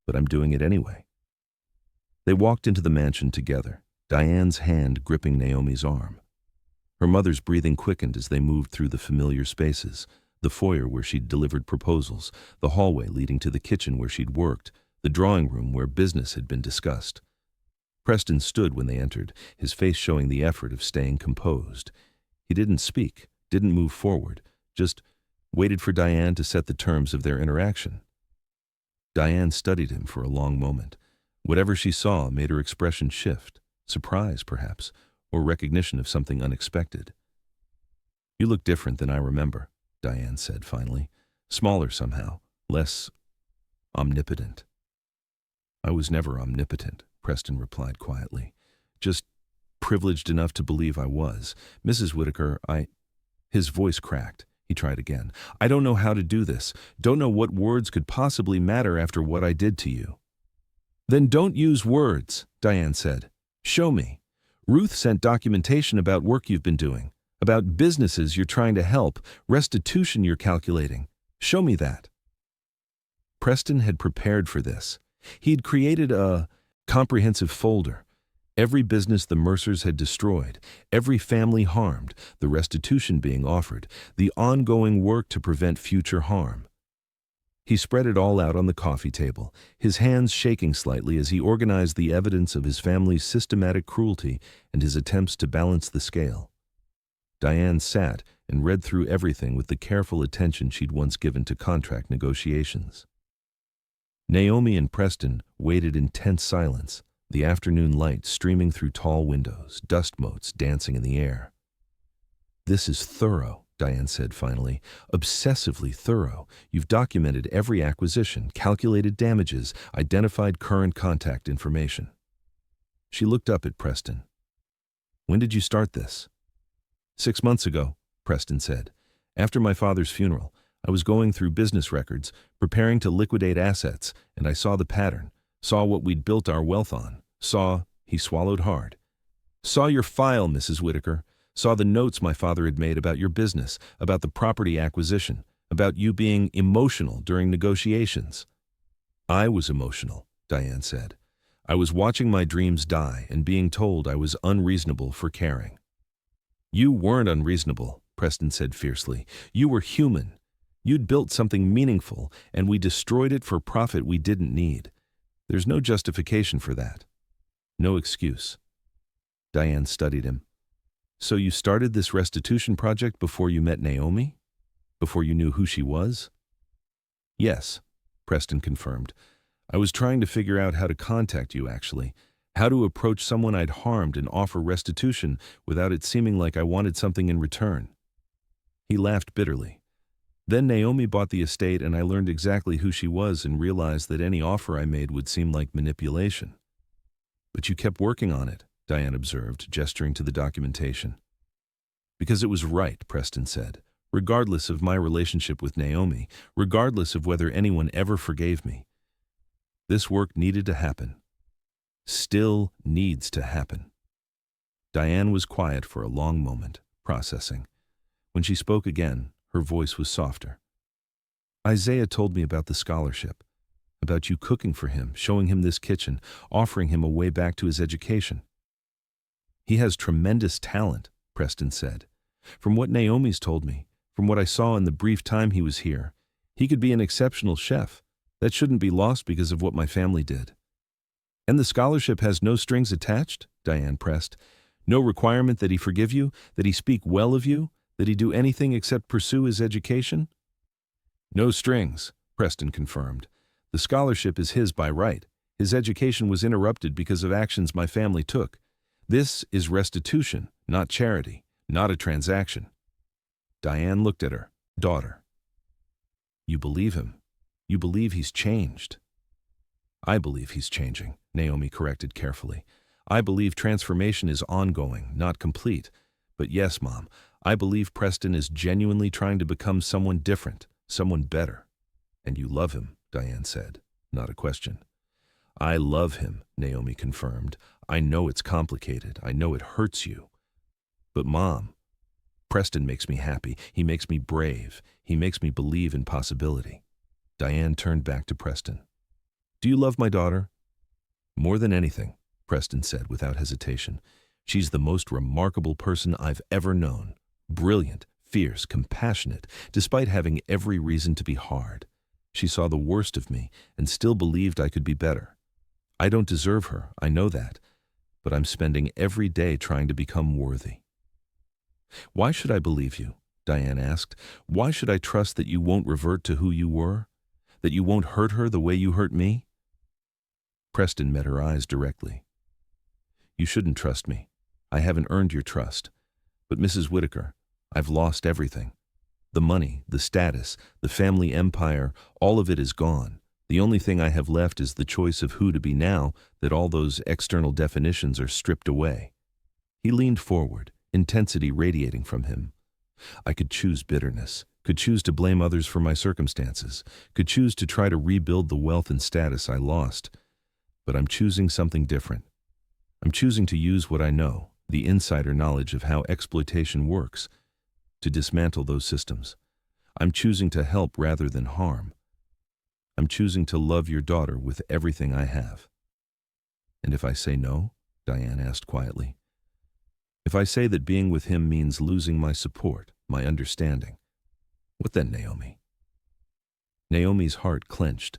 but I'm doing it anyway. They walked into the mansion together, Diane's hand gripping Naomi's arm. Her mother's breathing quickened as they moved through the familiar spaces, the foyer where she'd delivered proposals, the hallway leading to the kitchen where she'd worked, the drawing room where business had been discussed. Preston stood when they entered, his face showing the effort of staying composed. He didn't speak, didn't move forward, just waited for Diane to set the terms of their interaction. Diane studied him for a long moment. Whatever she saw made her expression shift, surprise perhaps, or recognition of something unexpected. You look different than I remember, Diane said finally, smaller somehow, less omnipotent. I was never omnipotent, Preston replied quietly. Just privileged enough to believe I was. Mrs. Whitaker, His voice cracked. He tried again. I don't know how to do this. Don't know what words could possibly matter after what I did to you. Then don't use words, Diane said. Show me. Ruth sent documentation about work you've been doing, about businesses you're trying to help, restitution you're calculating. Show me that. Preston had prepared for this. He'd created a comprehensive folder. Every business the Mercers had destroyed, every family harmed, the restitution being offered, the ongoing work to prevent future harm. He spread it all out on the coffee table, his hands shaking slightly as he organized the evidence of his family's systematic cruelty and his attempts to balance the scale. Diane sat and read through everything with the careful attention she'd once given to contract negotiations. Naomi and Preston waited in tense silence, the afternoon light streaming through tall windows, dust motes dancing in the air. This is thorough, Diane said finally, obsessively thorough. You've documented every acquisition, calculated damages, identified current contact information. She looked up at Preston. "When did you start this?" 6 months ago, Preston said. "After my father's funeral, I was going through business records, preparing to liquidate assets, and I saw the pattern, saw what we'd built our wealth on, saw," he swallowed hard, "saw your file, Mrs. Whitaker, saw the notes my father had made about your business, about the property acquisition, about you being emotional during negotiations." "I was emotional," Diane said. "I was watching my dreams die and being told I was unreasonable for caring." "You weren't unreasonable," Preston said fiercely. "You were human. You'd built something meaningful, and we destroyed it for profit we didn't need. There's no justification for that. No excuse." Diane studied him. "So you started this restitution project before you met Naomi? Before you knew who she was?" "Yes," Preston confirmed. "I was trying to figure out how to contact you, actually. How to approach someone I'd harmed and offer restitution without it seeming like I wanted something in return." He laughed bitterly. "Then Naomi bought the estate and I learned exactly who she was and realized that any offer I made would seem like manipulation." "But you kept working on it," Diane observed, gesturing to the documentation. "Because it was right," Preston said, "regardless of my relationship with Naomi, regardless of whether anyone ever forgave me. This work needed to happen. Still needs to happen." Diane was quiet for a long moment, processing. When she spoke again, her voice was softer. "Isaiah told me about the scholarship, about you cooking for him, showing him this kitchen, offering him a way back to his education." "He has tremendous talent," Preston said. "From what Naomi's told me, from what I saw in the brief time he was here, he could be an exceptional chef. That shouldn't be lost because of what my family did." "And the scholarship has no strings attached?" Diane pressed. "No requirement that he forgive you, that he speak well of you, that he do anything except pursue his education?" "No strings," Preston confirmed. "The scholarship is his by right. His education was interrupted because of actions my family took. This is restitution, not charity, not a transaction." Diane looked at her daughter. "You believe him? You believe he's changed?" "I believe he's changing," Naomi corrected carefully. "I believe transformation is ongoing, not complete. But yes, Mom, I believe Preston is genuinely trying to become someone different, someone better." "And you love him," Diane said, not a question. "I love him," Naomi confirmed. "I know it's complicated. I know it hurts you. But Mom, Preston makes me happy. He makes me brave. He makes me believe in possibility." Diane turned back to Preston. "Do you love my daughter?" "More than anything," Preston said without hesitation. "She's the most remarkable person I've ever known. Brilliant, fierce, compassionate, despite having every reason to be hard. She saw the worst of me and still believed I could be better. I don't deserve her, I know that, but I'm spending every day trying to become worthy." "Why should I believe you?" Diane asked. "Why should I trust that you won't revert to who you were? That you won't hurt her the way you hurt me?" Preston met her eyes directly. "You shouldn't trust me. I haven't earned your trust. But Mrs. Whitaker, I've lost everything. The money, the status, the family empire, all of it is gone. The only thing I have left is the choice of who to be now that all those external definitions are stripped away." He leaned forward, intensity radiating from him. "I could choose bitterness, could choose to blame others for my circumstances, could choose to try to rebuild the wealth and status I lost. But I'm choosing something different. I'm choosing to use what I know, the insider knowledge of how exploitation works, to dismantle those systems. I'm choosing to help rather than harm. I'm choosing to love your daughter with everything I have." "And if I say no?" Diane asked quietly. "If I say that being with him means losing my support, my understanding, what then, Naomi?" Naomi's heart clenched.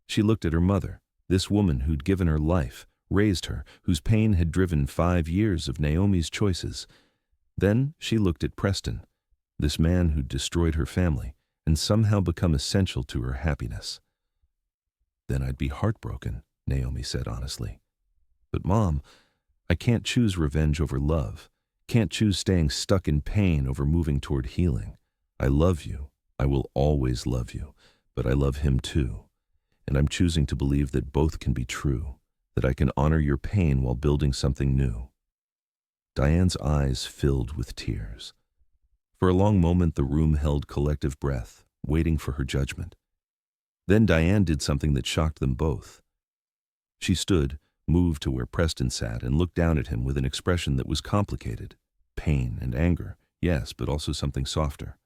She looked at her mother, this woman who'd given her life, raised her, whose pain had driven 5 years of Naomi's choices. Then she looked at Preston, this man who'd destroyed her family and somehow become essential to her happiness. "Then I'd be heartbroken," Naomi said honestly. "But Mom, I can't choose revenge over love, can't choose staying stuck in pain over moving toward healing. I love you, I will always love you, but I love him too, and I'm choosing to believe that both can be true. that I can honor your pain while building something new." Diane's eyes filled with tears. For a long moment the room held collective breath, waiting for her judgment. Then Diane did something that shocked them both. She stood, moved to where Preston sat, and looked down at him with an expression that was complicated. Pain and anger, yes, but also something softer.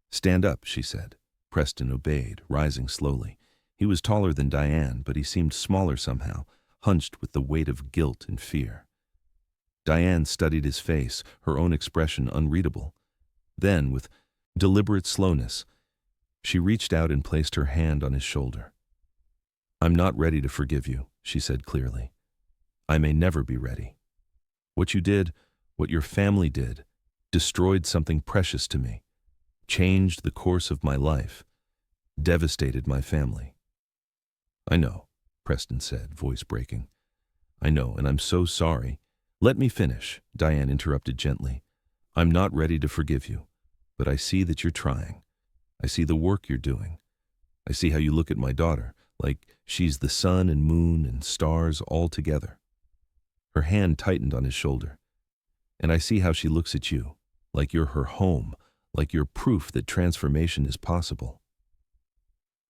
"Stand up," she said. Preston obeyed, rising slowly. He was taller than Diane, but he seemed smaller somehow, hunched with the weight of guilt and fear. Diane studied his face, her own expression unreadable. Then, with deliberate slowness, she reached out and placed her hand on his shoulder. "I'm not ready to forgive you," she said clearly. "I may never be ready. What you did, what your family did, destroyed something precious to me, changed the course of my life, devastated my family." "I know," Preston said, voice breaking. "I know, and I'm so sorry." "Let me finish," Diane interrupted gently. "I'm not ready to forgive you, but I see that you're trying. I see the work you're doing. I see how you look at my daughter, like she's the sun and moon and stars all together." Her hand tightened on his shoulder. "And I see how she looks at you, like you're her home, like you're proof that transformation is possible."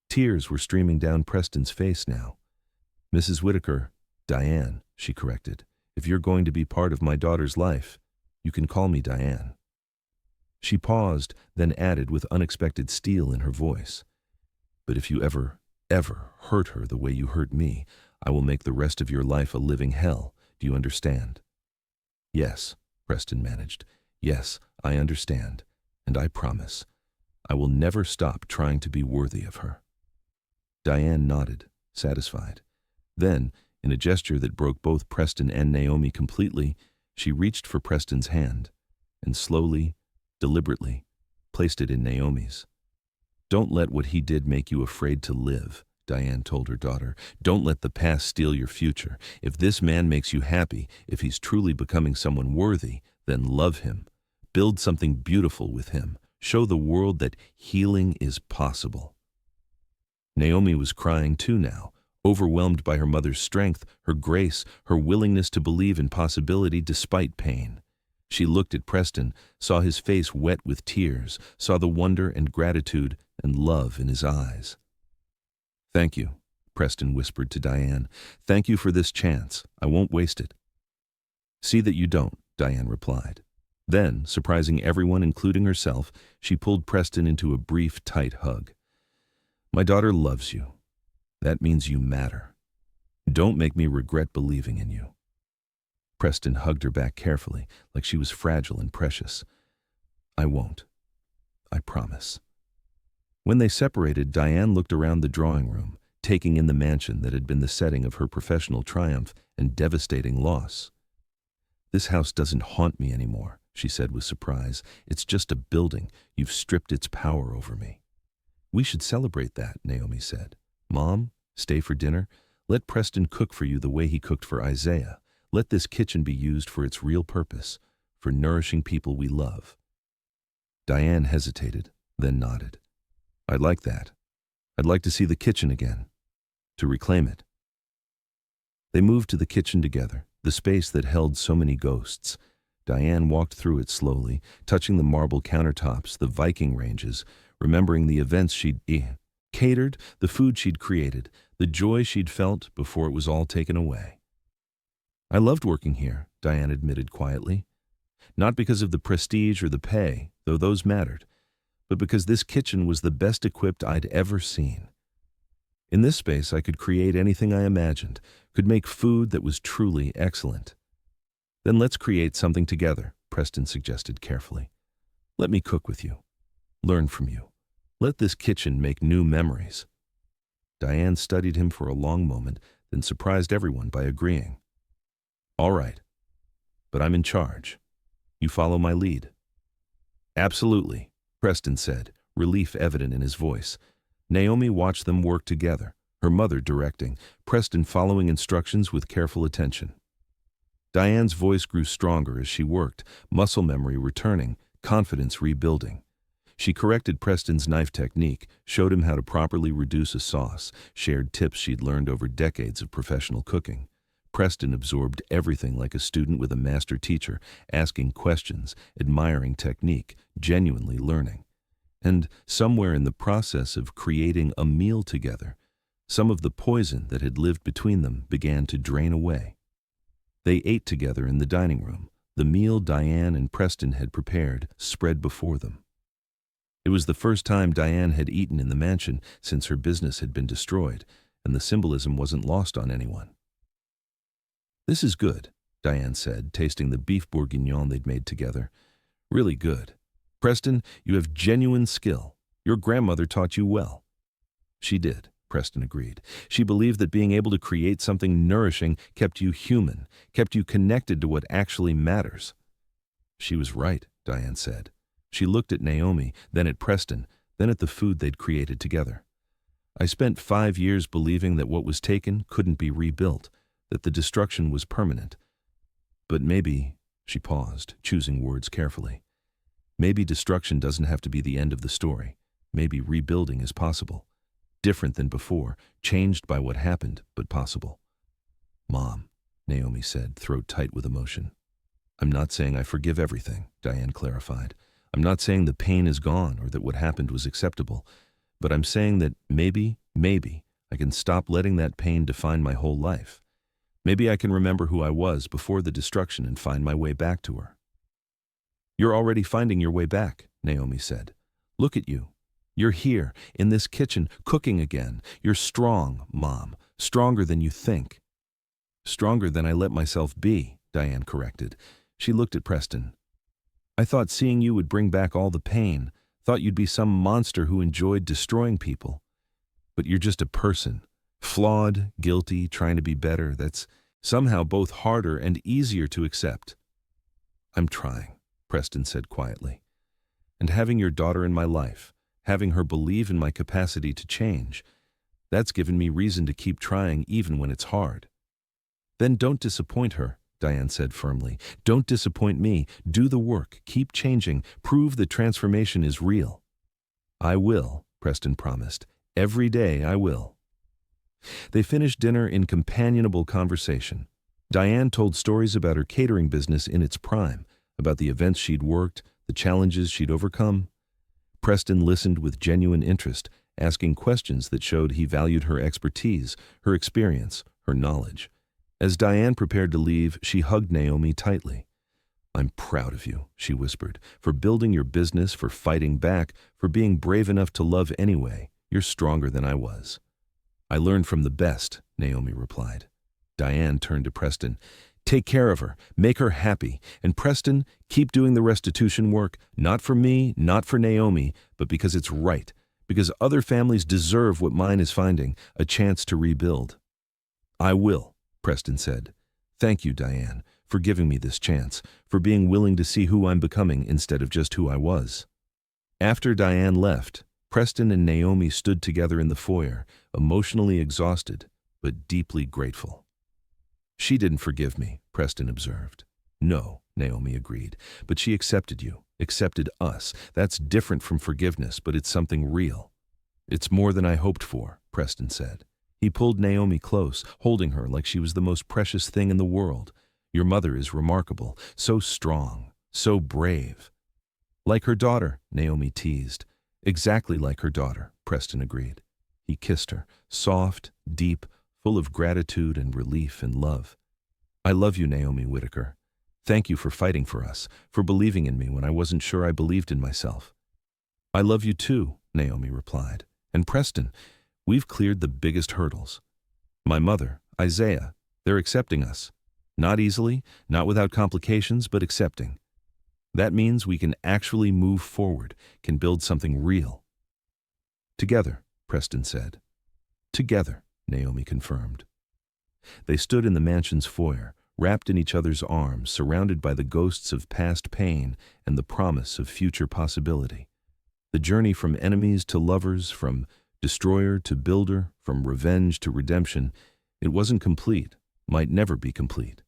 Tears were streaming down Preston's face now. "Mrs. Whitaker, Diane," she corrected. "If you're going to be part of my daughter's life, you can call me Diane." She paused, then added with unexpected steel in her voice, "But if you ever hurt her the way you hurt me, I will make the rest of your life a living hell. Do you understand?" "Yes," Preston managed. "Yes, I understand, and I promise. I will never stop trying to be worthy of her." Diane nodded, satisfied. Then, in a gesture that broke both Preston and Naomi completely, she reached for Preston's hand, and slowly, deliberately, placed it in Naomi's. "Don't let what he did make you afraid to live," Diane told her daughter. "Don't let the past steal your future. If this man makes you happy, if he's truly becoming someone worthy, then love him. Build something beautiful with him. Show the world that healing is possible." Naomi was crying too now, overwhelmed by her mother's strength, her grace, her willingness to believe in possibility despite pain. She looked at Preston, saw his face wet with tears, saw the wonder and gratitude and love in his eyes. "Thank you," Preston whispered to Diane. "Thank you for this chance. I won't waste it." "See that you don't," Diane replied. Then, surprising everyone, including herself, she pulled Preston into a brief, tight hug. "My daughter loves you. That means you matter. Don't make me regret believing in you." Preston hugged her back carefully, like she was fragile and precious. "I won't. I promise." When they separated, Diane looked around the drawing room, taking in the mansion that had been the setting of her professional triumph and devastating loss. "This house doesn't haunt me anymore," she said with surprise. "It's just a building. You've stripped its power over me." "We should celebrate that," Naomi said. "Mom, stay for dinner. Let Preston cook for you the way he cooked for Isaiah. Let this kitchen be used for its real purpose, for nourishing people we love." Diane hesitated, then nodded. "I'd like that. I'd like to see the kitchen again, to reclaim it." They moved to the kitchen together, the space that held so many ghosts. Diane walked through it slowly, touching the marble countertops, the Viking ranges, remembering the events she'd catered, the food she'd created, the joy she'd felt before it was all taken away. "I loved working here," Diane admitted quietly. "Not because of the prestige or the pay, though those mattered, but because this kitchen was the best equipped I'd ever seen. In this space I could create anything I imagined, could make food that was truly excellent." "Then let's create something together," Preston suggested carefully. "Let me cook with you. Learn from you. Let this kitchen make new memories." Diane studied him for a long moment, then surprised everyone by agreeing. "All right, but I'm in charge. You follow my lead." "Absolutely," Preston said, relief evident in his voice. Naomi watched them work together, her mother directing, Preston following instructions with careful attention. Diane's voice grew stronger as she worked, muscle memory returning, confidence rebuilding. She corrected Preston's knife technique, showed him how to properly reduce a sauce, shared tips she'd learned over decades of professional cooking. Preston absorbed everything like a student with a master teacher, asking questions, admiring technique, genuinely learning. And somewhere in the process of creating a meal together, some of the poison that had lived between them began to drain away. They ate together in the dining room, the meal Diane and Preston had prepared spread before them. It was the first time Diane had eaten in the mansion since her business had been destroyed, and the symbolism wasn't lost on anyone. "This is good," Diane said, tasting the beef bourguignon they'd made together. "Really good. Preston, you have genuine skill. Your grandmother taught you well." "She did," Preston agreed. "She believed that being able to create something nourishing kept you human, kept you connected to what actually matters." "She was right," Diane said. She looked at Naomi, then at Preston, then at the food they'd created together. "I spent 5 years believing that what was taken couldn't be rebuilt, that the destruction was permanent. But maybe," she paused, choosing words carefully, "maybe destruction doesn't have to be the end of the story. Maybe rebuilding is possible. Different than before, changed by what happened, but possible." "Mom," Naomi said, throat tight with emotion. "I'm not saying I forgive everything," Diane clarified. "I'm not saying the pain is gone or that what happened was acceptable. But I'm saying that maybe, I can stop letting that pain define my whole life. Maybe I can remember who I was before the destruction and find my way back to her." "You're already finding your way back," Naomi said. "Look at you. You're here, in this kitchen, cooking again. You're strong, Mom, stronger than you think." "Stronger than I let myself be," Diane corrected. She looked at Preston. "I thought seeing you would bring back all the pain, thought you'd be some monster who enjoyed destroying people. But you're just a person, flawed, guilty, trying to be better. That's somehow both harder and easier to accept." "I'm trying," Preston said quietly. "And having your daughter in my life, having her believe in my capacity to change, that's given me reason to keep trying even when it's hard." "Then don't disappoint her," Diane said firmly. "Don't disappoint me. Do the work. Keep changing. Prove that transformation is real." "I will," Preston promised. "Every day I will." They finished dinner in companionable conversation. Diane told stories about her catering business in its prime, about the events she'd worked, the challenges she'd overcome. Preston listened with genuine interest, asking questions that showed he valued her expertise, her experience, her knowledge. As Diane prepared to leave, she hugged Naomi tightly. "I'm proud of you," she whispered, "for building your business, for fighting back, for being brave enough to love anyway. You're stronger than I was." "I learned from the best," Naomi replied. Diane turned to Preston. "Take care of her, make her happy, and Preston, keep doing the restitution work, not for me, not for Naomi, but because it's right, because other families deserve what mine is finding, a chance to rebuild." "I will," Preston said. "Thank you, Diane, for giving me this chance, for being willing to see who I'm becoming instead of just who I was." After Diane left, Preston and Naomi stood together in the foyer, emotionally exhausted, but deeply grateful. "She didn't forgive me," Preston observed. "No," Naomi agreed, "but she accepted you, accepted us. That's different from forgiveness, but it's something real." "It's more than I hoped for," Preston said. He pulled Naomi close, holding her like she was the most precious thing in the world. "Your mother is remarkable, so strong, so brave." "Like her daughter," Naomi teased. "Exactly like her daughter," Preston agreed. He kissed her, soft, deep, full of gratitude and relief and love. "I love you, Naomi Whitaker. Thank you for fighting for us, for believing in me when I wasn't sure I believed in myself." "I love you too," Naomi replied. "And Preston, we've cleared the biggest hurdles. My mother, Isaiah, they're accepting us. Not easily, not without complications, but accepting. That means we can actually move forward, can build something real." "Together," Preston said. "Together," Naomi confirmed. They stood in the mansion's foyer, wrapped in each other's arms, surrounded by the ghosts of past pain and the promise of future possibility. The journey from enemies to lovers, from destroyer to builder, from revenge to redemption, it wasn't complete, might never be complete,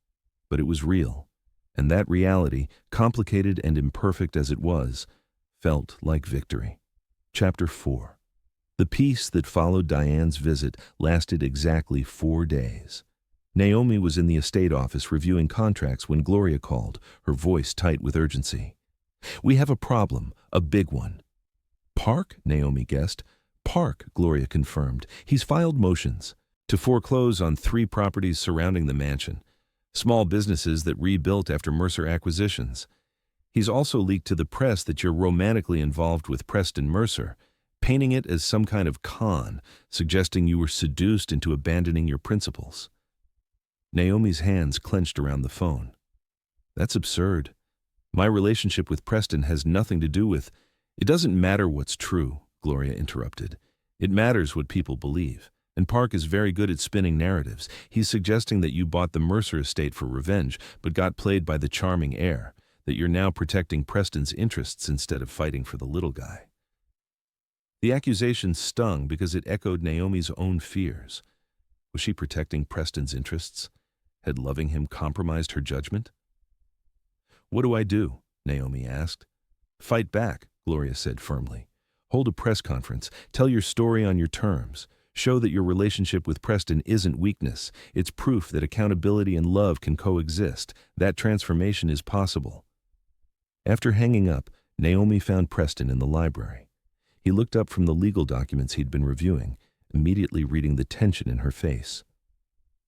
but it was real, and that reality, complicated and imperfect as it was, felt like victory. Chapter 4. The peace that followed Diane's visit lasted exactly 4 days. Naomi was in the estate office reviewing contracts when Gloria called, her voice tight with urgency. "We have a problem, a big one." "Park?" Naomi guessed. "Park," Gloria confirmed. "He's filed motions to foreclose on 3 properties surrounding the mansion, small businesses that rebuilt after Mercer acquisitions. He's also leaked to the press that you're romantically involved with Preston Mercer, painting it as some kind of con, suggesting you were seduced into abandoning your principles." Naomi's hands clenched around the phone. "That's absurd. My relationship with Preston has nothing to do with—" "It doesn't matter what's true," Gloria interrupted. "It matters what people believe. And Park is very good at spinning narratives. He's suggesting that you bought the Mercer estate for revenge, but got played by the charming heir, that you're now protecting Preston's interests instead of fighting for the little guy." The accusation stung because it echoed Naomi's own fears. Was she protecting Preston's interests? Had loving him compromised her judgment? "What do I do?" Naomi asked. "Fight back," Gloria said firmly. "Hold a press conference. Tell your story on your terms. Show that your relationship with Preston isn't weakness. It's proof that accountability and love can coexist. That transformation is possible." After hanging up, Naomi found Preston in the library. He looked up from the legal documents he'd been reviewing, immediately reading the tension in her face.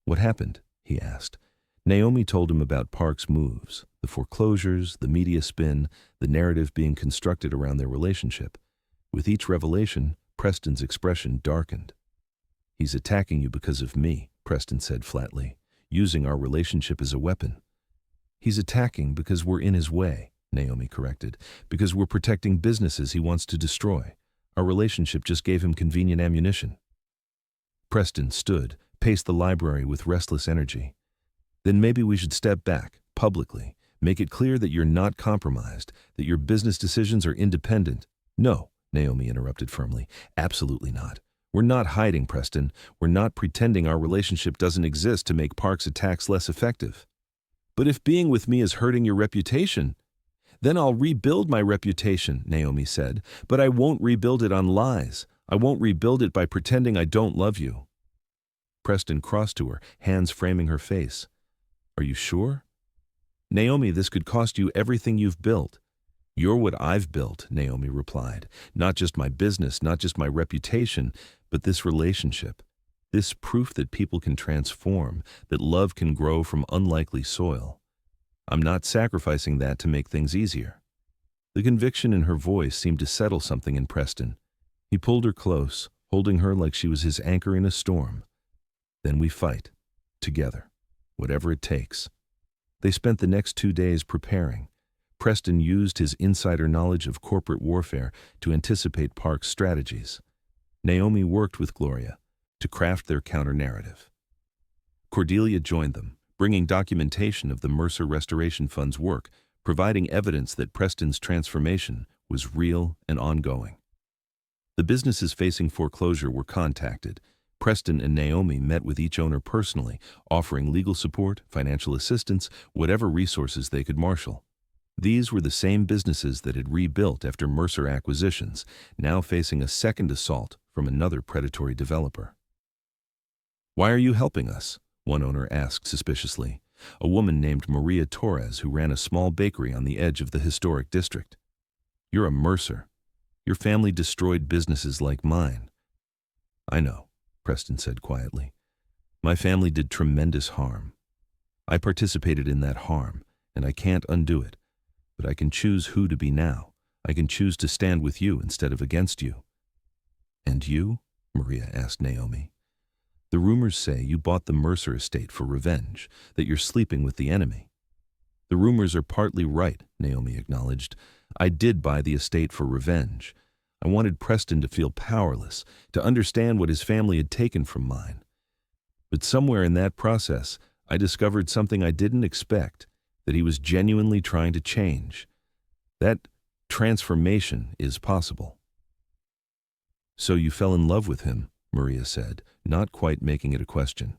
"What happened?" he asked. Naomi told him about Park's moves, the foreclosures, the media spin, the narrative being constructed around their relationship. With each revelation, Preston's expression darkened. "He's attacking you because of me," Preston said flatly, "using our relationship as a weapon." "He's attacking because we're in his way," Naomi corrected, "because we're protecting businesses he wants to destroy. Our relationship just gave him convenient ammunition." Preston stood, paced the library with restless energy. "Then maybe we should step back, publicly, make it clear that you're not compromised, that your business decisions are independent." "No," Naomi interrupted firmly, "absolutely not. We're not hiding, Preston. We're not pretending our relationship doesn't exist to make Park's attacks less effective." "But if being with me is hurting your reputation—" "Then I'll rebuild my reputation," Naomi said, "but I won't rebuild it on lies. I won't rebuild it by pretending I don't love you." Preston crossed to her, hands framing her face. "Are you sure?" "Naomi, this could cost you everything you've built." "You're what I've built," Naomi replied. "Not just my business, not just my reputation, but this relationship. This proof that people can transform, that love can grow from unlikely soil. I'm not sacrificing that to make things easier." The conviction in her voice seemed to settle something in Preston. He pulled her close, holding her like she was his anchor in a storm. "Then we fight. Together. Whatever it takes." They spent the next 2 days preparing. Preston used his insider knowledge of corporate warfare to anticipate Park's strategies. Naomi worked with Gloria to craft their counter-narrative. Cordelia joined them, bringing documentation of the Mercer Restoration Fund's work, providing evidence that Preston's transformation was real and ongoing. The businesses facing foreclosure were contacted. Preston and Naomi met with each owner personally, offering legal support, financial assistance, whatever resources they could marshal. These were the same businesses that had rebuilt after Mercer acquisitions, now facing a second assault from another predatory developer. "Why are you helping us?" one owner asked suspiciously, a woman named Maria Torres who ran a small bakery on the edge of the historic district. "You're a Mercer. Your family destroyed businesses like mine." "I know," Preston said quietly. "My family did tremendous harm. I participated in that harm, and I can't undo it. But I can choose who to be now. I can choose to stand with you instead of against you." "And you?" Maria asked Naomi. "The rumors say you bought the Mercer estate for revenge, that you're sleeping with the enemy." "The rumors are partly right," Naomi acknowledged. "I did buy the estate for revenge. I wanted Preston to feel powerless, to understand what his family had taken from mine. But somewhere in that process, I discovered something I didn't expect, that he was genuinely trying to change. That transformation is possible." "So you fell in love with him," Maria said, not quite making it a question.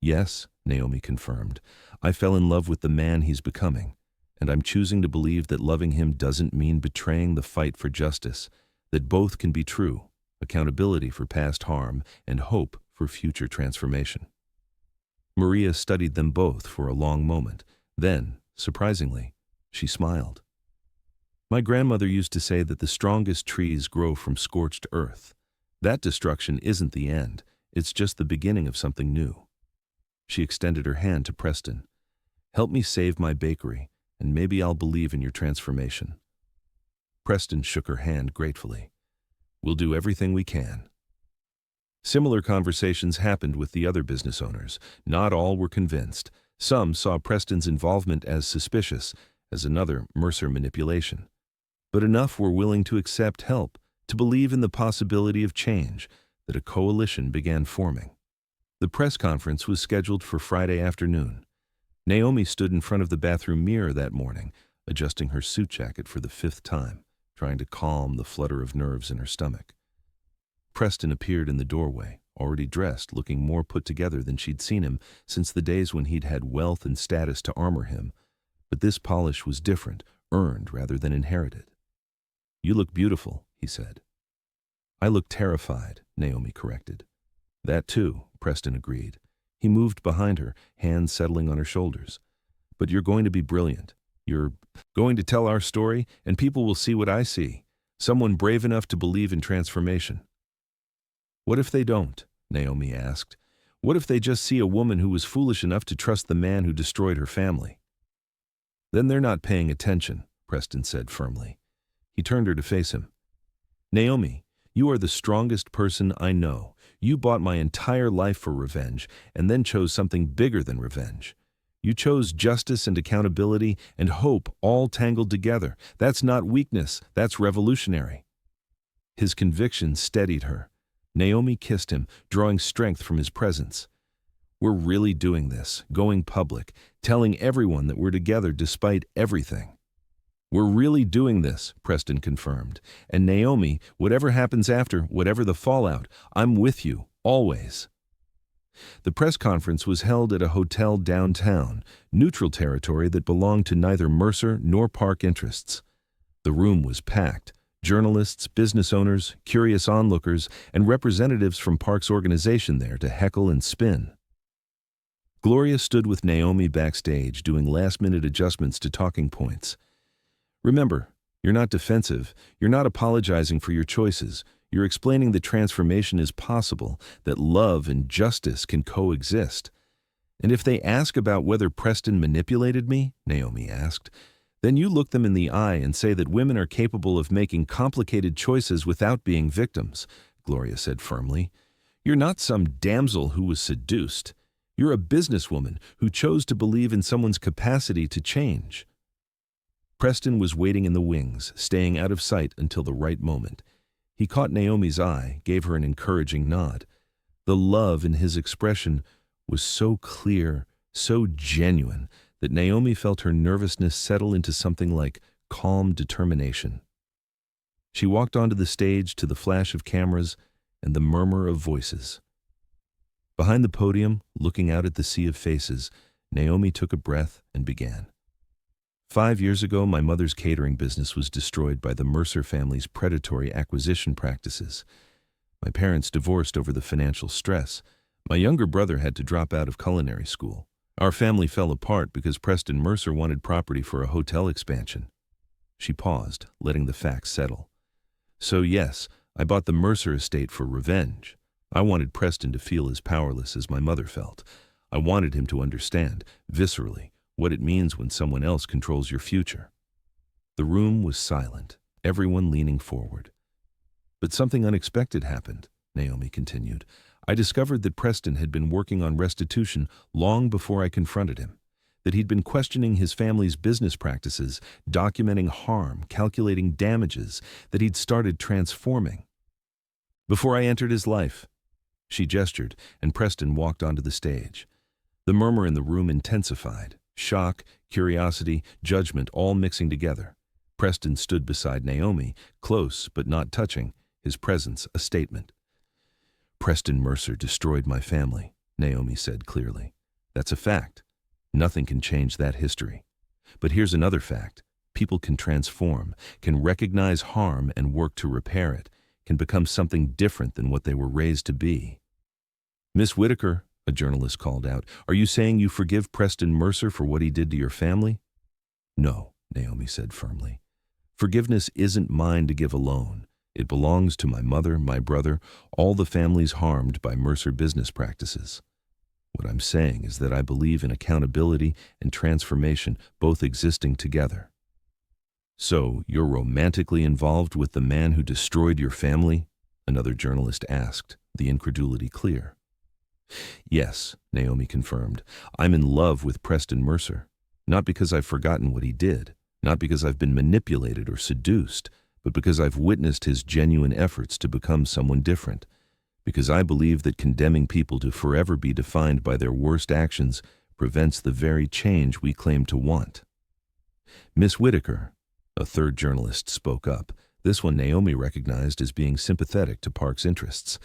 "Yes," Naomi confirmed. "I fell in love with the man he's becoming, and I'm choosing to believe that loving him doesn't mean betraying the fight for justice, that both can be true, accountability for past harm and hope for future transformation." Maria studied them both for a long moment. Then, surprisingly, she smiled. My grandmother used to say that the strongest trees grow from scorched earth. That destruction isn't the end, it's just the beginning of something new. She extended her hand to Preston. Help me save my bakery, and maybe I'll believe in your transformation. Preston shook her hand gratefully. We'll do everything we can. Similar conversations happened with the other business owners. Not all were convinced. Some saw Preston's involvement as suspicious, as another Mercer manipulation. But enough were willing to accept help, to believe in the possibility of change, that a coalition began forming. The press conference was scheduled for Friday afternoon. Naomi stood in front of the bathroom mirror that morning, adjusting her suit jacket for the 5th time, trying to calm the flutter of nerves in her stomach. Preston appeared in the doorway, already dressed, looking more put together than she'd seen him since the days when he'd had wealth and status to armor him. But this polish was different, earned rather than inherited. You look beautiful, he said. I look terrified, Naomi corrected. That too, Preston agreed. He moved behind her, hands settling on her shoulders. But you're going to be brilliant. You're going to tell our story, and people will see what I see. Someone brave enough to believe in transformation. What if they don't? Naomi asked. What if they just see a woman who was foolish enough to trust the man who destroyed her family? Then they're not paying attention, Preston said firmly. He turned her to face him. Naomi, you are the strongest person I know. You bought my entire life for revenge, and then chose something bigger than revenge. You chose justice and accountability and hope all tangled together. That's not weakness, that's revolutionary. His conviction steadied her. Naomi kissed him, drawing strength from his presence. We're really doing this, going public, telling everyone that we're together despite everything. We're really doing this, Preston confirmed. And Naomi, whatever happens after, whatever the fallout, I'm with you, always. The press conference was held at a hotel downtown, neutral territory that belonged to neither Mercer nor Park interests. The room was packed. Journalists, business owners, curious onlookers, and representatives from Park's organization there to heckle and spin. Gloria stood with Naomi backstage, doing last-minute adjustments to talking points. Remember, you're not defensive, you're not apologizing for your choices, you're explaining that transformation is possible, that love and justice can coexist. And if they ask about whether Preston manipulated me, Naomi asked, then you look them in the eye and say that women are capable of making complicated choices without being victims, Gloria said firmly. You're not some damsel who was seduced. You're a businesswoman who chose to believe in someone's capacity to change. Preston was waiting in the wings, staying out of sight until the right moment. He caught Naomi's eye, gave her an encouraging nod. The love in his expression was so clear, so genuine, that Naomi felt her nervousness settle into something like calm determination. She walked onto the stage to the flash of cameras and the murmur of voices. Behind the podium, looking out at the sea of faces, Naomi took a breath and began. 5 years ago, my mother's catering business was destroyed by the Mercer family's predatory acquisition practices. My parents divorced over the financial stress. My younger brother had to drop out of culinary school. Our family fell apart because Preston Mercer wanted property for a hotel expansion. She paused, letting the facts settle. So yes, I bought the Mercer estate for revenge. I wanted Preston to feel as powerless as my mother felt. I wanted him to understand, viscerally, what it means when someone else controls your future. The room was silent, everyone leaning forward. But something unexpected happened, Naomi continued. I discovered that Preston had been working on restitution long before I confronted him, that he'd been questioning his family's business practices, documenting harm, calculating damages, that he'd started transforming. Before I entered his life, she gestured, and Preston walked onto the stage. The murmur in the room intensified, shock, curiosity, judgment all mixing together. Preston stood beside Naomi, close but not touching, his presence a statement. Preston Mercer destroyed my family, Naomi said clearly. That's a fact. Nothing can change that history. But here's another fact. People can transform, can recognize harm and work to repair it, can become something different than what they were raised to be. Miss Whitaker, a journalist called out. "Are you saying you forgive Preston Mercer for what he did to your family?" "No," Naomi said firmly. "Forgiveness isn't mine to give alone. It belongs to my mother, my brother, all the families harmed by Mercer business practices. What I'm saying is that I believe in accountability and transformation both existing together." "So, you're romantically involved with the man who destroyed your family?" another journalist asked, the incredulity clear. "Yes," Naomi confirmed. "I'm in love with Preston Mercer. Not because I've forgotten what he did, not because I've been manipulated or seduced, but because I've witnessed his genuine efforts to become someone different. Because I believe that condemning people to forever be defined by their worst actions prevents the very change we claim to want." "Miss Whitaker," a third journalist spoke up, this one Naomi recognized as being sympathetic to Park's interests.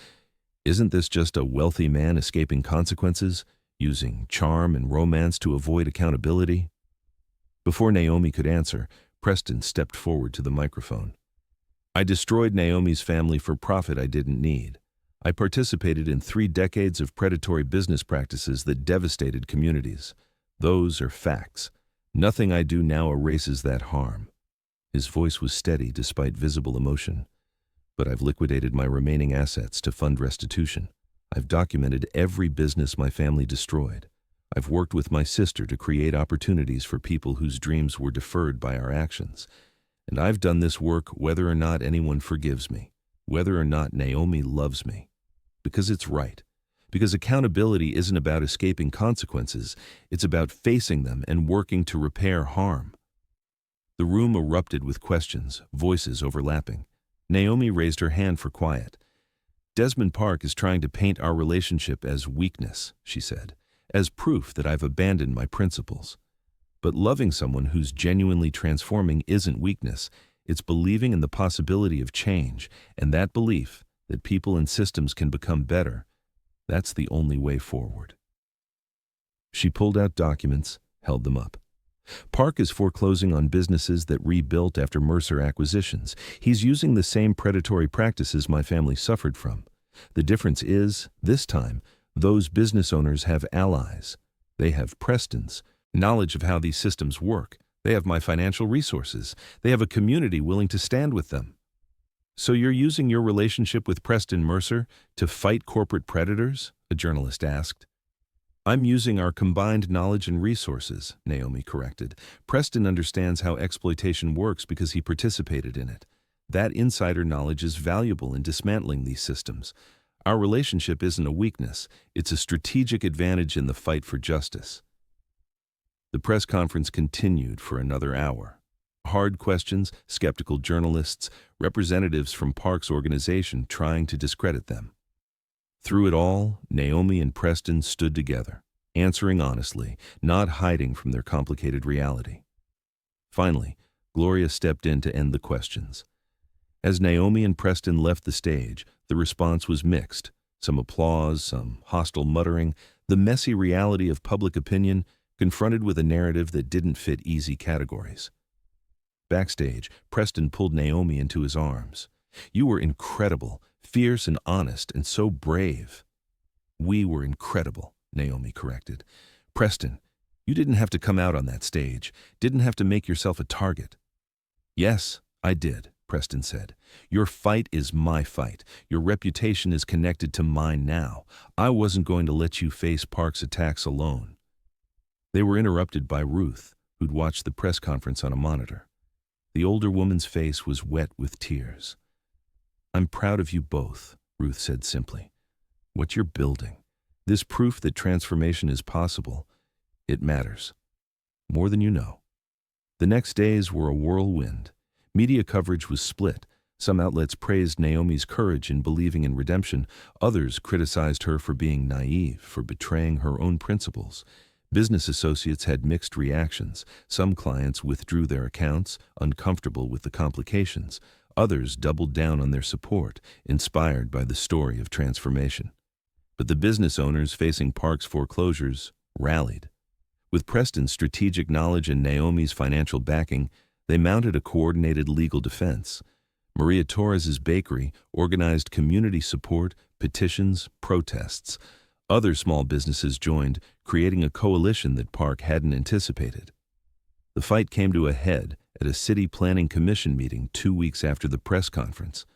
"Isn't this just a wealthy man escaping consequences, using charm and romance to avoid accountability?" Before Naomi could answer, Preston stepped forward to the microphone. "I destroyed Naomi's family for profit I didn't need. I participated in 3 decades of predatory business practices that devastated communities. Those are facts. Nothing I do now erases that harm." His voice was steady despite visible emotion. "But I've liquidated my remaining assets to fund restitution. I've documented every business my family destroyed. I've worked with my sister to create opportunities for people whose dreams were deferred by our actions. And I've done this work whether or not anyone forgives me, whether or not Naomi loves me. Because it's right. Because accountability isn't about escaping consequences, it's about facing them and working to repair harm." The room erupted with questions, voices overlapping. Naomi raised her hand for quiet. "Desmond Park is trying to paint our relationship as weakness," she said, "as proof that I've abandoned my principles. But loving someone who's genuinely transforming isn't weakness. It's believing in the possibility of change, and that belief, that people and systems can become better, that's the only way forward." She pulled out documents, held them up. "Park is foreclosing on businesses that rebuilt after Mercer acquisitions. He's using the same predatory practices my family suffered from. The difference is, this time, those business owners have allies. They have Preston's knowledge of how these systems work. They have my financial resources. They have a community willing to stand with them." "So you're using your relationship with Preston Mercer to fight corporate predators?" a journalist asked. "I'm using our combined knowledge and resources," Naomi corrected. "Preston understands how exploitation works because he participated in it. That insider knowledge is valuable in dismantling these systems. Our relationship isn't a weakness, it's a strategic advantage in the fight for justice." The press conference continued for another hour. Hard questions, skeptical journalists, representatives from Park's organization trying to discredit them. Through it all, Naomi and Preston stood together, answering honestly, not hiding from their complicated reality. Finally, Gloria stepped in to end the questions. As Naomi and Preston left the stage, the response was mixed. Some applause, some hostile muttering, the messy reality of public opinion confronted with a narrative that didn't fit easy categories. Backstage, Preston pulled Naomi into his arms. "You were incredible, fierce and honest, and so brave." "We were incredible," Naomi corrected. "Preston, you didn't have to come out on that stage, didn't have to make yourself a target." "Yes, I did," Preston said. "Your fight is my fight. Your reputation is connected to mine now. I wasn't going to let you face Park's attacks alone." They were interrupted by Ruth, who'd watched the press conference on a monitor. The older woman's face was wet with tears. "I'm proud of you both," Ruth said simply. "What you're building, this proof that transformation is possible, it matters. More than you know." The next days were a whirlwind. Media coverage was split. Some outlets praised Naomi's courage in believing in redemption. Others criticized her for being naive, for betraying her own principles. Business associates had mixed reactions. Some clients withdrew their accounts, uncomfortable with the complications. Others doubled down on their support, inspired by the story of transformation. But the business owners facing Park's foreclosures rallied. With Preston's strategic knowledge and Naomi's financial backing, they mounted a coordinated legal defense. Maria Torres's bakery organized community support, petitions, protests. Other small businesses joined, creating a coalition that Park hadn't anticipated. The fight came to a head at a city planning commission meeting 2 weeks after the press conference.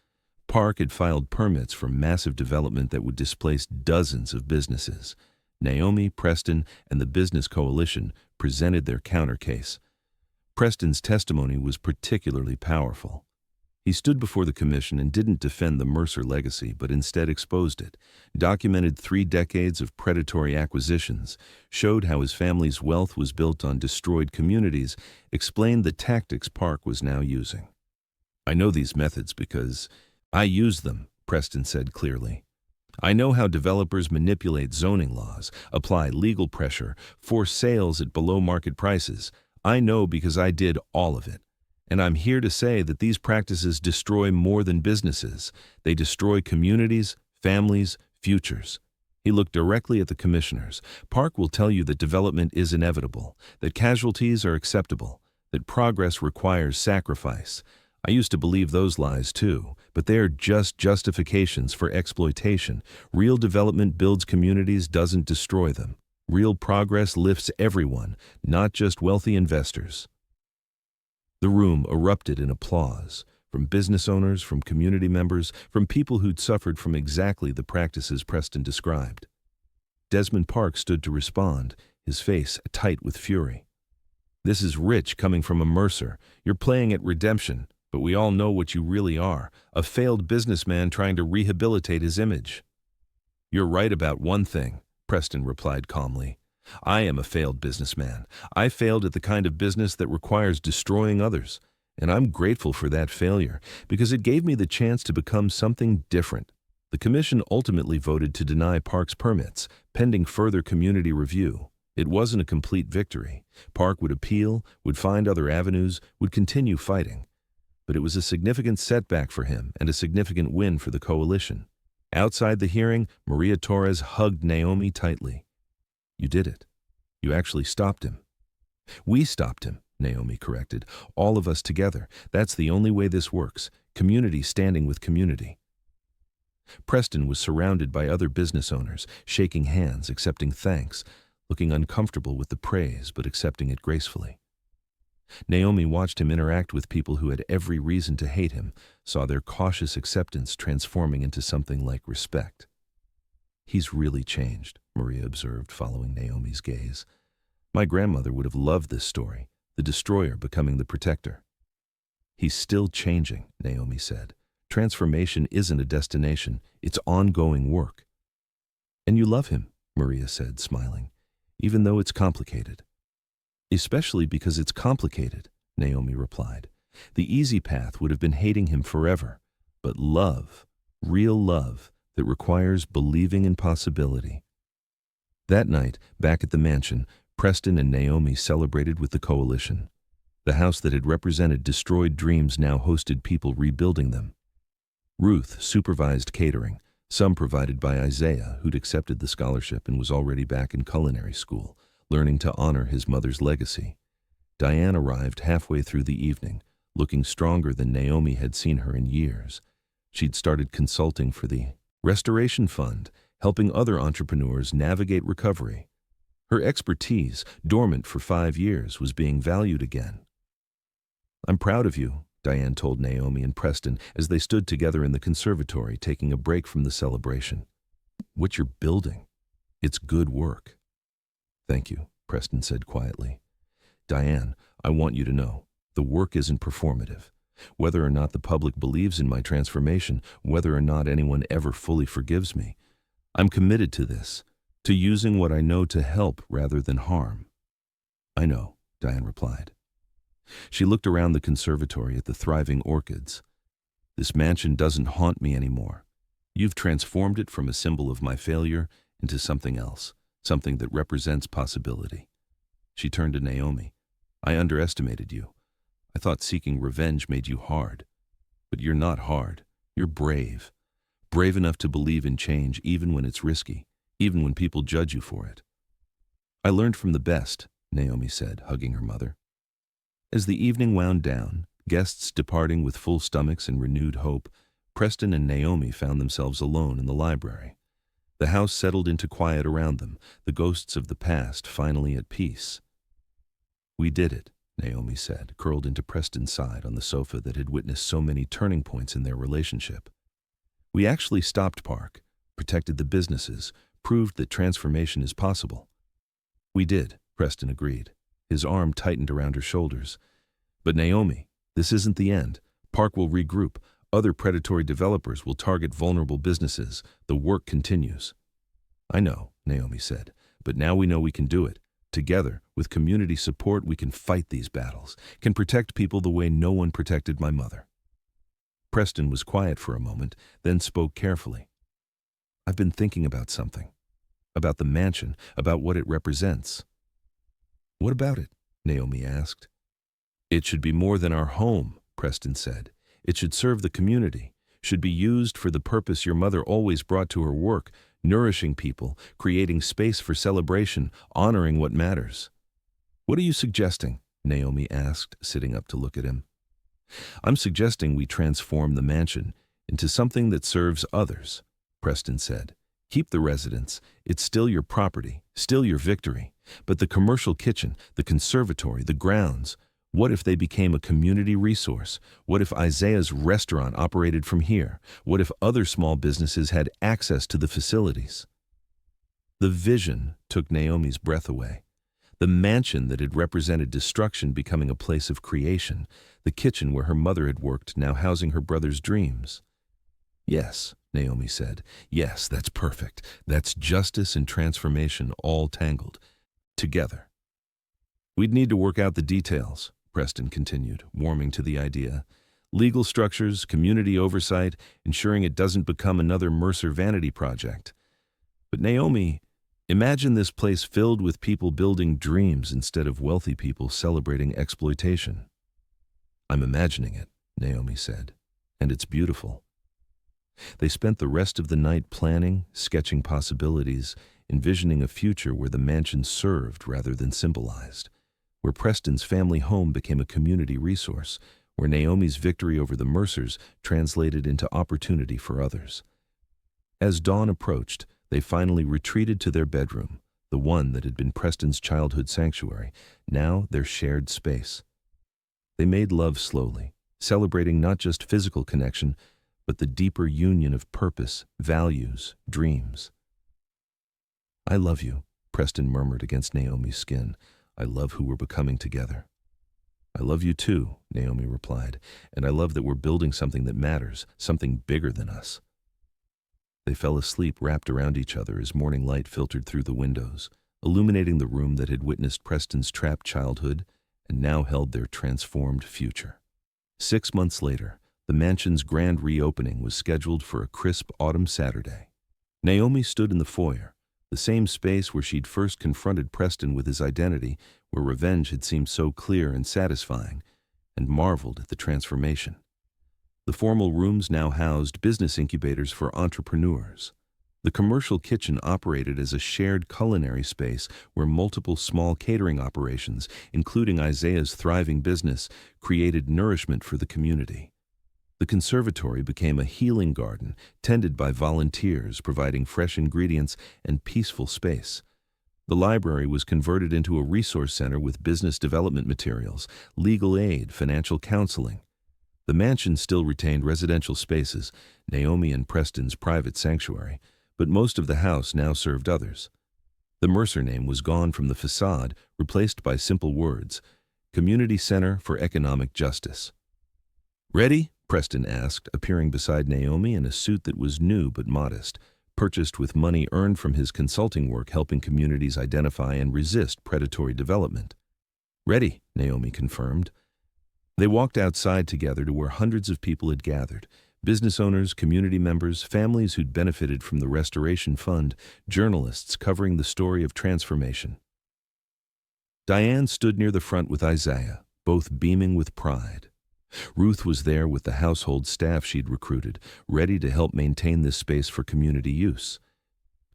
Park had filed permits for massive development that would displace dozens of businesses. Naomi, Preston, and the business coalition presented their counter case. Preston's testimony was particularly powerful. He stood before the commission and didn't defend the Mercer legacy, but instead exposed it, documented 3 decades of predatory acquisitions, showed how his family's wealth was built on destroyed communities, explained the tactics Park was now using. "I know these methods because I use them," Preston said clearly. "I know how developers manipulate zoning laws, apply legal pressure, force sales at below-market prices. I know because I did all of it. And I'm here to say that these practices destroy more than businesses. They destroy communities, families, futures." He looked directly at the commissioners. "Park will tell you that development is inevitable, that casualties are acceptable, that progress requires sacrifice. I used to believe those lies too, but they are just justifications for exploitation. Real development builds communities, doesn't destroy them. Real progress lifts everyone, not just wealthy investors." The room erupted in applause, from business owners, from community members, from people who'd suffered from exactly the practices Preston described. Desmond Park stood to respond, his face tight with fury. "This is rich coming from a Mercer. You're playing at redemption, but we all know what you really are, a failed businessman trying to rehabilitate his image." "You're right about one thing," Preston replied calmly. "I am a failed businessman. I failed at the kind of business that requires destroying others, and I'm grateful for that failure because it gave me the chance to become something different." The commission ultimately voted to deny Park's permits, pending further community review. It wasn't a complete victory. Park would appeal, would find other avenues, would continue fighting. But it was a significant setback for him and a significant win for the coalition. Outside the hearing, Maria Torres hugged Naomi tightly. "You did it. You actually stopped him." "We stopped him," Naomi corrected. "All of us together. That's the only way this works. Community standing with community." Preston was surrounded by other business owners, shaking hands, accepting thanks, looking uncomfortable with the praise, but accepting it gracefully. Naomi watched him interact with people who had every reason to hate him, saw their cautious acceptance transforming into something like respect. "He's really changed," Maria observed, following Naomi's gaze. "My grandmother would have loved this story, the destroyer becoming the protector." "He's still changing," Naomi said. "Transformation isn't a destination, it's ongoing work." "And you love him," Maria said, smiling, "even though it's complicated." "Especially because it's complicated," Naomi replied. "The easy path would have been hating him forever, but love, real love, that requires believing in possibility." That night, back at the mansion, Preston and Naomi celebrated with the coalition. The house that had represented destroyed dreams now hosted people rebuilding them. Ruth supervised catering, some provided by Isaiah, who'd accepted the scholarship and was already back in culinary school, learning to honor his mother's legacy. Diane arrived halfway through the evening, looking stronger than Naomi had seen her in years. She'd started consulting for the Restoration Fund, helping other entrepreneurs navigate recovery. Her expertise, dormant for 5 years, was being valued again. "I'm proud of you," Diane told Naomi and Preston as they stood together in the conservatory, taking a break from the celebration. "What you're building, it's good work." "Thank you," Preston said quietly. "Diane, I want you to know, the work isn't performative. Whether or not the public believes in my transformation, whether or not anyone ever fully forgives me, I'm committed to this, to using what I know to help rather than harm." "I know," Diane replied. She looked around the conservatory at the thriving orchids. "This mansion doesn't haunt me anymore. You've transformed it from a symbol of my failure into something else, something that represents possibility." She turned to Naomi. "I underestimated you. I thought seeking revenge made you hard. But you're not hard. You're brave. Brave enough to believe in change even when it's risky, even when people judge you for it." "I learned from the best," Naomi said, hugging her mother. As the evening wound down, guests departing with full stomachs and renewed hope, Preston and Naomi found themselves alone in the library. The house settled into quiet around them, the ghosts of the past finally at peace. "We did it," Naomi said, curled into Preston's side on the sofa that had witnessed so many turning points in their relationship. "We actually stopped Park, protected the businesses, proved that transformation is possible." "We did," Preston agreed. His arm tightened around her shoulders. "But Naomi, this isn't the end. Park will regroup. Other predatory developers will target vulnerable businesses. The work continues." "I know," Naomi said, "but now we know we can do it. Together, with community support, we can fight these battles, can protect people the way no one protected my mother." Preston was quiet for a moment, then spoke carefully. "I've been thinking about something. About the mansion, about what it represents." "What about it?" Naomi asked. "It should be more than our home," Preston said. "It should serve the community, should be used for the purpose your mother always brought to her work, nourishing people, creating space for celebration, honoring what matters." "What are you suggesting?" Naomi asked, sitting up to look at him. "I'm suggesting we transform the mansion into something that serves others," Preston said. "Keep the residence. It's still your property, still your victory. But the commercial kitchen, the conservatory, the grounds, what if they became a community resource? What if Isaiah's restaurant operated from here? What if other small businesses had access to the facilities?" The vision took Naomi's breath away. The mansion that had represented destruction becoming a place of creation, the kitchen where her mother had worked now housing her brother's dreams. "Yes," Naomi said. "Yes, that's perfect. That's justice and transformation all tangled together." "We'd need to work out the details," Preston continued, warming to the idea. "Legal structures, community oversight, ensuring it doesn't become another Mercer vanity project. But Naomi, imagine this place filled with people building dreams instead of wealthy people celebrating exploitation." "I'm imagining it," Naomi said, "and it's beautiful." They spent the rest of the night planning, sketching possibilities, envisioning a future where the mansion served rather than symbolized, where Preston's family home became a community resource, where Naomi's victory over the Mercers translated into opportunity for others. As dawn approached, they finally retreated to their bedroom, the one that had been Preston's childhood sanctuary, now their shared space. They made love slowly, celebrating not just physical connection, but the deeper union of purpose, values, dreams. "I love you," Preston murmured against Naomi's skin. "I love who we're becoming together." "I love you too," Naomi replied, "and I love that we're building something that matters, something bigger than us." They fell asleep wrapped around each other as morning light filtered through the windows, illuminating the room that had witnessed Preston's trapped childhood and now held their transformed future. 6 months later, the mansion's grand reopening was scheduled for a crisp autumn Saturday. Naomi stood in the foyer, the same space where she'd first confronted Preston with his identity, where revenge had seemed so clear and satisfying, and marveled at the transformation. The formal rooms now housed business incubators for entrepreneurs. The commercial kitchen operated as a shared culinary space where multiple small catering operations, including Isaiah's thriving business, created nourishment for the community. The conservatory became a healing garden, tended by volunteers, providing fresh ingredients and peaceful space. The library was converted into a resource center with business development materials, legal aid, financial counseling. The mansion still retained residential spaces, Naomi and Preston's private sanctuary, but most of the house now served others. The Mercer name was gone from the facade, replaced by simple words: Community Center for Economic Justice. "Ready?" Preston asked, appearing beside Naomi in a suit that was new but modest, purchased with money earned from his consulting work helping communities identify and resist predatory development. "Ready," Naomi confirmed. They walked outside together to where hundreds of people had gathered: business owners, community members, families who'd benefited from the Restoration Fund, journalists covering the story of transformation. Diane stood near the front with Isaiah, both beaming with pride. Ruth was there with the household staff she'd recruited, ready to help maintain this space for community use.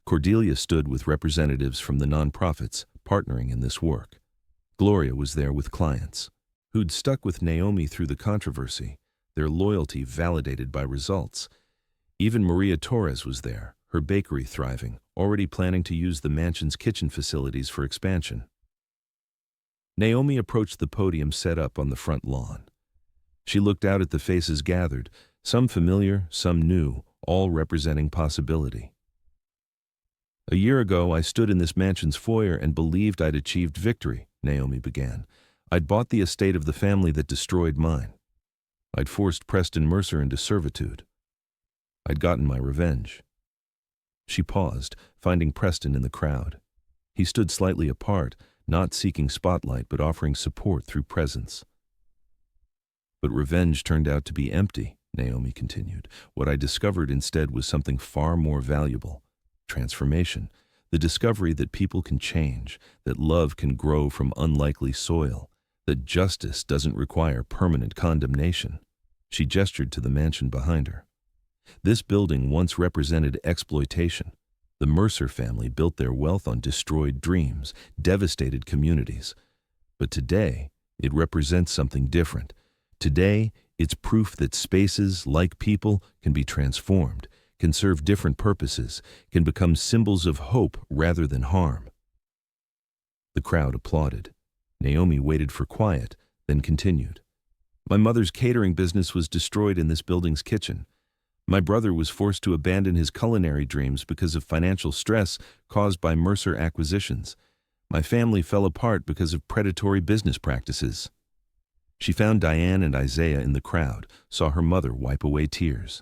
Cordelia stood with representatives from the nonprofits, partnering in this work. Gloria was there with clients, who'd stuck with Naomi through the controversy, their loyalty validated by results. Even Maria Torres was there, her bakery thriving, already planning to use the mansion's kitchen facilities for expansion. Naomi approached the podium set up on the front lawn. She looked out at the faces gathered, some familiar, some new, all representing possibility. "A year ago, I stood in this mansion's foyer and believed I'd achieved victory," Naomi began. "I'd bought the estate of the family that destroyed mine. I'd forced Preston Mercer into servitude. I'd gotten my revenge." She paused, finding Preston in the crowd. He stood slightly apart, not seeking spotlight but offering support through presence. "But revenge turned out to be empty," Naomi continued. "What I discovered instead was something far more valuable: transformation, the discovery that people can change, that love can grow from unlikely soil, that justice doesn't require permanent condemnation." She gestured to the mansion behind her. "This building once represented exploitation. The Mercer family built their wealth on destroyed dreams, devastated communities. But today, it represents something different. Today, it's proof that spaces, like people, can be transformed, can serve different purposes, can become symbols of hope rather than harm." The crowd applauded. Naomi waited for quiet, then continued. "My mother's catering business was destroyed in this building's kitchen. My brother was forced to abandon his culinary dreams because of financial stress caused by Mercer acquisitions. My family fell apart because of predatory business practices." She found Diane and Isaiah in the crowd, saw her mother wipe away tears.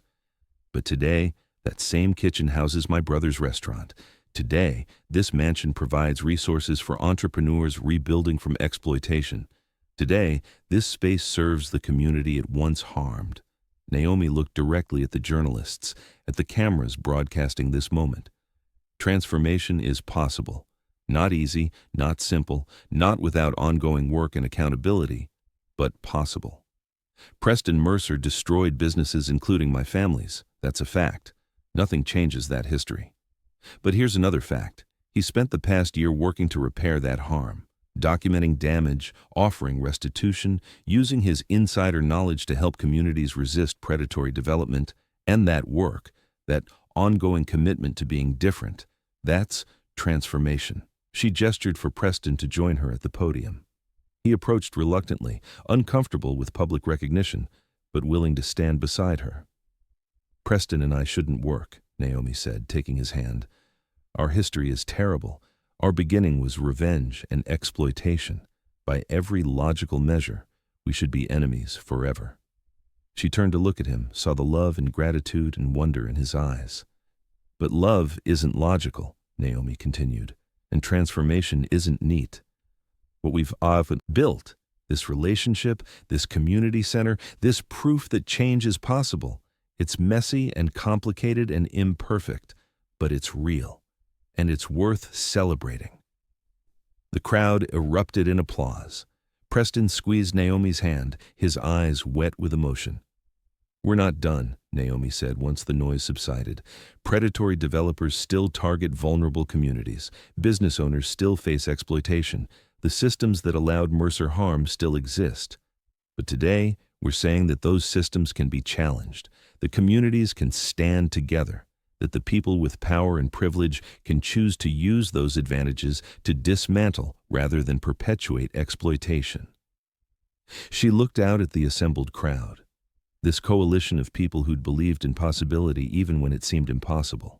"But today, that same kitchen houses my brother's restaurant. Today, this mansion provides resources for entrepreneurs rebuilding from exploitation. Today, this space serves the community it once harmed." Naomi looked directly at the journalists, at the cameras broadcasting this moment. Transformation is possible. Not easy, not simple, not without ongoing work and accountability, but possible. Preston Mercer destroyed businesses including my family's. That's a fact. Nothing changes that history. But here's another fact. He spent the past year working to repair that harm, documenting damage, offering restitution, using his insider knowledge to help communities resist predatory development. And that work, that ongoing commitment to being different, that's transformation. She gestured for Preston to join her at the podium. He approached reluctantly, uncomfortable with public recognition, but willing to stand beside her. "Preston and I shouldn't work," Naomi said, taking his hand. "Our history is terrible. Our beginning was revenge and exploitation. By every logical measure, we should be enemies forever." She turned to look at him, saw the love and gratitude and wonder in his eyes. "But love isn't logical," Naomi continued, "and transformation isn't neat. What we've often built, this relationship, this community center, this proof that change is possible, it's messy and complicated and imperfect, but it's real, and it's worth celebrating." The crowd erupted in applause. Preston squeezed Naomi's hand, his eyes wet with emotion. "We're not done," Naomi said once the noise subsided. "Predatory developers still target vulnerable communities. Business owners still face exploitation. The systems that allowed Mercer harm still exist. But today, we're saying that those systems can be challenged. The communities can stand together. That the people with power and privilege can choose to use those advantages to dismantle rather than perpetuate exploitation." She looked out at the assembled crowd, this coalition of people who'd believed in possibility even when it seemed impossible.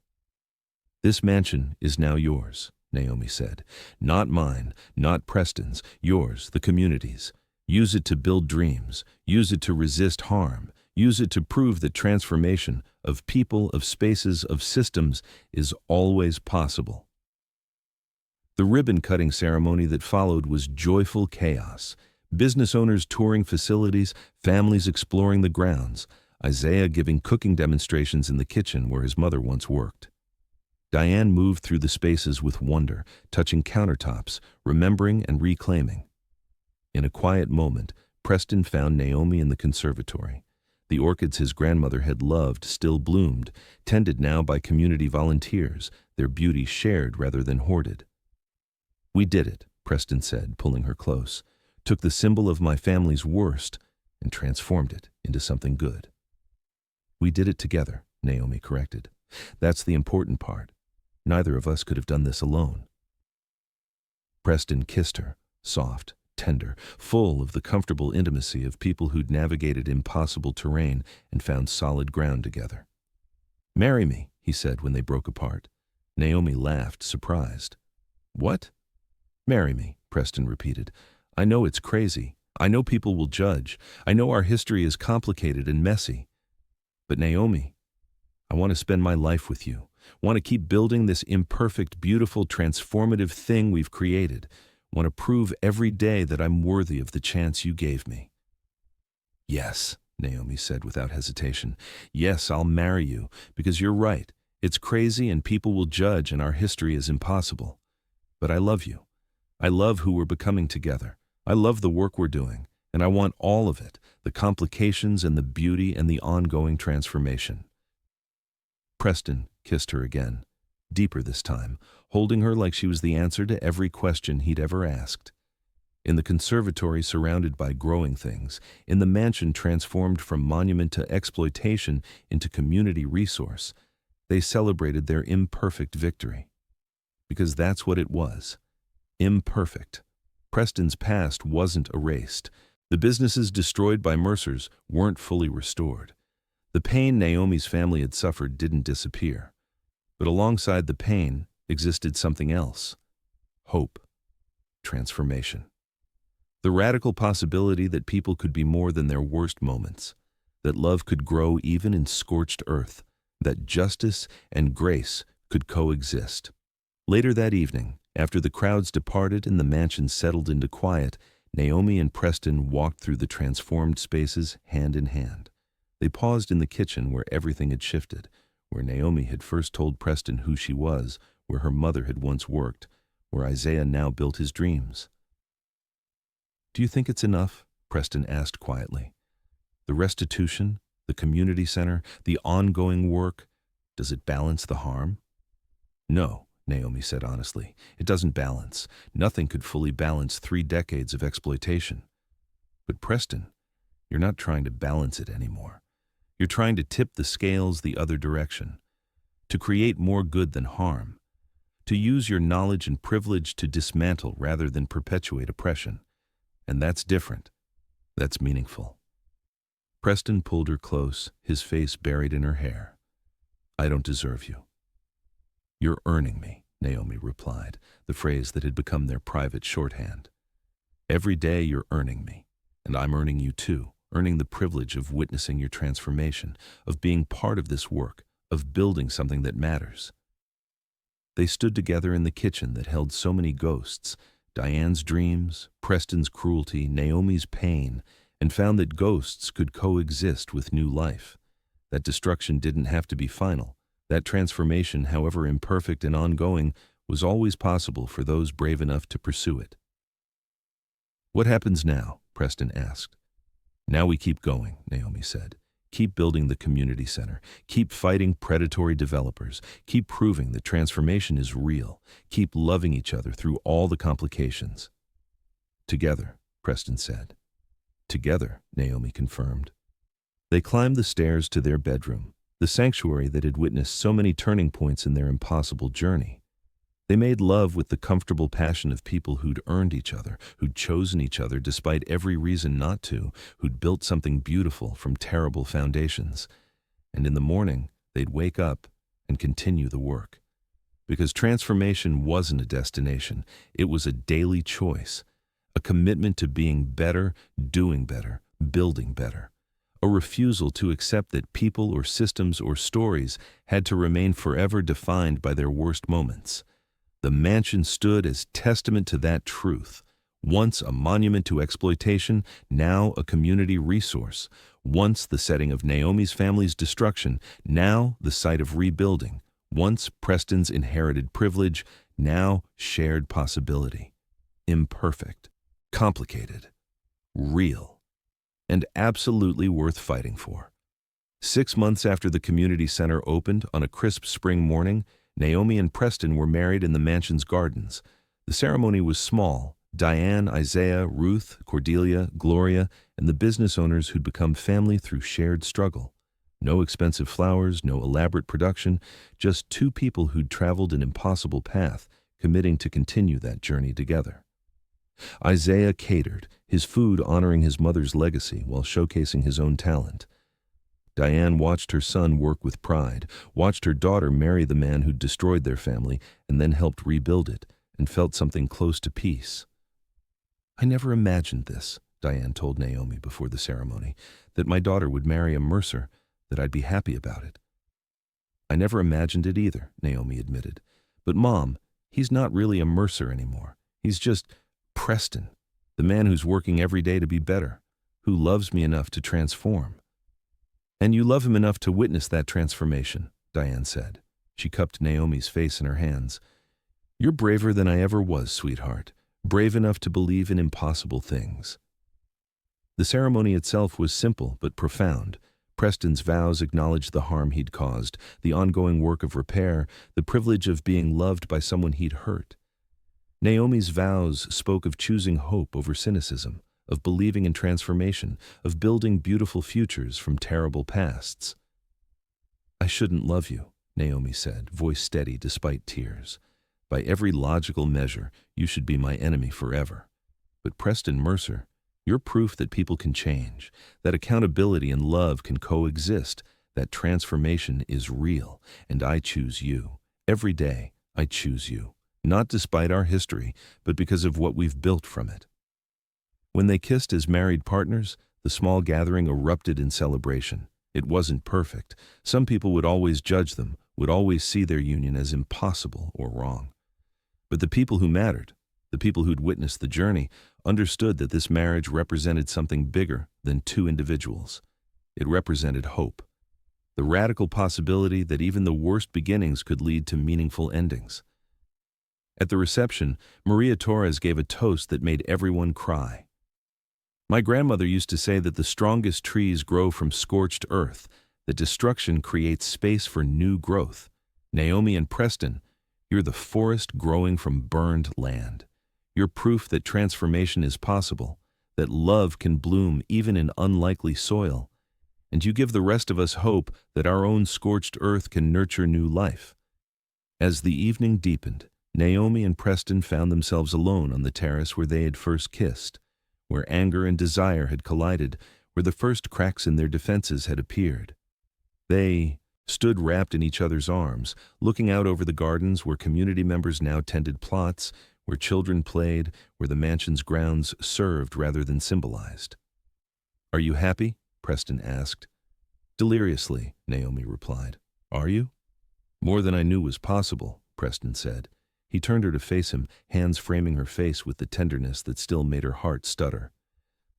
"This mansion is now yours," Naomi said. "Not mine, not Preston's, yours, the community's. Use it to build dreams, use it to resist harm, use it to prove that transformation of people, of spaces, of systems is always possible." The ribbon-cutting ceremony that followed was joyful chaos. Business owners touring facilities, families exploring the grounds, Isaiah giving cooking demonstrations in the kitchen where his mother once worked. Diane moved through the spaces with wonder, touching countertops, remembering and reclaiming. In a quiet moment, Preston found Naomi in the conservatory. The orchids his grandmother had loved still bloomed, tended now by community volunteers, their beauty shared rather than hoarded. "We did it," Preston said, pulling her close. "Took the symbol of my family's worst and transformed it into something good." "We did it together," Naomi corrected. That's the important part. Neither of us could have done this alone. Preston kissed her, soft, tender, full of the comfortable intimacy of people who'd navigated impossible terrain and found solid ground together. "Marry me," he said when they broke apart. Naomi laughed, surprised. "What?" "Marry me," Preston repeated. "I know it's crazy. I know people will judge. I know our history is complicated and messy. But Naomi, I want to spend my life with you. Want to keep building this imperfect, beautiful, transformative thing we've created. Want to prove every day that I'm worthy of the chance you gave me." "Yes," Naomi said without hesitation. "Yes, I'll marry you, because you're right. It's crazy and people will judge and our history is impossible. But I love you. I love who we're becoming together. I love the work we're doing, and I want all of it, the complications and the beauty and the ongoing transformation." Preston kissed her again, deeper this time, holding her like she was the answer to every question he'd ever asked. In the conservatory surrounded by growing things, in the mansion transformed from monument to exploitation into community resource, they celebrated their imperfect victory. Because that's what it was. Imperfect. Preston's past wasn't erased. The businesses destroyed by Mercers weren't fully restored. The pain Naomi's family had suffered didn't disappear. But alongside the pain existed something else. Hope. Transformation. The radical possibility that people could be more than their worst moments, that love could grow even in scorched earth, that justice and grace could coexist. Later that evening, after the crowds departed and the mansion settled into quiet, Naomi and Preston walked through the transformed spaces hand in hand. They paused in the kitchen where everything had shifted, where Naomi had first told Preston who she was, where her mother had once worked, where Isaiah now built his dreams. "Do you think it's enough?" Preston asked quietly. "The restitution, the community center, the ongoing work, does it balance the harm?" "No," Naomi said honestly. "It doesn't balance. Nothing could fully balance 3 decades of exploitation." "But Preston, you're not trying to balance it anymore. You're trying to tip the scales the other direction, to create more good than harm, to use your knowledge and privilege to dismantle rather than perpetuate oppression. And that's different. That's meaningful." Preston pulled her close, his face buried in her hair. "I don't deserve you." "You're earning me," Naomi replied, the phrase that had become their private shorthand. "Every day you're earning me, and I'm earning you too, earning the privilege of witnessing your transformation, of being part of this work, of building something that matters." They stood together in the kitchen that held so many ghosts, Diane's dreams, Preston's cruelty, Naomi's pain, and found that ghosts could coexist with new life. That destruction didn't have to be final. That transformation, however imperfect and ongoing, was always possible for those brave enough to pursue it. "What happens now?" Preston asked. "Now we keep going," Naomi said. "Keep building the community center. Keep fighting predatory developers. Keep proving that transformation is real. Keep loving each other through all the complications." "Together," Preston said. "Together," Naomi confirmed. They climbed the stairs to their bedroom, the sanctuary that had witnessed so many turning points in their impossible journey. They made love with the comfortable passion of people who'd earned each other, who'd chosen each other despite every reason not to, who'd built something beautiful from terrible foundations. And in the morning, they'd wake up and continue the work. Because transformation wasn't a destination, it was a daily choice, a commitment to being better, doing better, building better. A refusal to accept that people or systems or stories had to remain forever defined by their worst moments. The mansion stood as testament to that truth. Once a monument to exploitation, now a community resource. Once the setting of Naomi's family's destruction, now the site of rebuilding. Once Preston's inherited privilege, now shared possibility. Imperfect, complicated, real, and absolutely worth fighting for. 6 months after the community center opened on a crisp spring morning, Naomi and Preston were married in the mansion's gardens. The ceremony was small. Diane, Isaiah, Ruth, Cordelia, Gloria, and the business owners who'd become family through shared struggle. No expensive flowers, no elaborate production, just two people who'd traveled an impossible path, committing to continue that journey together. Isaiah catered, his food honoring his mother's legacy while showcasing his own talent. Diane watched her son work with pride, watched her daughter marry the man who'd destroyed their family and then helped rebuild it, and felt something close to peace. "I never imagined this," Diane told Naomi before the ceremony, "that my daughter would marry a mercer, that I'd be happy about it." "I never imagined it either," Naomi admitted. "But Mom, he's not really a mercer anymore. He's just Preston, the man who's working every day to be better, who loves me enough to transform." "And you love him enough to witness that transformation," Diane said. She cupped Naomi's face in her hands. "You're braver than I ever was, sweetheart. Brave enough to believe in impossible things." The ceremony itself was simple but profound. Preston's vows acknowledged the harm he'd caused, the ongoing work of repair, the privilege of being loved by someone he'd hurt. Naomi's vows spoke of choosing hope over cynicism, of believing in transformation, of building beautiful futures from terrible pasts. "I shouldn't love you," Naomi said, voice steady despite tears. "By every logical measure, you should be my enemy forever. But Preston Mercer, you're proof that people can change, that accountability and love can coexist, that transformation is real, and I choose you. Every day, I choose you. Not despite our history, but because of what we've built from it." When they kissed as married partners, the small gathering erupted in celebration. It wasn't perfect. Some people would always judge them, would always see their union as impossible or wrong. But the people who mattered, the people who'd witnessed the journey, understood that this marriage represented something bigger than two individuals. It represented hope, the radical possibility that even the worst beginnings could lead to meaningful endings. At the reception, Maria Torres gave a toast that made everyone cry. "My grandmother used to say that the strongest trees grow from scorched earth, that destruction creates space for new growth. Naomi and Preston, you're the forest growing from burned land. You're proof that transformation is possible, that love can bloom even in unlikely soil, and you give the rest of us hope that our own scorched earth can nurture new life." As the evening deepened, Naomi and Preston found themselves alone on the terrace where they had first kissed, where anger and desire had collided, where the first cracks in their defenses had appeared. They stood wrapped in each other's arms, looking out over the gardens where community members now tended plots, where children played, where the mansion's grounds served rather than symbolized. "Are you happy?" Preston asked. "Deliriously," Naomi replied. "Are you?" "More than I knew was possible," Preston said. He turned her to face him, hands framing her face with the tenderness that still made her heart stutter.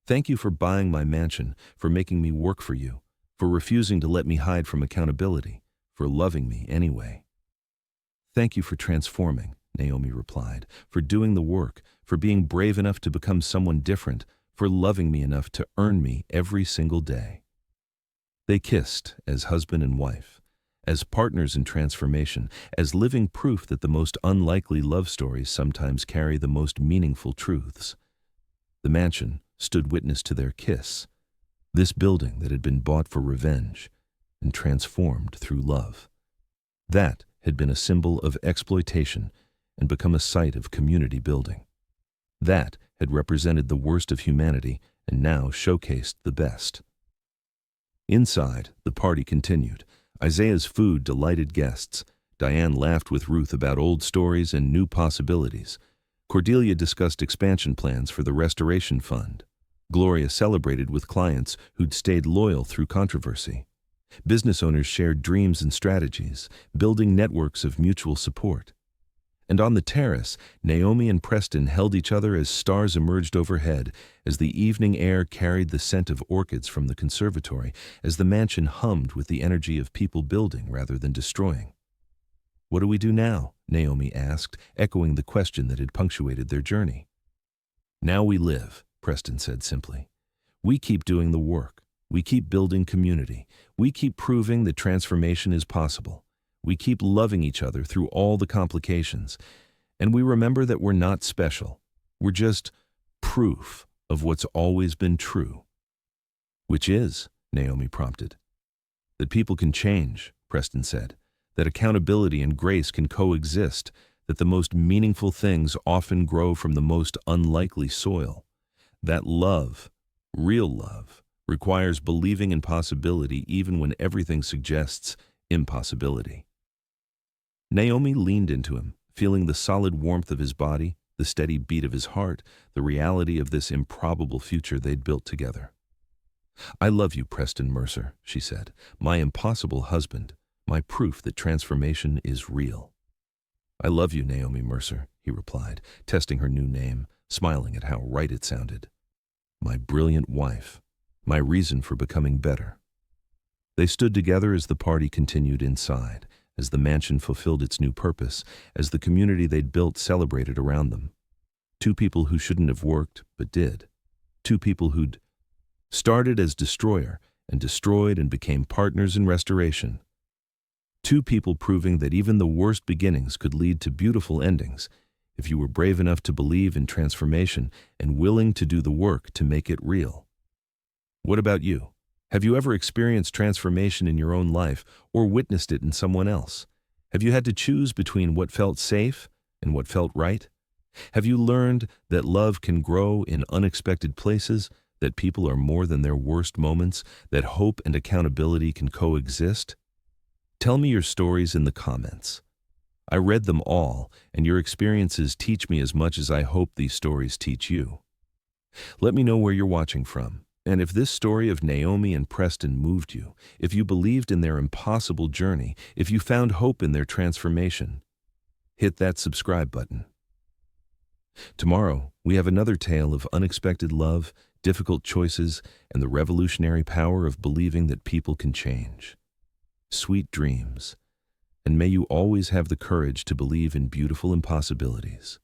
"Thank you for buying my mansion, for making me work for you, for refusing to let me hide from accountability, for loving me anyway." "Thank you for transforming," Naomi replied, "for doing the work, for being brave enough to become someone different, for loving me enough to earn me every single day." They kissed as husband and wife, as partners in transformation, as living proof that the most unlikely love stories sometimes carry the most meaningful truths. The mansion stood witness to their kiss, this building that had been bought for revenge and transformed through love. That had been a symbol of exploitation and become a site of community building. That had represented the worst of humanity and now showcased the best. Inside, the party continued. Isaiah's food delighted guests. Diane laughed with Ruth about old stories and new possibilities. Cordelia discussed expansion plans for the Restoration Fund. Gloria celebrated with clients who'd stayed loyal through controversy. Business owners shared dreams and strategies, building networks of mutual support. And on the terrace, Naomi and Preston held each other as stars emerged overhead, as the evening air carried the scent of orchids from the conservatory, as the mansion hummed with the energy of people building rather than destroying. "What do we do now?" Naomi asked, echoing the question that had punctuated their journey. "Now we live," Preston said simply. "We keep doing the work. We keep building community. We keep proving that transformation is possible. We keep loving each other through all the complications. And we remember that we're not special. We're just proof of what's always been true." "Which is?" Naomi prompted. That people can change, Preston said. That accountability and grace can coexist. That the most meaningful things often grow from the most unlikely soil. That love, real love, requires believing in possibility even when everything suggests impossibility. Naomi leaned into him, feeling the solid warmth of his body, the steady beat of his heart, the reality of this improbable future they'd built together. "I love you, Preston Mercer," she said, "my impossible husband, my proof that transformation is real." "I love you, Naomi Mercer," he replied, testing her new name, smiling at how right it sounded. "My brilliant wife, my reason for becoming better." They stood together as the party continued inside, as the mansion fulfilled its new purpose, as the community they'd built celebrated around them. Two people who shouldn't have worked, but did. Two people who'd started as destroyer and destroyed and became partners in restoration. Two people proving that even the worst beginnings could lead to beautiful endings if you were brave enough to believe in transformation and willing to do the work to make it real. What about you? Have you ever experienced transformation in your own life or witnessed it in someone else? Have you had to choose between what felt safe and what felt right? Have you learned that love can grow in unexpected places, that people are more than their worst moments, that hope and accountability can coexist? Tell me your stories in the comments. I read them all, and your experiences teach me as much as I hope these stories teach you. Let me know where you're watching from, and if this story of Naomi and Preston moved you, if you believed in their impossible journey, if you found hope in their transformation. Hit that subscribe button. Tomorrow, we have another tale of unexpected love, difficult choices, and the revolutionary power of believing that people can change. Sweet dreams, and may you always have the courage to believe in beautiful impossibilities.